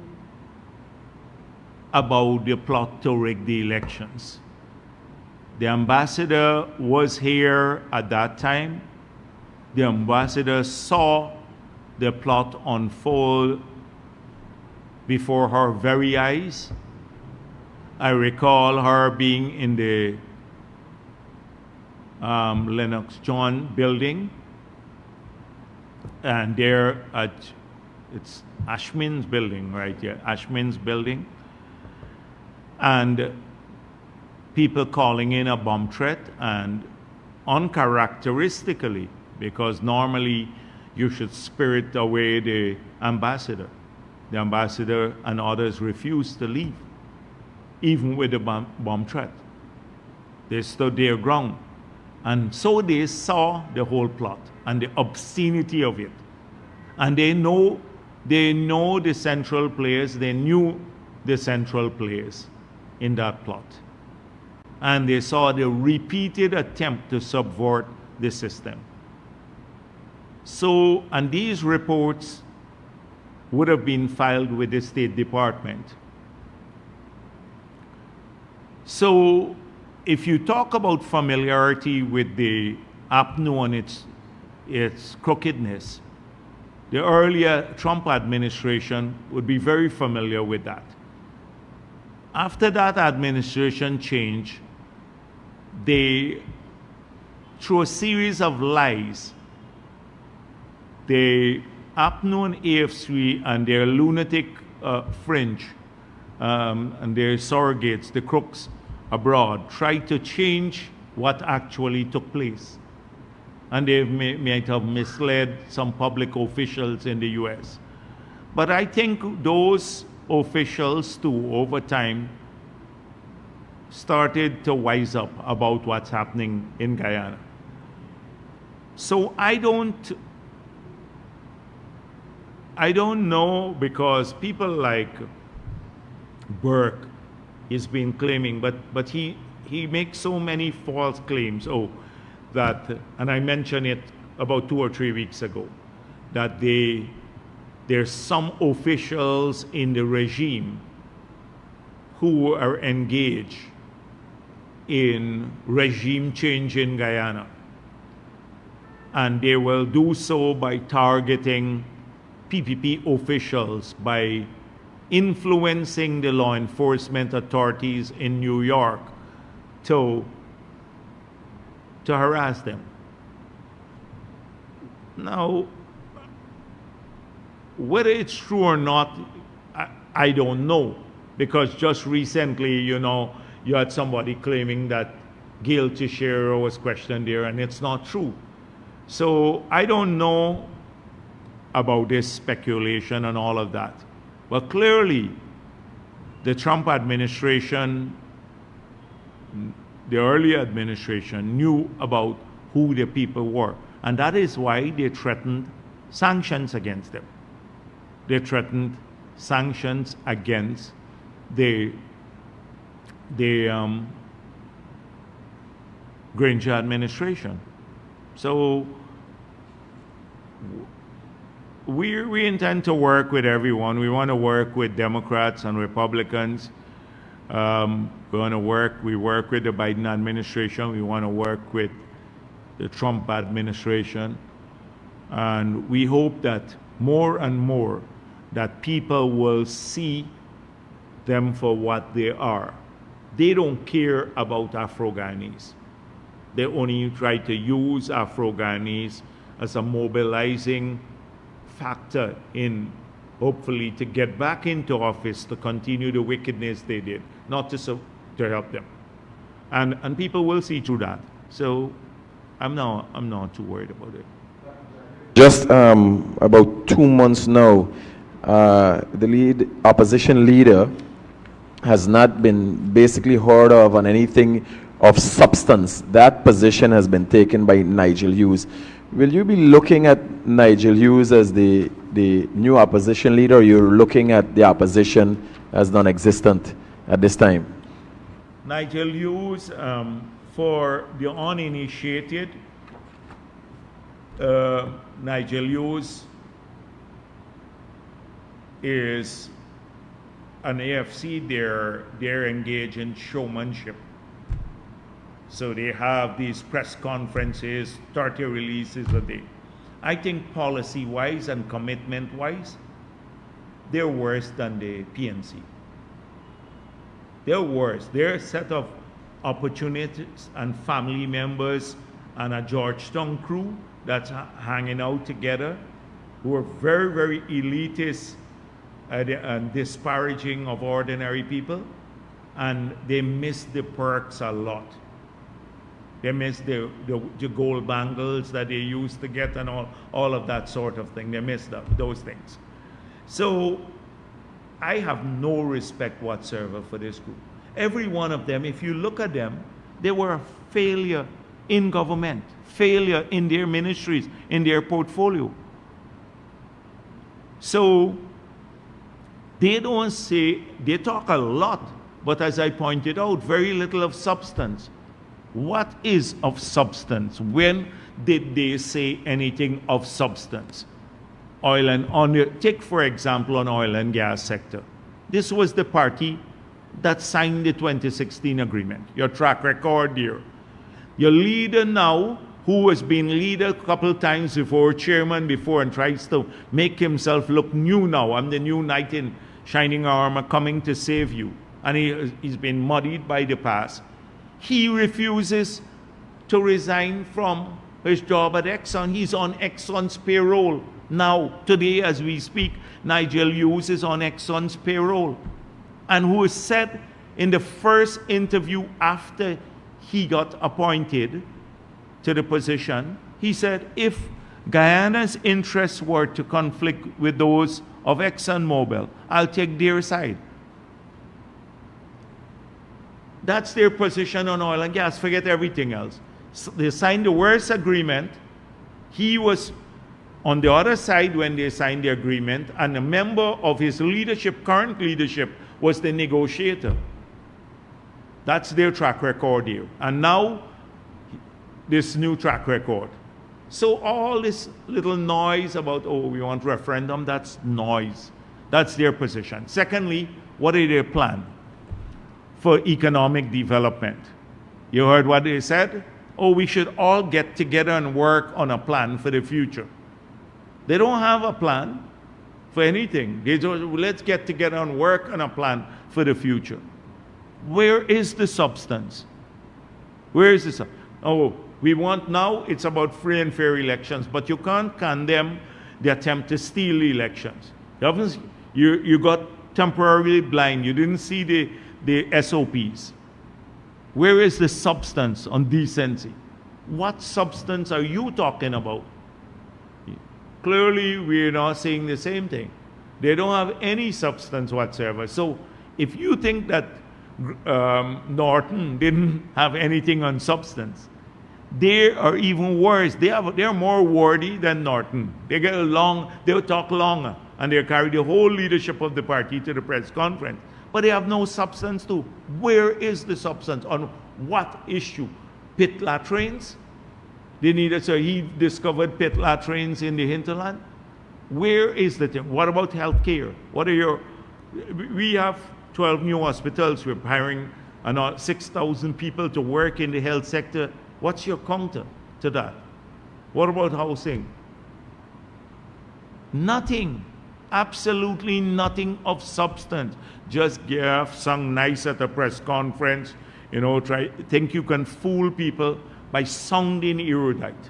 about the plot to rig the elections. The ambassador was here at that time. The ambassador saw the plot unfold before her very eyes. I recall her being in the Lennox John building, and there it's Ashmin's building right here, Ashmin's building, and people calling in a bomb threat, and uncharacteristically, because normally you should spirit away the ambassador. The ambassador and others refused to leave, even with the bomb threat. They stood their ground. And so they saw the whole plot and the obscenity of it. And they know the central players, they knew the central players in that plot. And they saw the repeated attempt to subvert the system. So, and these reports would have been filed with the State Department. So, if you talk about familiarity with the APNU and its crookedness, the earlier Trump administration would be very familiar with that. After that administration change, they, through a series of lies, the APNU and AFC and their lunatic fringe and their surrogates, the crooks abroad, tried to change what actually took place. And they might have misled some public officials in the US. But I think those officials too, over time, started to wise up about what's happening in Guyana. So I don't know, because people like Burke has been claiming, but he makes so many false claims. Oh, that, and I mentioned it about 2 or 3 weeks ago, that there's some officials in the regime who are engaged in regime change in Guyana. And they will do so by targeting PPP officials, by influencing the law enforcement authorities in New York to harass them. Now, whether it's true or not, I don't know, because just recently, you had somebody claiming that Gail Teixeira was questioned there, and it's not true. So I don't know about this speculation and all of that. But clearly, the Trump administration, the early administration, knew about who the people were. And that is why they threatened sanctions against them. They threatened sanctions against the Granger administration. So we intend to work with everyone. We want to work with Democrats and Republicans. We work with the Biden administration. We want to work with the Trump administration. And we hope that more and more that people will see them for what they are. They don't care about Afro-Ghanese. They only try to use Afro-Ghanese as a mobilizing factor in hopefully to get back into office to continue the wickedness they did, not to help them. And people will see through that. So I'm not too worried about it. Just about 2 months now, the opposition leader has not been basically heard of on anything of substance. That position has been taken by Nigel Hughes. Will you be looking at Nigel Hughes as the new opposition leader, or you're looking at the opposition as non-existent at this time? Nigel Hughes, for the uninitiated, Nigel Hughes is an AFC. They're engaged in showmanship. So they have these press conferences, 30 releases a day. I think policy-wise and commitment-wise, they're worse than the PNC. They're worse. They're a set of opportunists and family members and a Georgetown crew that's hanging out together, who are very, very elitist and disparaging of ordinary people, and they miss the perks a lot. They miss the gold bangles that they used to get and all of that sort of thing. They miss those things. So I have no respect whatsoever for this group. Every one of them, if you look at them, they were a failure in government, failure in their ministries, in their portfolio. So they talk a lot, but as I pointed out, very little of substance. What is of substance? When did they say anything of substance? Take for example an oil and gas sector. This was the party that signed the 2016 agreement. Your track record here. Your leader now, who has been leader a couple of times before, chairman before, and tries to make himself look new now. I'm the new knight in shining armor coming to save you. And he's been muddied by the past. He refuses to resign from his job at Exxon. He's on Exxon's payroll. Now, today as we speak, Nigel Hughes is on Exxon's payroll. And who said in the first interview after he got appointed to the position, he said, if Guyana's interests were to conflict with those of ExxonMobil, I'll take their side. That's their position on oil and gas. Forget everything else. So they signed the worst agreement. He was on the other side when they signed the agreement, and a member of his leadership, current leadership, was the negotiator. That's their track record here. And now, this new track record. So all this little noise about, oh, we want referendum, that's noise. That's their position. Secondly, what are their plans for economic development? You heard what they said? Oh, we should all get together and work on a plan for the future. They don't have a plan for anything. They just, let's get together and work on a plan for the future. Where is the substance? Where is the substance? Oh, we want now, it's about free and fair elections, but you can't condemn the attempt to steal elections. You got temporarily blind. You didn't see the SOPs. Where is the substance on decency? What substance are you talking about? Clearly, we're not saying the same thing. They don't have any substance whatsoever. So if you think that Norton didn't have anything on substance, they are even worse. They're more wordy than Norton. They get along, they'll talk longer, and they'll carry the whole leadership of the party to the press conference. But they have no substance too. Where is the substance? On what issue? Pit latrines? They needed, so he discovered pit latrines in the hinterland. Where is the thing? What about healthcare? What are your? We have 12 new hospitals. We're hiring 6,000 people to work in the health sector. What's your counter to that? What about housing? Nothing. Absolutely nothing of substance. Just get sung nice at a press conference, think you can fool people by sounding erudite.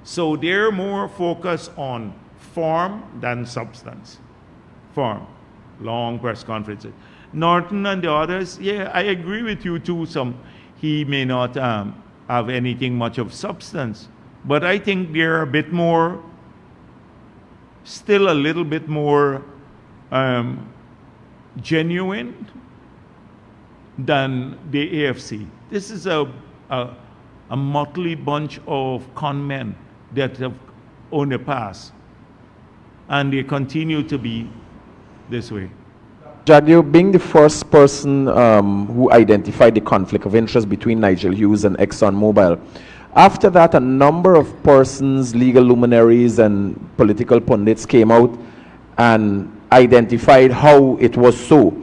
So they're more focused on form than substance. Form. Long press conferences. Norton and the others, yeah, I agree with you too. He may not have anything much of substance, but I think they're a bit more, still a little bit more genuine than the AFC. This is a motley bunch of con men that have owned the past, and they continue to be this way. Jagdeo, being the first person who identified the conflict of interest between Nigel Hughes and ExxonMobil, after that, a number of persons, legal luminaries and political pundits came out and identified how it was so.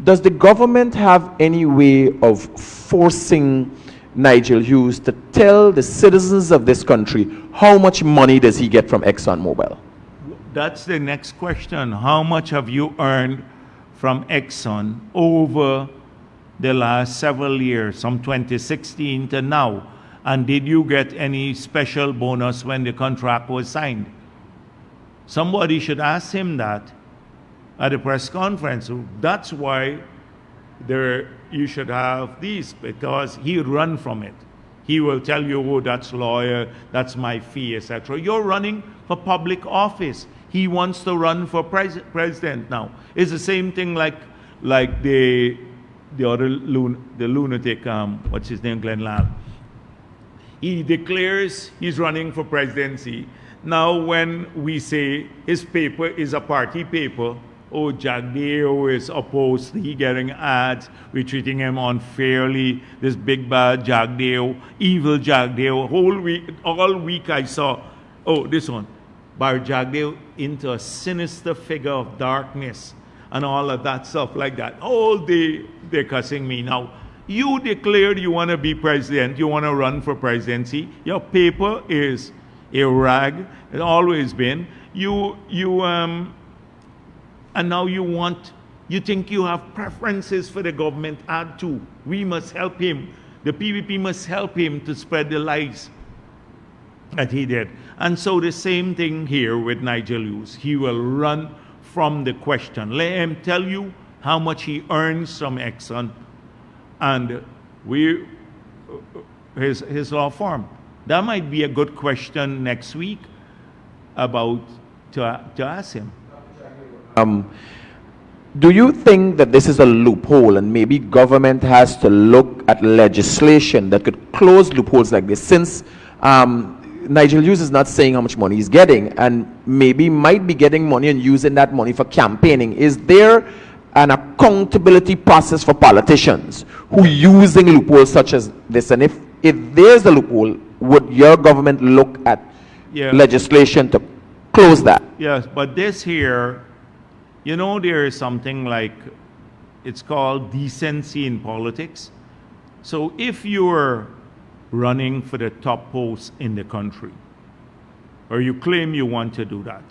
Does the government have any way of forcing Nigel Hughes to tell the citizens of this country how much money does he get from ExxonMobil? That's the next question. How much have you earned from Exxon over the last several years, from 2016 to now? And did you get any special bonus when the contract was signed? Somebody should ask him that at a press conference. That's why you should have these, because he'll run from it. He will tell you, oh, that's lawyer, that's my fee, etc. You're running for public office. He wants to run for president now. It's the same thing like the other the lunatic, what's his name, Glenn Lamb. He declares he's running for presidency. Now when we say his paper is a party paper, oh, Jagdeo is opposed to he getting ads, we're treating him unfairly, this big bad Jagdeo, evil Jagdeo. All week I saw, oh, this one, Bharrat Jagdeo into a sinister figure of darkness and all of that stuff like that. All day they're cussing me. Now, you declared you want to be president, you want to run for presidency. Your paper is a rag, it's always been. And now you think you have preferences for the government. Add to. We must help him. The PVP must help him to spread the lies that he did. And so the same thing here with Nigel Hughes. He will run from the question. Let him tell you how much he earns from Exxon and his law firm. That might be a good question next week to ask him. Do you think that this is a loophole and maybe government has to look at legislation that could close loopholes like this, since Nigel Hughes is not saying how much money he's getting and maybe might be getting money and using that money for campaigning? Is there an accountability process for politicians who using loopholes such as this? And if there's a loophole, would your government look at legislation to close that? Yes, but this here, there is something like, it's called decency in politics. So if you're running for the top post in the country, or you claim you want to do that,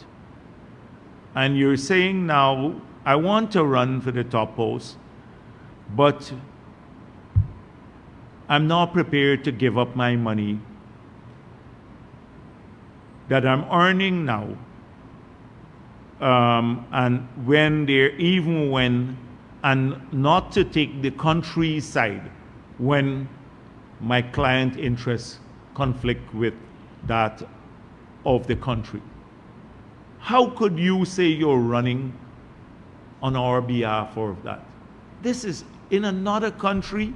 and you're saying now, I want to run for the top post, but I'm not prepared to give up my money that I'm earning now. And not to take the country's side when my client interests conflict with that of the country. How could you say you're running on our behalf for that? This is, in another country,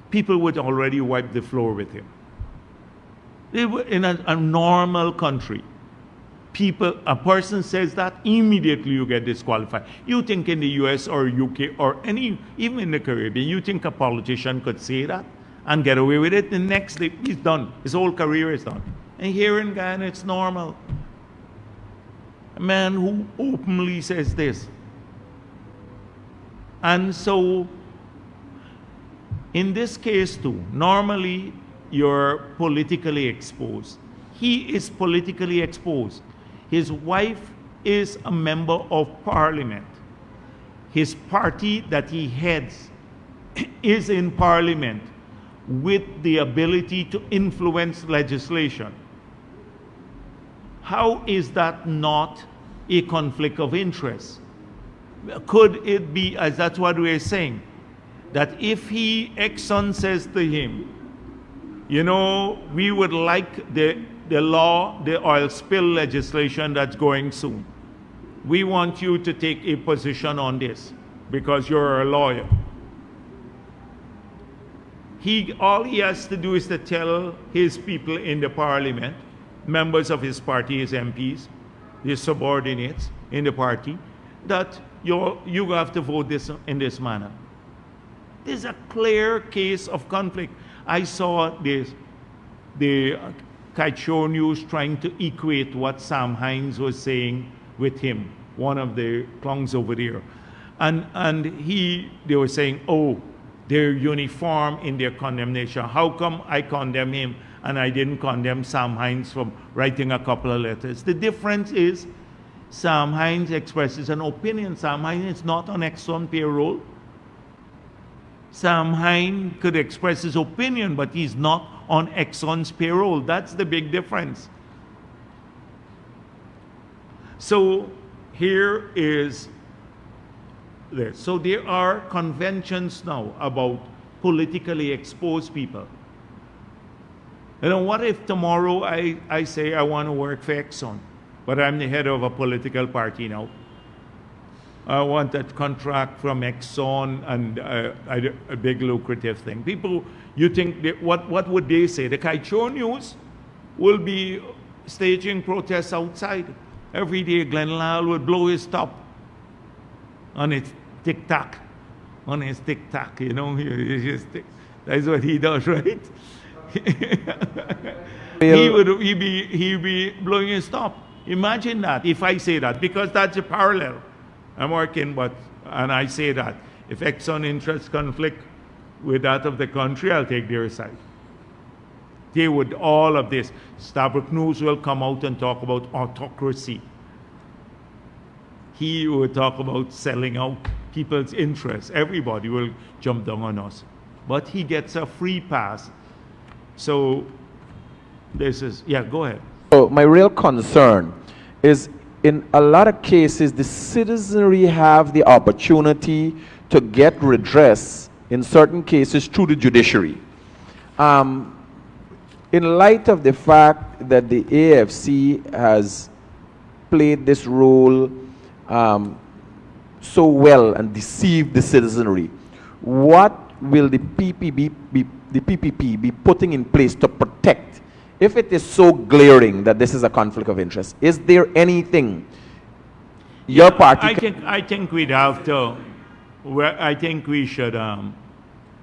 people would already wipe the floor with him. In a normal country, a person says that, immediately you get disqualified. You think in the US or UK or even in the Caribbean, you think a politician could say that and get away with it? The next day, he's done. His whole career is done. And here in Ghana, it's normal. A man who openly says this. And so, in this case too, normally you're politically exposed. He is politically exposed. His wife is a member of parliament. His party that he heads is in parliament with the ability to influence legislation. How is that not a conflict of interest? Could it be, as that's what we're saying, that if Exxon says to him, you know, we would like the oil spill legislation that's going soon. We want you to take a position on this because you're a lawyer. All he has to do is to tell his people in the parliament, members of his party, his MPs, his subordinates in the party, that you have to vote this in this manner. This is a clear case of conflict. I saw the Kite Show News trying to equate what Sam Hines was saying with him, one of the clowns over there. And they were saying, oh, they're uniform in their condemnation. How come I condemn him and I didn't condemn Sam Hines from writing a couple of letters? The difference is Sam Hines expresses an opinion. Sam Hines is not on Exxon payroll. Sam Hines could express his opinion, but he's not on Exxon's payroll. That's the big difference. So here is this. So there are conventions now about politically exposed people. You know, what if tomorrow I say I want to work for Exxon, but I'm the head of a political party now? I want that contract from Exxon and a big lucrative thing. People, you think, what would they say? The Kite Show News will be staging protests outside. Every day Glenn Lyle would blow his top on his tic-tac, you know, that's what he does, right? He'd be blowing his top. Imagine that, if I say that, because that's a parallel. I'm working, and I say that if Exxon interests conflict with that of the country, I'll take their side. They would, all of this. Starbuck News will come out and talk about autocracy. He will talk about selling out people's interests. Everybody will jump down on us. But he gets a free pass. So this is, yeah, go ahead. So my real concern is, in a lot of cases, the citizenry have the opportunity to get redress, in certain cases, through the judiciary. In light of the fact that the AFC has played this role so well and deceived the citizenry, what will the PPP be putting in place to protect, if it is so glaring that this is a conflict of interest? Is there anything your party... I think we'd have to, I think we should,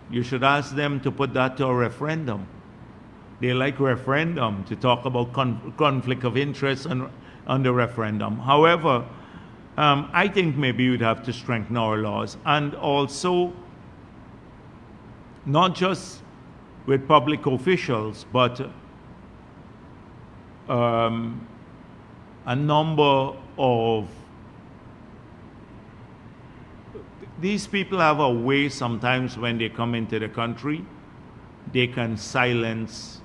you should ask them to put that to a referendum. They like referendum, to talk about conflict of interest on the referendum. However, I think maybe you'd have to strengthen our laws, and also not just with public officials, but a number of these people have a way sometimes when they come into the country, they can silence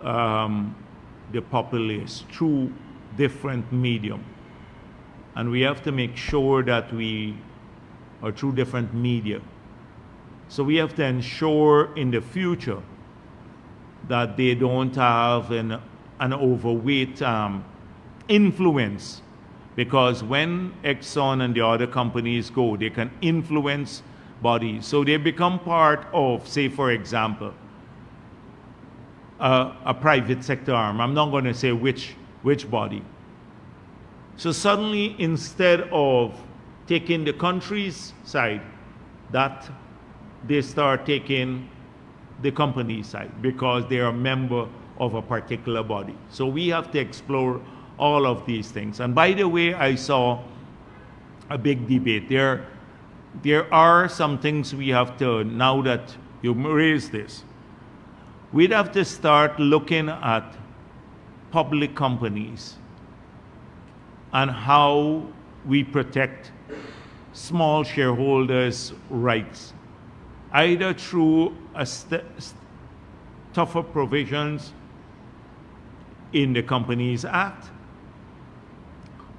the populace through different medium. And we have to make sure that we are through different media. So we have to ensure in the future that they don't have an overweight influence, because when Exxon and the other companies go, they can influence bodies. So they become part of, say for example, a private sector arm. I'm not going to say which body. So suddenly, instead of taking the country's side, that they start taking the company's side because they are a member of a particular body. So we have to explore all of these things. And by the way, I saw a big debate. There are some things we have to, now that you raised this, we'd have to start looking at public companies and how we protect small shareholders' rights, either through tougher provisions in the Companies Act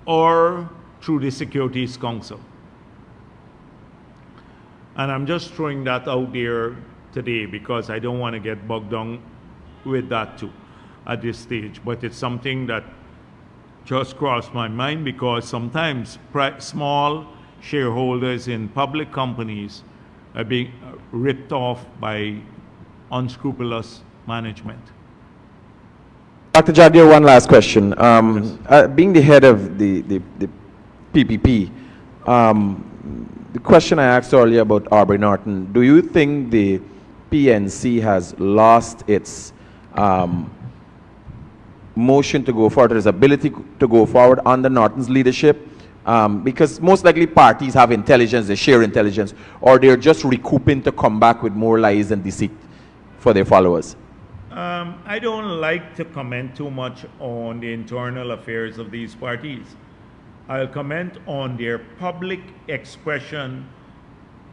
or through the Securities Council. And I'm just throwing that out there today because I don't want to get bogged down with that too at this stage. But it's something that just crossed my mind because sometimes small shareholders in public companies are being ripped off by unscrupulous management. Dr. Jagdeo, one last question. Being the head of the PPP, the question I asked earlier about Aubrey Norton, do you think the PNC has lost its motion to go forward, its ability to go forward under Norton's leadership? Because most likely parties have intelligence, they share intelligence, or they're just recouping to come back with more lies and deceit for their followers. I don't like to comment too much on the internal affairs of these parties. I'll comment on their public expression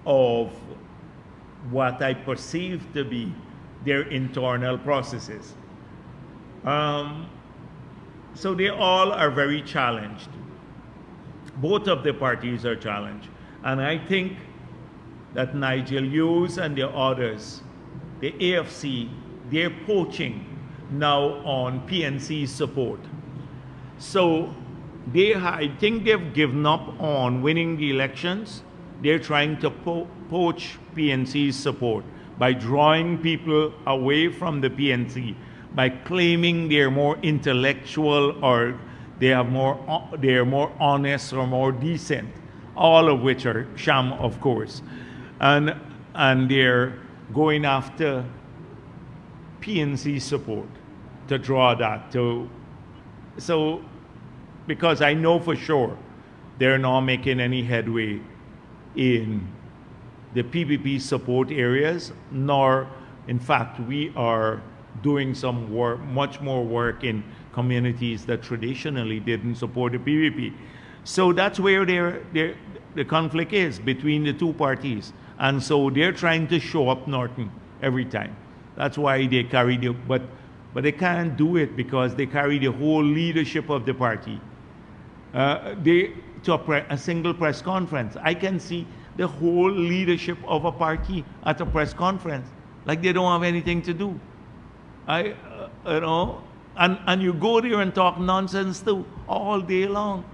of what I perceive to be their internal processes. So they all are very challenged. Both of the parties are challenged. And I think that Nigel Hughes and the others, the AFC, they're poaching now on PNC's support. So I think they've given up on winning the elections. They're trying to poach PNC's support by drawing people away from the PNC, by claiming they're more intellectual or they're more honest or more decent, all of which are sham, of course. And they're going after PNC support to draw that. So, because I know for sure they're not making any headway in the PPP support areas, nor, in fact, we are doing some work, much more work in communities that traditionally didn't support the PPP. So that's where the conflict is between the two parties. And so they're trying to show up Norton every time. That's why they carry but they can't do it because they carry the whole leadership of the party. To a single press conference. I can see the whole leadership of a party at a press conference, like they don't have anything to do. You know, and you go there and talk nonsense too all day long.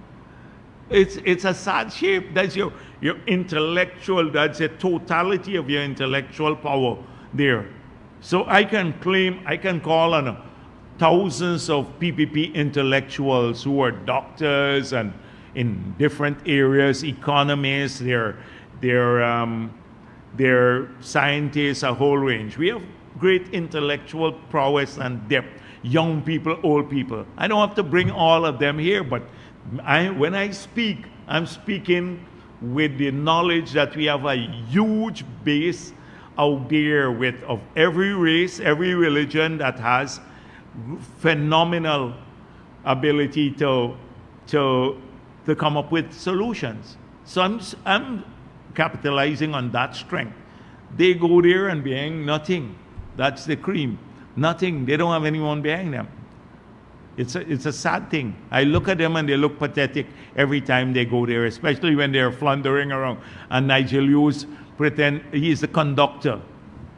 It's a sad shape. That's your intellectual. That's the totality of your intellectual power there. So I can call on thousands of PPP intellectuals who are doctors and in different areas, economists, they're scientists, a whole range. We have great intellectual prowess and depth, young people, old people. I don't have to bring all of them here, but when I speak, I'm speaking with the knowledge that we have a huge base out there of every race, every religion that has phenomenal ability to come up with solutions. So I'm capitalizing on that strength. They go there and behind nothing. That's the cream. Nothing. They don't have anyone behind them. It's a sad thing. I look at them and they look pathetic every time they go there, especially when they're floundering around. And Nigel Hughes pretend he's the conductor.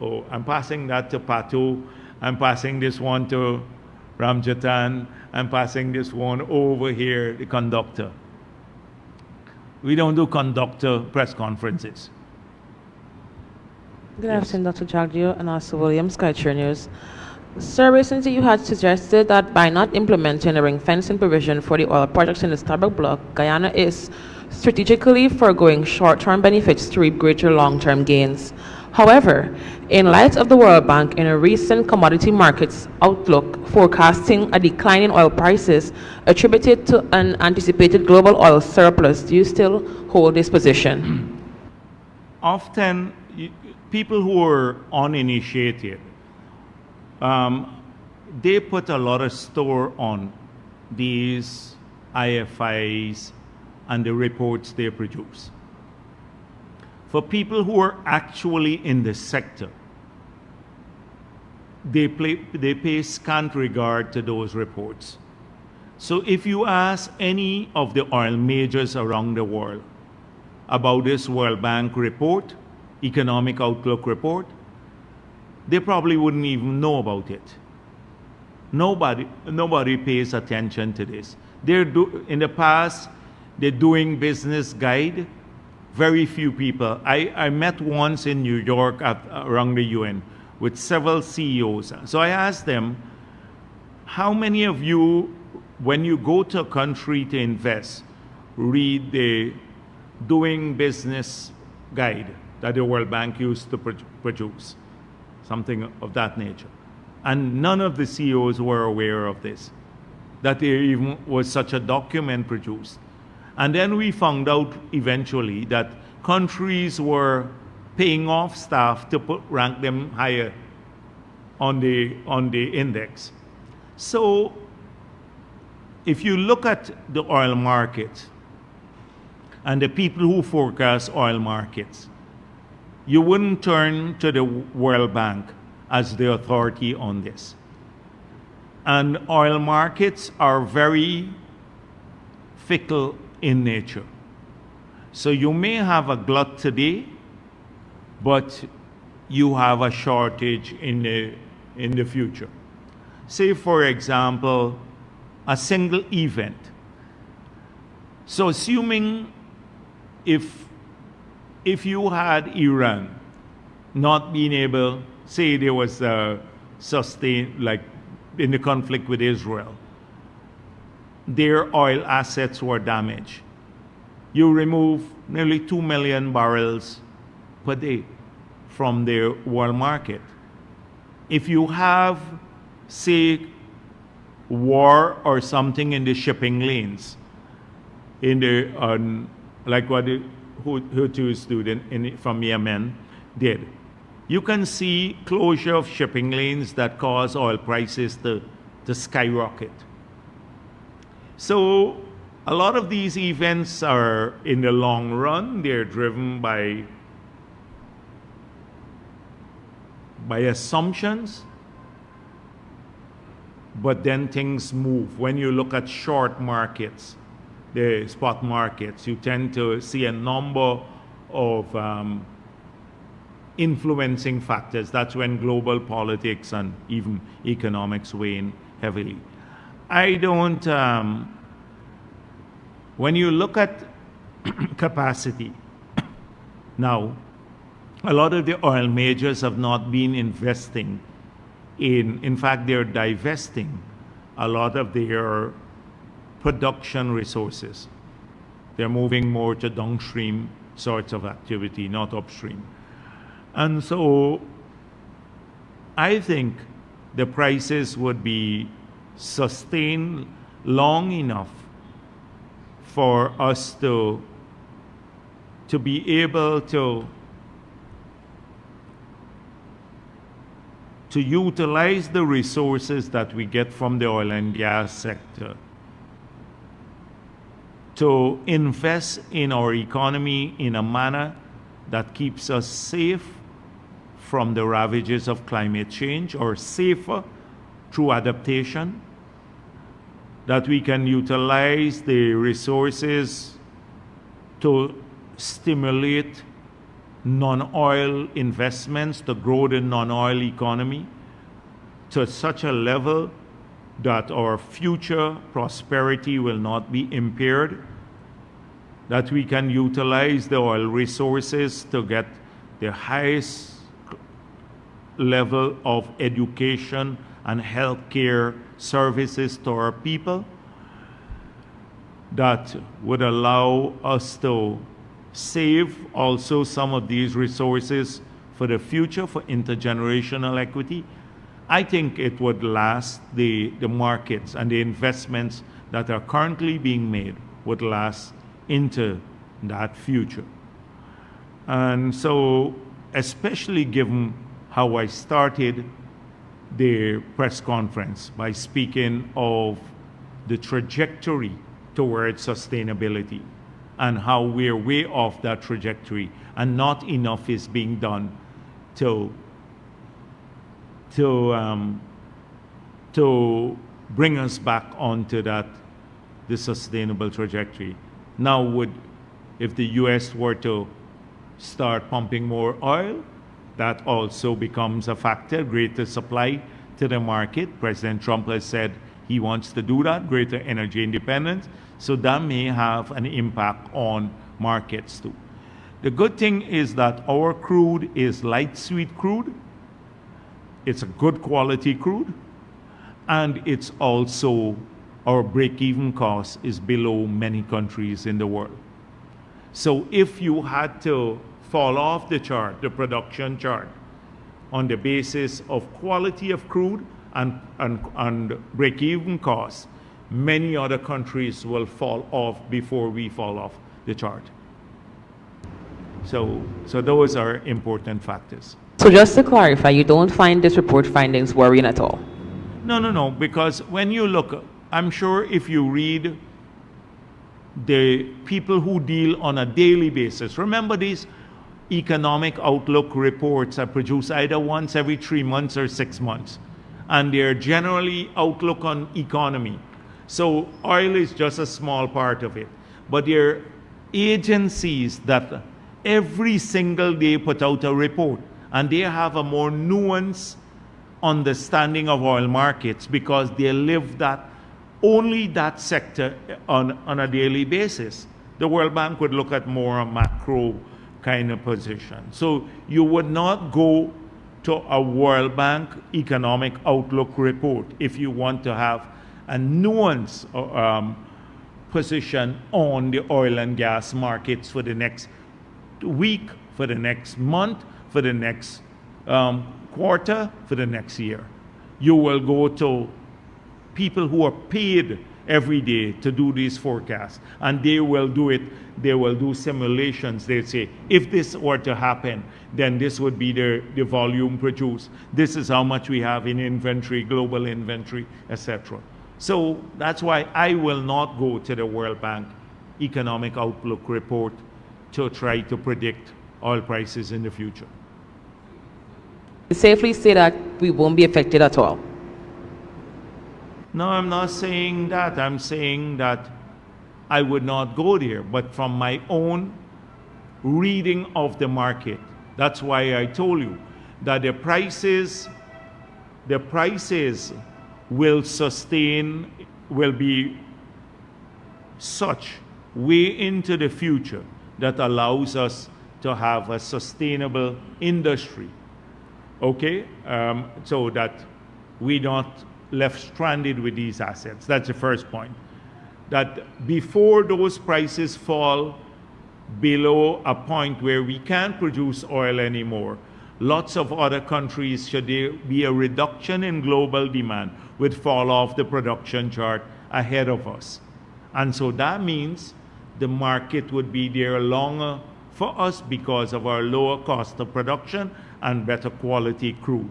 Oh, I'm passing that to Patu. I'm passing this one to Ramjatan. I'm passing this one over here, the conductor. We don't do conductor press conferences. Good afternoon, Dr. Jagdeo and also Williams, Skytree News. Sir, recently you had suggested that by not implementing a ring fencing provision for the oil projects in the Starbuck block, Guyana is strategically foregoing short-term benefits to reap greater long-term gains. However, in light of the World Bank in a recent commodity markets outlook forecasting a decline in oil prices attributed to an anticipated global oil surplus, do you still hold this position? Often, people who are uninitiated, they put a lot of store on these IFIs and the reports they produce. For people who are actually in the sector, they pay scant regard to those reports. So if you ask any of the oil majors around the world about this World Bank report, economic outlook report, they probably wouldn't even know about it. Nobody pays attention to this. In the past, they're doing business guide. Very few people. I met once in New York around the UN with several CEOs. So I asked them, how many of you, when you go to a country to invest, read the doing business guide that the World Bank used to produce? Something of that nature. And none of the CEOs were aware of this, that there even was such a document produced. And then we found out eventually that countries were paying off staff to rank them higher on the index. So if you look at the oil market and the people who forecast oil markets, you wouldn't turn to the World Bank as the authority on this. And oil markets are very fickle in nature. So you may have a glut today, but you have a shortage in the future. Say, for example, a single event. So assuming if you had Iran not being able, say there was a sustained, like in the conflict with Israel, their oil assets were damaged. You remove nearly 2 million barrels per day from the world market. If you have, say, war or something in the shipping lanes, in the like what the Houthis from Yemen did, you can see closure of shipping lanes that cause oil prices to skyrocket. So a lot of these events are, in the long run, they're driven by assumptions, but then things move. When you look at short markets, the spot markets, you tend to see a number of influencing factors. That's when global politics and even economics wane heavily. I don't, when you look at capacity, now, a lot of the oil majors have not been investing in fact, they're divesting a lot of their production resources. They're moving more to downstream sorts of activity, not upstream. And so I think the prices would be sustained long enough for us to be able to utilize the resources that we get from the oil and gas sector to invest in our economy in a manner that keeps us safe from the ravages of climate change, or safer through adaptation, that we can utilize the resources to stimulate non-oil investments, to grow the non-oil economy to such a level that our future prosperity will not be impaired, that we can utilize the oil resources to get the highest level of education and healthcare services to our people, that would allow us to save also some of these resources for the future, for intergenerational equity, I think it would last, the markets and the investments that are currently being made would last into that future. And so, especially given how I started the press conference by speaking of the trajectory towards sustainability and how we're way off that trajectory and not enough is being done to bring us back onto the sustainable trajectory. Now, if the US were to start pumping more oil, that also becomes a factor, greater supply to the market. President Trump has said he wants to do that, greater energy independence. So that may have an impact on markets too. The good thing is that our crude is light sweet crude. It's a good quality crude. And it's also, our break-even cost is below many countries in the world. So if you had to fall off the chart, the production chart, on the basis of quality of crude and break-even costs, many other countries will fall off before we fall off the chart. So those are important factors. So just to clarify, you don't find this report findings worrying at all? No, because when you look, I'm sure if you read the people who deal on a daily basis, remember these economic outlook reports are produced either once every 3 months or 6 months, and they're generally outlook on economy. So oil is just a small part of it, but there are agencies that every single day put out a report, and they have a more nuanced understanding of oil markets because they live only that sector on a daily basis. The World Bank would look at more a macro kind of position. So you would not go to a World Bank economic outlook report if you want to have a nuanced position on the oil and gas markets for the next week, for the next month, for the next quarter, for the next year. You will go to people who are paid every day to do these forecasts, and they will do it. They will do simulations. They say, if this were to happen, then this would be the volume produced. This is how much we have in inventory, global inventory, etc. So that's why I will not go to the World Bank Economic Outlook report to try to predict oil prices in the future. Safely say that we won't be affected at all? No, I'm not saying that. I'm saying that I would not go there. But from my own reading of the market, that's why I told you that the prices will sustain, will be such way into the future that allows us to have a sustainable industry. Okay? So that we not left stranded with these assets. That's the first point. That before those prices fall below a point where we can't produce oil anymore, lots of other countries, should there be a reduction in global demand, would fall off the production chart ahead of us. And so that means the market would be there longer for us because of our lower cost of production and better quality crude.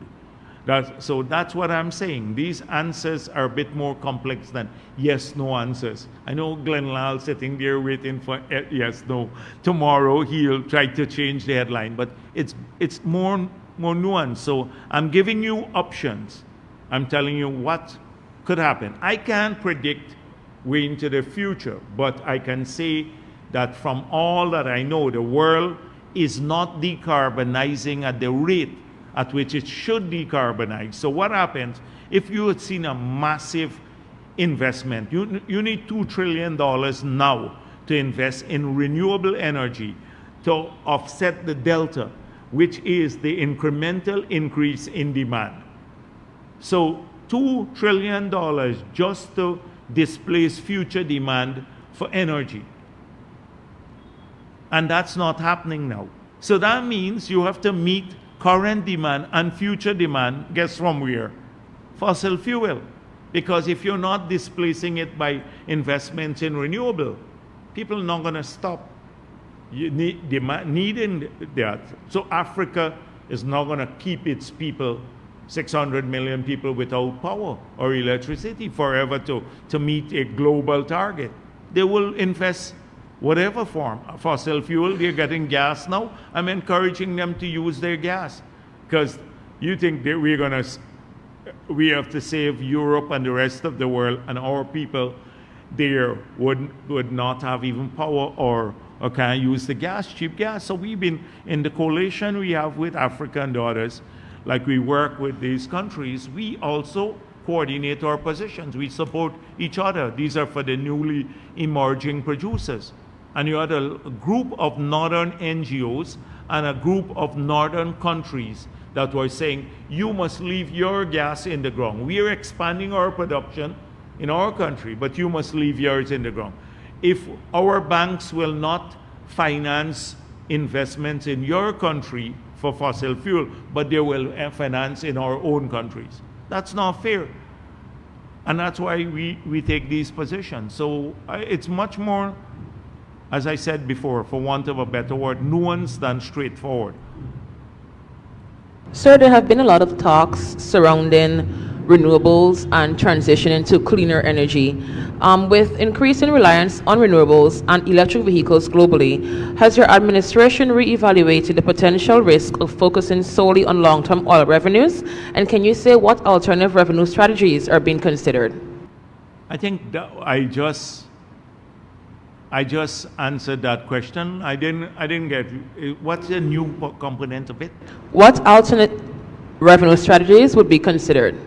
So that's what I'm saying. These answers are a bit more complex than yes, no answers. I know Glenn Lal sitting there waiting for yes, no. Tomorrow he'll try to change the headline, but it's more nuanced. So I'm giving you options. I'm telling you what could happen. I can't predict way into the future, but I can say that from all that I know, the world is not decarbonizing at the rate at which it should decarbonize. So what happens if you had seen a massive investment? You need $2 trillion now to invest in renewable energy to offset the delta, which is the incremental increase in demand. So $2 trillion just to displace future demand for energy. And that's not happening now. So that means you have to meet current demand and future demand, guess from where? Fossil fuel. Because if you're not displacing it by investments in renewable, people are not going to stop needing that. So Africa is not going to keep its people, 600 million people, without power or electricity forever to meet a global target. They will invest whatever form. Fossil fuel, they're getting gas now. I'm encouraging them to use their gas. Because you think that we have to save Europe and the rest of the world, and our people there would not have even power or can't use the gas, cheap gas. So we've been in the coalition we have with Africa and others, like we work with these countries, we also coordinate our positions. We support each other. These are for the newly emerging producers. And you had a group of northern NGOs and a group of northern countries that were saying, you must leave your gas in the ground. We are expanding our production in our country, but you must leave yours in the ground. If our banks will not finance investments in your country for fossil fuel, but they will finance in our own countries, that's not fair. And that's why we take these positions. So it's much more, as I said before, for want of a better word, nuanced than straightforward. Sir, there have been a lot of talks surrounding renewables and transitioning to cleaner energy. With increasing reliance on renewables and electric vehicles globally, has your administration reevaluated the potential risk of focusing solely on long-term oil revenues? And can you say what alternative revenue strategies are being considered? I think that I just answered that question. I didn't get what's the new component of it? What alternate revenue strategies would be considered?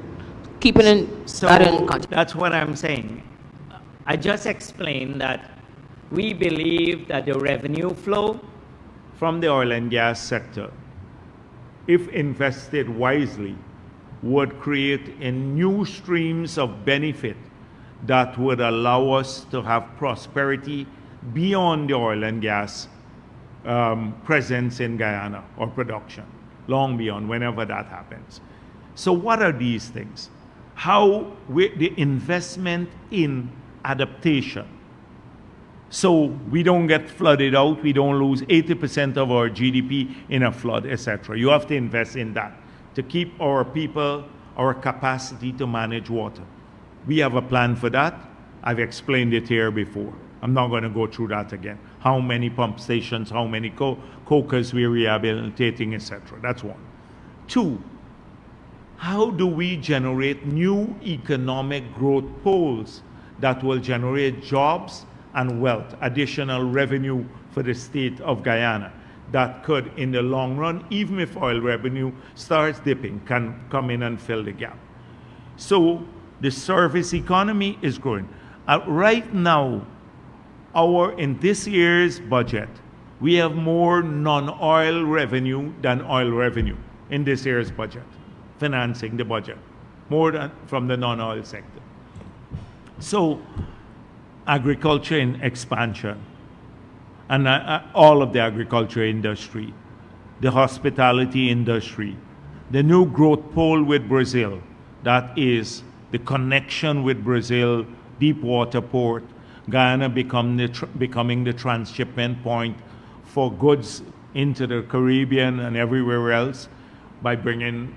Keeping in context. That's what I'm saying. I just explained that we believe that the revenue flow From the oil and gas sector, if invested wisely, would create a new streams of benefit that would allow us to have prosperity beyond the oil and gas presence in Guyana or production, long beyond, whenever that happens. So what are these things? The investment in adaptation. So we don't get flooded out, we don't lose 80% of our GDP in a flood, etc. You have to invest in that to keep our people, our capacity to manage water. We have a plan for that. I've explained it here before. I'm not going to go through that again. How many pump stations, how many cokers we're rehabilitating, etc. That's one. Two, how do we generate new economic growth poles that will generate jobs and wealth, additional revenue for the state of Guyana that could, in the long run, even if oil revenue starts dipping, can come in and fill the gap. So the service economy is growing. Right now, in this year's budget, we have more non-oil revenue than oil revenue in this year's budget, financing the budget, more than from the non-oil sector. So agriculture in expansion, and all of the agriculture industry, the hospitality industry, the new growth pole with Brazil, that is the connection with Brazil, deep water port, Guyana becoming the transshipment point for goods into the Caribbean and everywhere else by bringing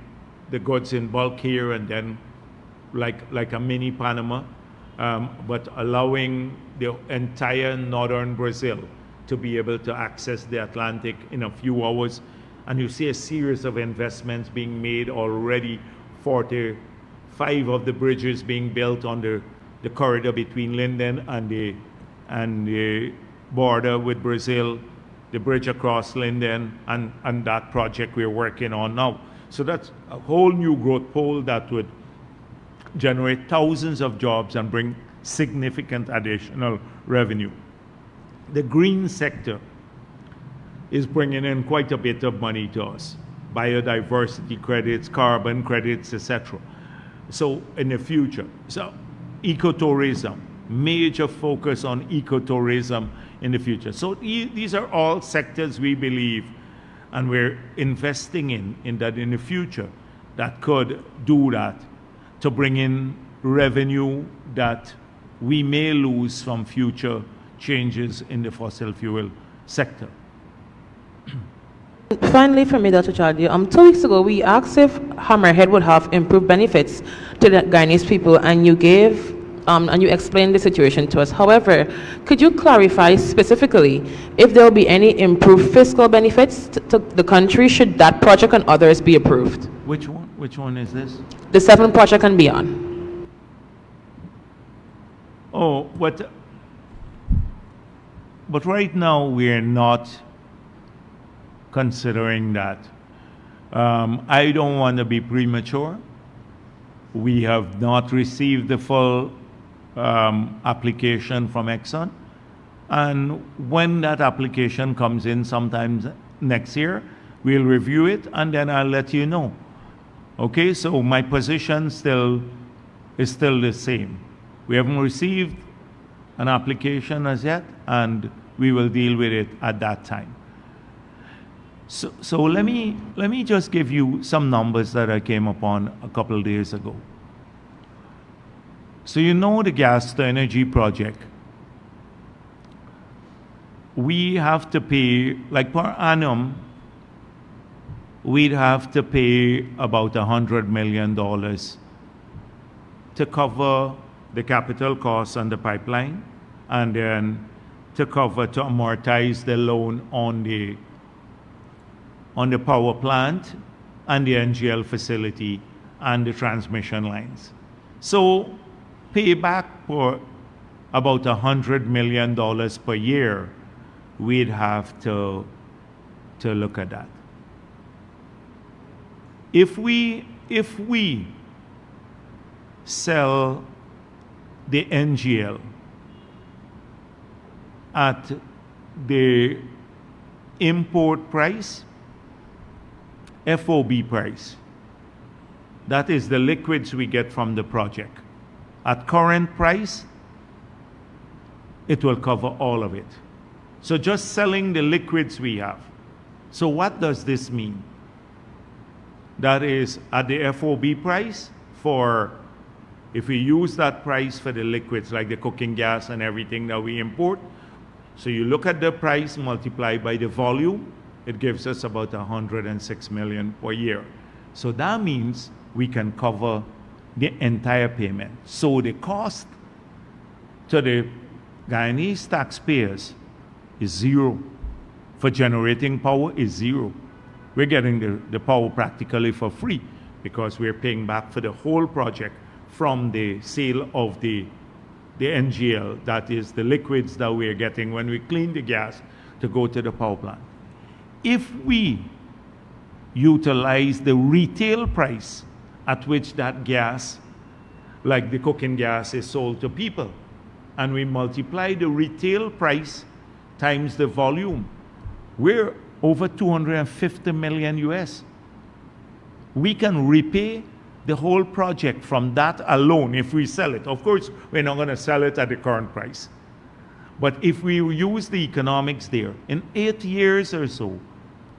the goods in bulk here and then like a mini Panama, but allowing the entire northern Brazil to be able to access the Atlantic in a few hours. And you see a series of investments being made already, 45 of the bridges being built on the corridor between Linden and the border with Brazil, the bridge across Linden, and that project we're working on now. So that's a whole new growth pole that would generate thousands of jobs and bring significant additional revenue. The green sector is bringing in quite a bit of money to us. Biodiversity credits, carbon credits, etc. So in the future, so ecotourism, major focus on ecotourism in the future. So these are all sectors we believe And we're investing in that in the future that could do that to bring in revenue that we may lose from future changes in the fossil fuel sector. Finally, for me, Dr. Jagdeo, 2 weeks ago, we asked if Hammerhead would have improved benefits to the Guyanese people, and you gave, and you explained the situation to us. However, could you clarify specifically if there will be any improved fiscal benefits to the country should that project and others be approved? Which one? Which one is this? The 7 project and beyond. Oh, but right now we're not considering that. I don't want to be premature. We have not received the full application from Exxon. And when that application comes in sometimes next year, we'll review it and then I'll let you know. Okay, so my position is still the same. We haven't received an application as yet, and we will deal with it at that time. So let me just give you some numbers that I came upon a couple of days ago. So you know the gas to energy project. We have to pay, like per annum, we'd have to pay about $100 million to cover the capital costs on the pipeline, and then to amortize the loan on the power plant and the NGL facility and the transmission lines. So payback for about $100 million per year, we'd have to look at that. If we sell the NGL at the import price, FOB price, that is the liquids we get from the project, at current price, it will cover all of it. So just selling the liquids we have. So what does this mean? That is at the FOB price if we use that price for the liquids like the cooking gas and everything that we import. So you look at the price multiplied by the volume, it gives us about $106 million per year. So that means we can cover the entire payment. So the cost to the Guyanese taxpayers is zero. For generating power is zero. We're getting the power practically for free because we're paying back for the whole project from the sale of the NGL, that is the liquids that we're getting when we clean the gas to go to the power plant. If we utilize the retail price at which that gas, like the cooking gas, is sold to people, and we multiply the retail price times the volume, we're over 250 million US. We can repay the whole project from that alone if we sell it. Of course, we're not going to sell it at the current price. But if we use the economics there, in 8 years or so,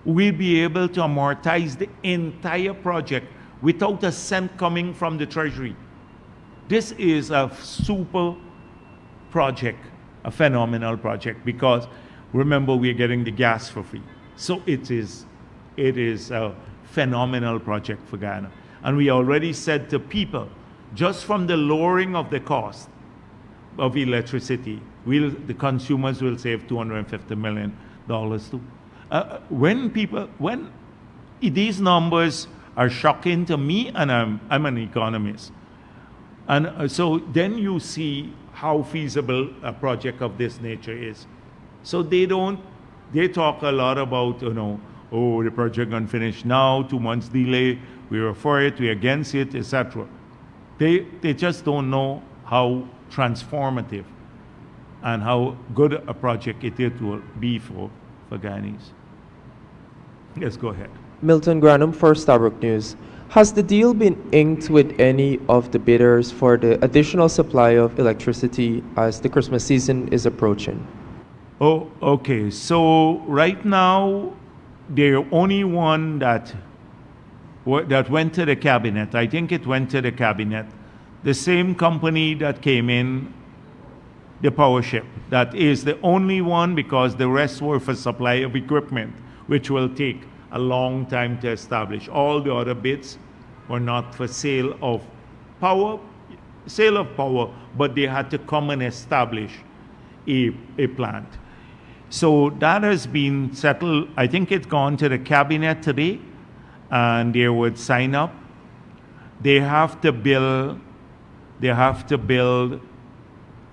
we'll be able to amortize the entire project without a cent coming from the Treasury. This is a super project, a phenomenal project, because remember, we're getting the gas for free. So it is a phenomenal project for Guyana. And we already said to people, just from the lowering of the cost of electricity, the consumers will save $250 million too. When these numbers are shocking to me, and I'm an economist, and so then you see how feasible a project of this nature is. So they talk a lot about, oh, the project gonna finish now, 2 months delay, we were for it, we're against it, etc. They just don't know how transformative and how good a project it will be for Guyanese. Yes, go ahead. Milton Granum for Starbuck News. Has the deal been inked with any of the bidders for the additional supply of electricity as the Christmas season is approaching? Oh, okay. So right now, the only one that went to the cabinet, I think it went to the cabinet, the same company that came in, the power ship. That is the only one, because the rest were for supply of equipment, which will take a long time to establish. All the other bids were not for sale of power, but they had to come and establish a plant. So that has been settled. I think it's gone to the cabinet today, and they would sign up. They have to build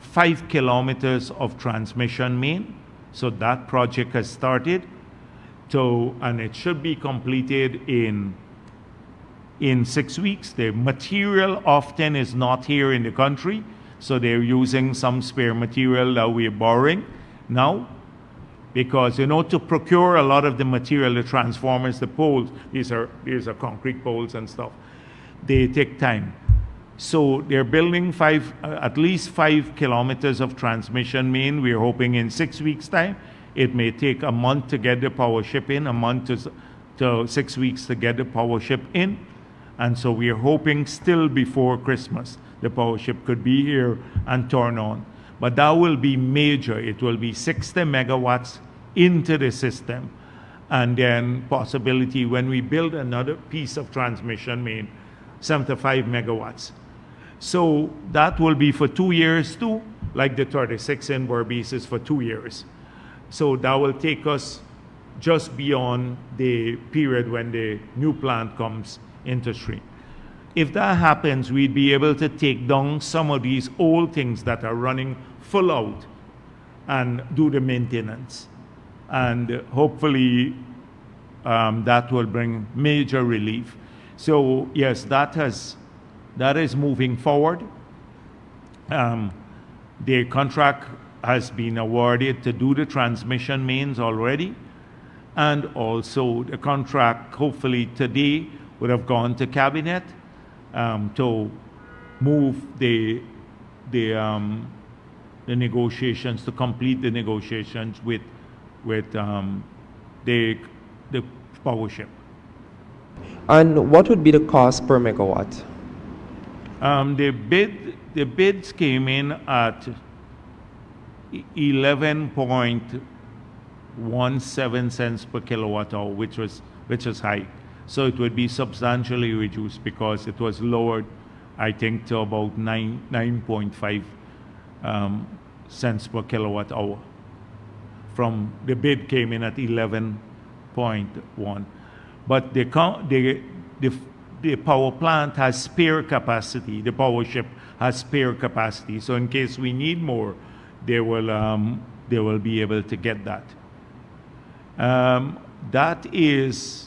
5 kilometers of transmission main. So that project has started. And it should be completed in 6 weeks. The material often is not here in the country, so they're using some spare material that we're borrowing now. Because, to procure a lot of the material, the transformers, the poles, these are concrete poles and stuff, they take time. So they're building at least 5 kilometers of transmission main. We're hoping in 6 weeks' time. It may take a month to get the power ship in, a month to 6 weeks to get the power ship in. And so we're hoping still before Christmas, the power ship could be here and turn on. But that will be major. It will be 60 megawatts into the system. And then possibility when we build another piece of transmission main, 75 megawatts. So that will be for 2 years too, like the 36 in Berbice is for 2 years. So that will take us just beyond the period when the new plant comes into stream. If that happens, we'd be able to take down some of these old things that are running full out and do the maintenance. And hopefully that will bring major relief. So yes, that is moving forward. The contract has been awarded to do the transmission mains already. And also the contract, hopefully today, would have gone to cabinet to move the negotiations, to complete the negotiations with the power ship. And what would be the cost per megawatt? The bids came in at 11.17 cents per kilowatt hour, which was high. So it would be substantially reduced because it was lowered, I think, to about 9.5 cents per kilowatt hour. From the bid came in at 11.1. But the power plant has spare capacity. The power ship has spare capacity. So in case we need more, they will be able to get that. That is.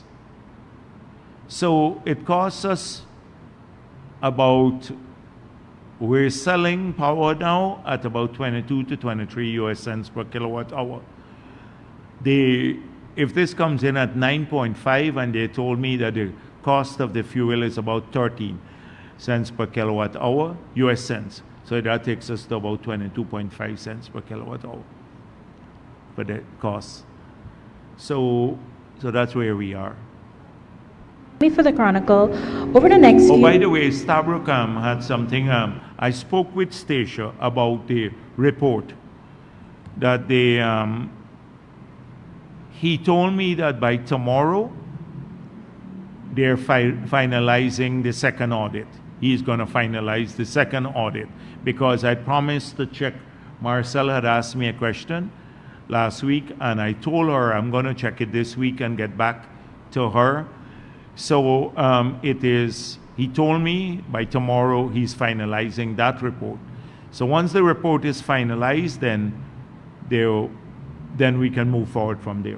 So it costs us about, we're selling power now at about 22 to 23 US cents per kilowatt hour. If this comes in at 9.5, and they told me that the cost of the fuel is about 13 cents per kilowatt hour, US cents. So that takes us to about 22.5 cents per kilowatt hour for the cost. So that's where we are. For the Chronicle, over the next Oh, few... by the way, Stabrook had something. I spoke with Stacia about the report that he told me that by tomorrow they're finalizing the second audit. He's going to finalize the second audit because I promised to check. Marcel had asked me a question last week, and I told her I'm going to check it this week and get back to her. So he told me by tomorrow he's finalizing that report. So once the report is finalized, then we can move forward from there.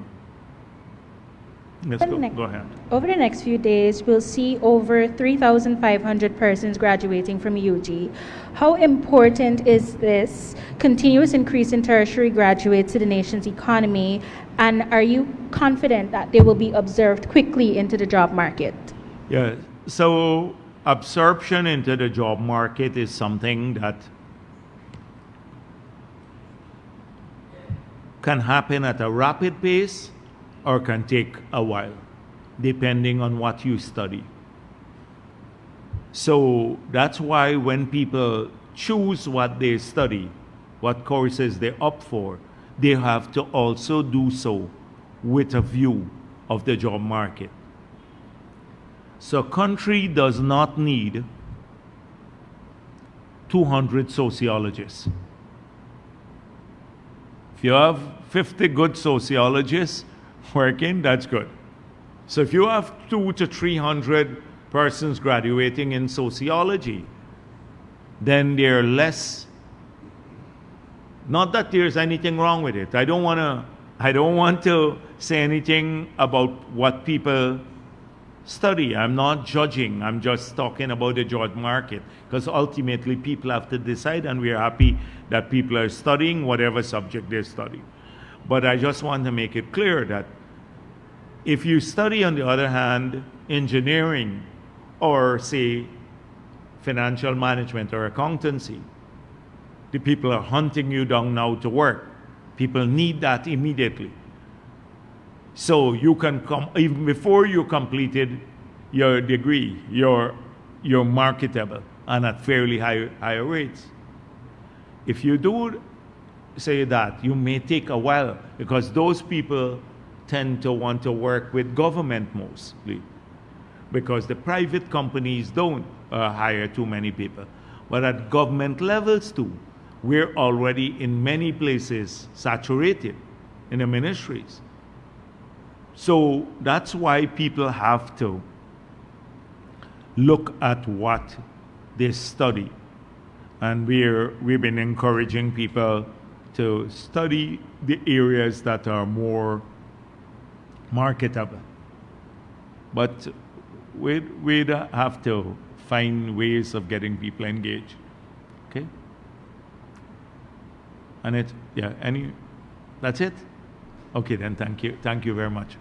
Let's go. Go ahead. Over the next few days, we'll see over 3,500 persons graduating from UG. How important is this continuous increase in tertiary graduates to the nation's economy? And are you confident that they will be observed quickly into the job market? Yeah, so absorption into the job market is something that can happen at a rapid pace or can take a while, depending on what you study. So that's why when people choose what they study, what courses they opt for, they have to also do so with a view of the job market. So a country does not need 200 sociologists. If you have 50 good sociologists working, that's good. So if you have 200 to 300 persons graduating in sociology, then they're less. Not that there's anything wrong with it. I don't want to say anything about what people study. I'm not judging. I'm just talking about the job market, because ultimately people have to decide, and we're happy that people are studying whatever subject they study. But I just want to make it clear that if you study, on the other hand, engineering or, say, financial management or accountancy, the people are hunting you down now to work. People need that immediately. So you can come, even before you completed your degree, you're marketable and at fairly higher rates. If you do say that, you may take a while, because those people tend to want to work with government mostly, because the private companies don't hire too many people. But at government levels too, we're already in many places saturated in the ministries. So that's why people have to look at what they study. And we've been encouraging people to study the areas that are more marketable. But we'd have to find ways of getting people engaged. Okay? And that's it? Okay, then thank you. Thank you very much.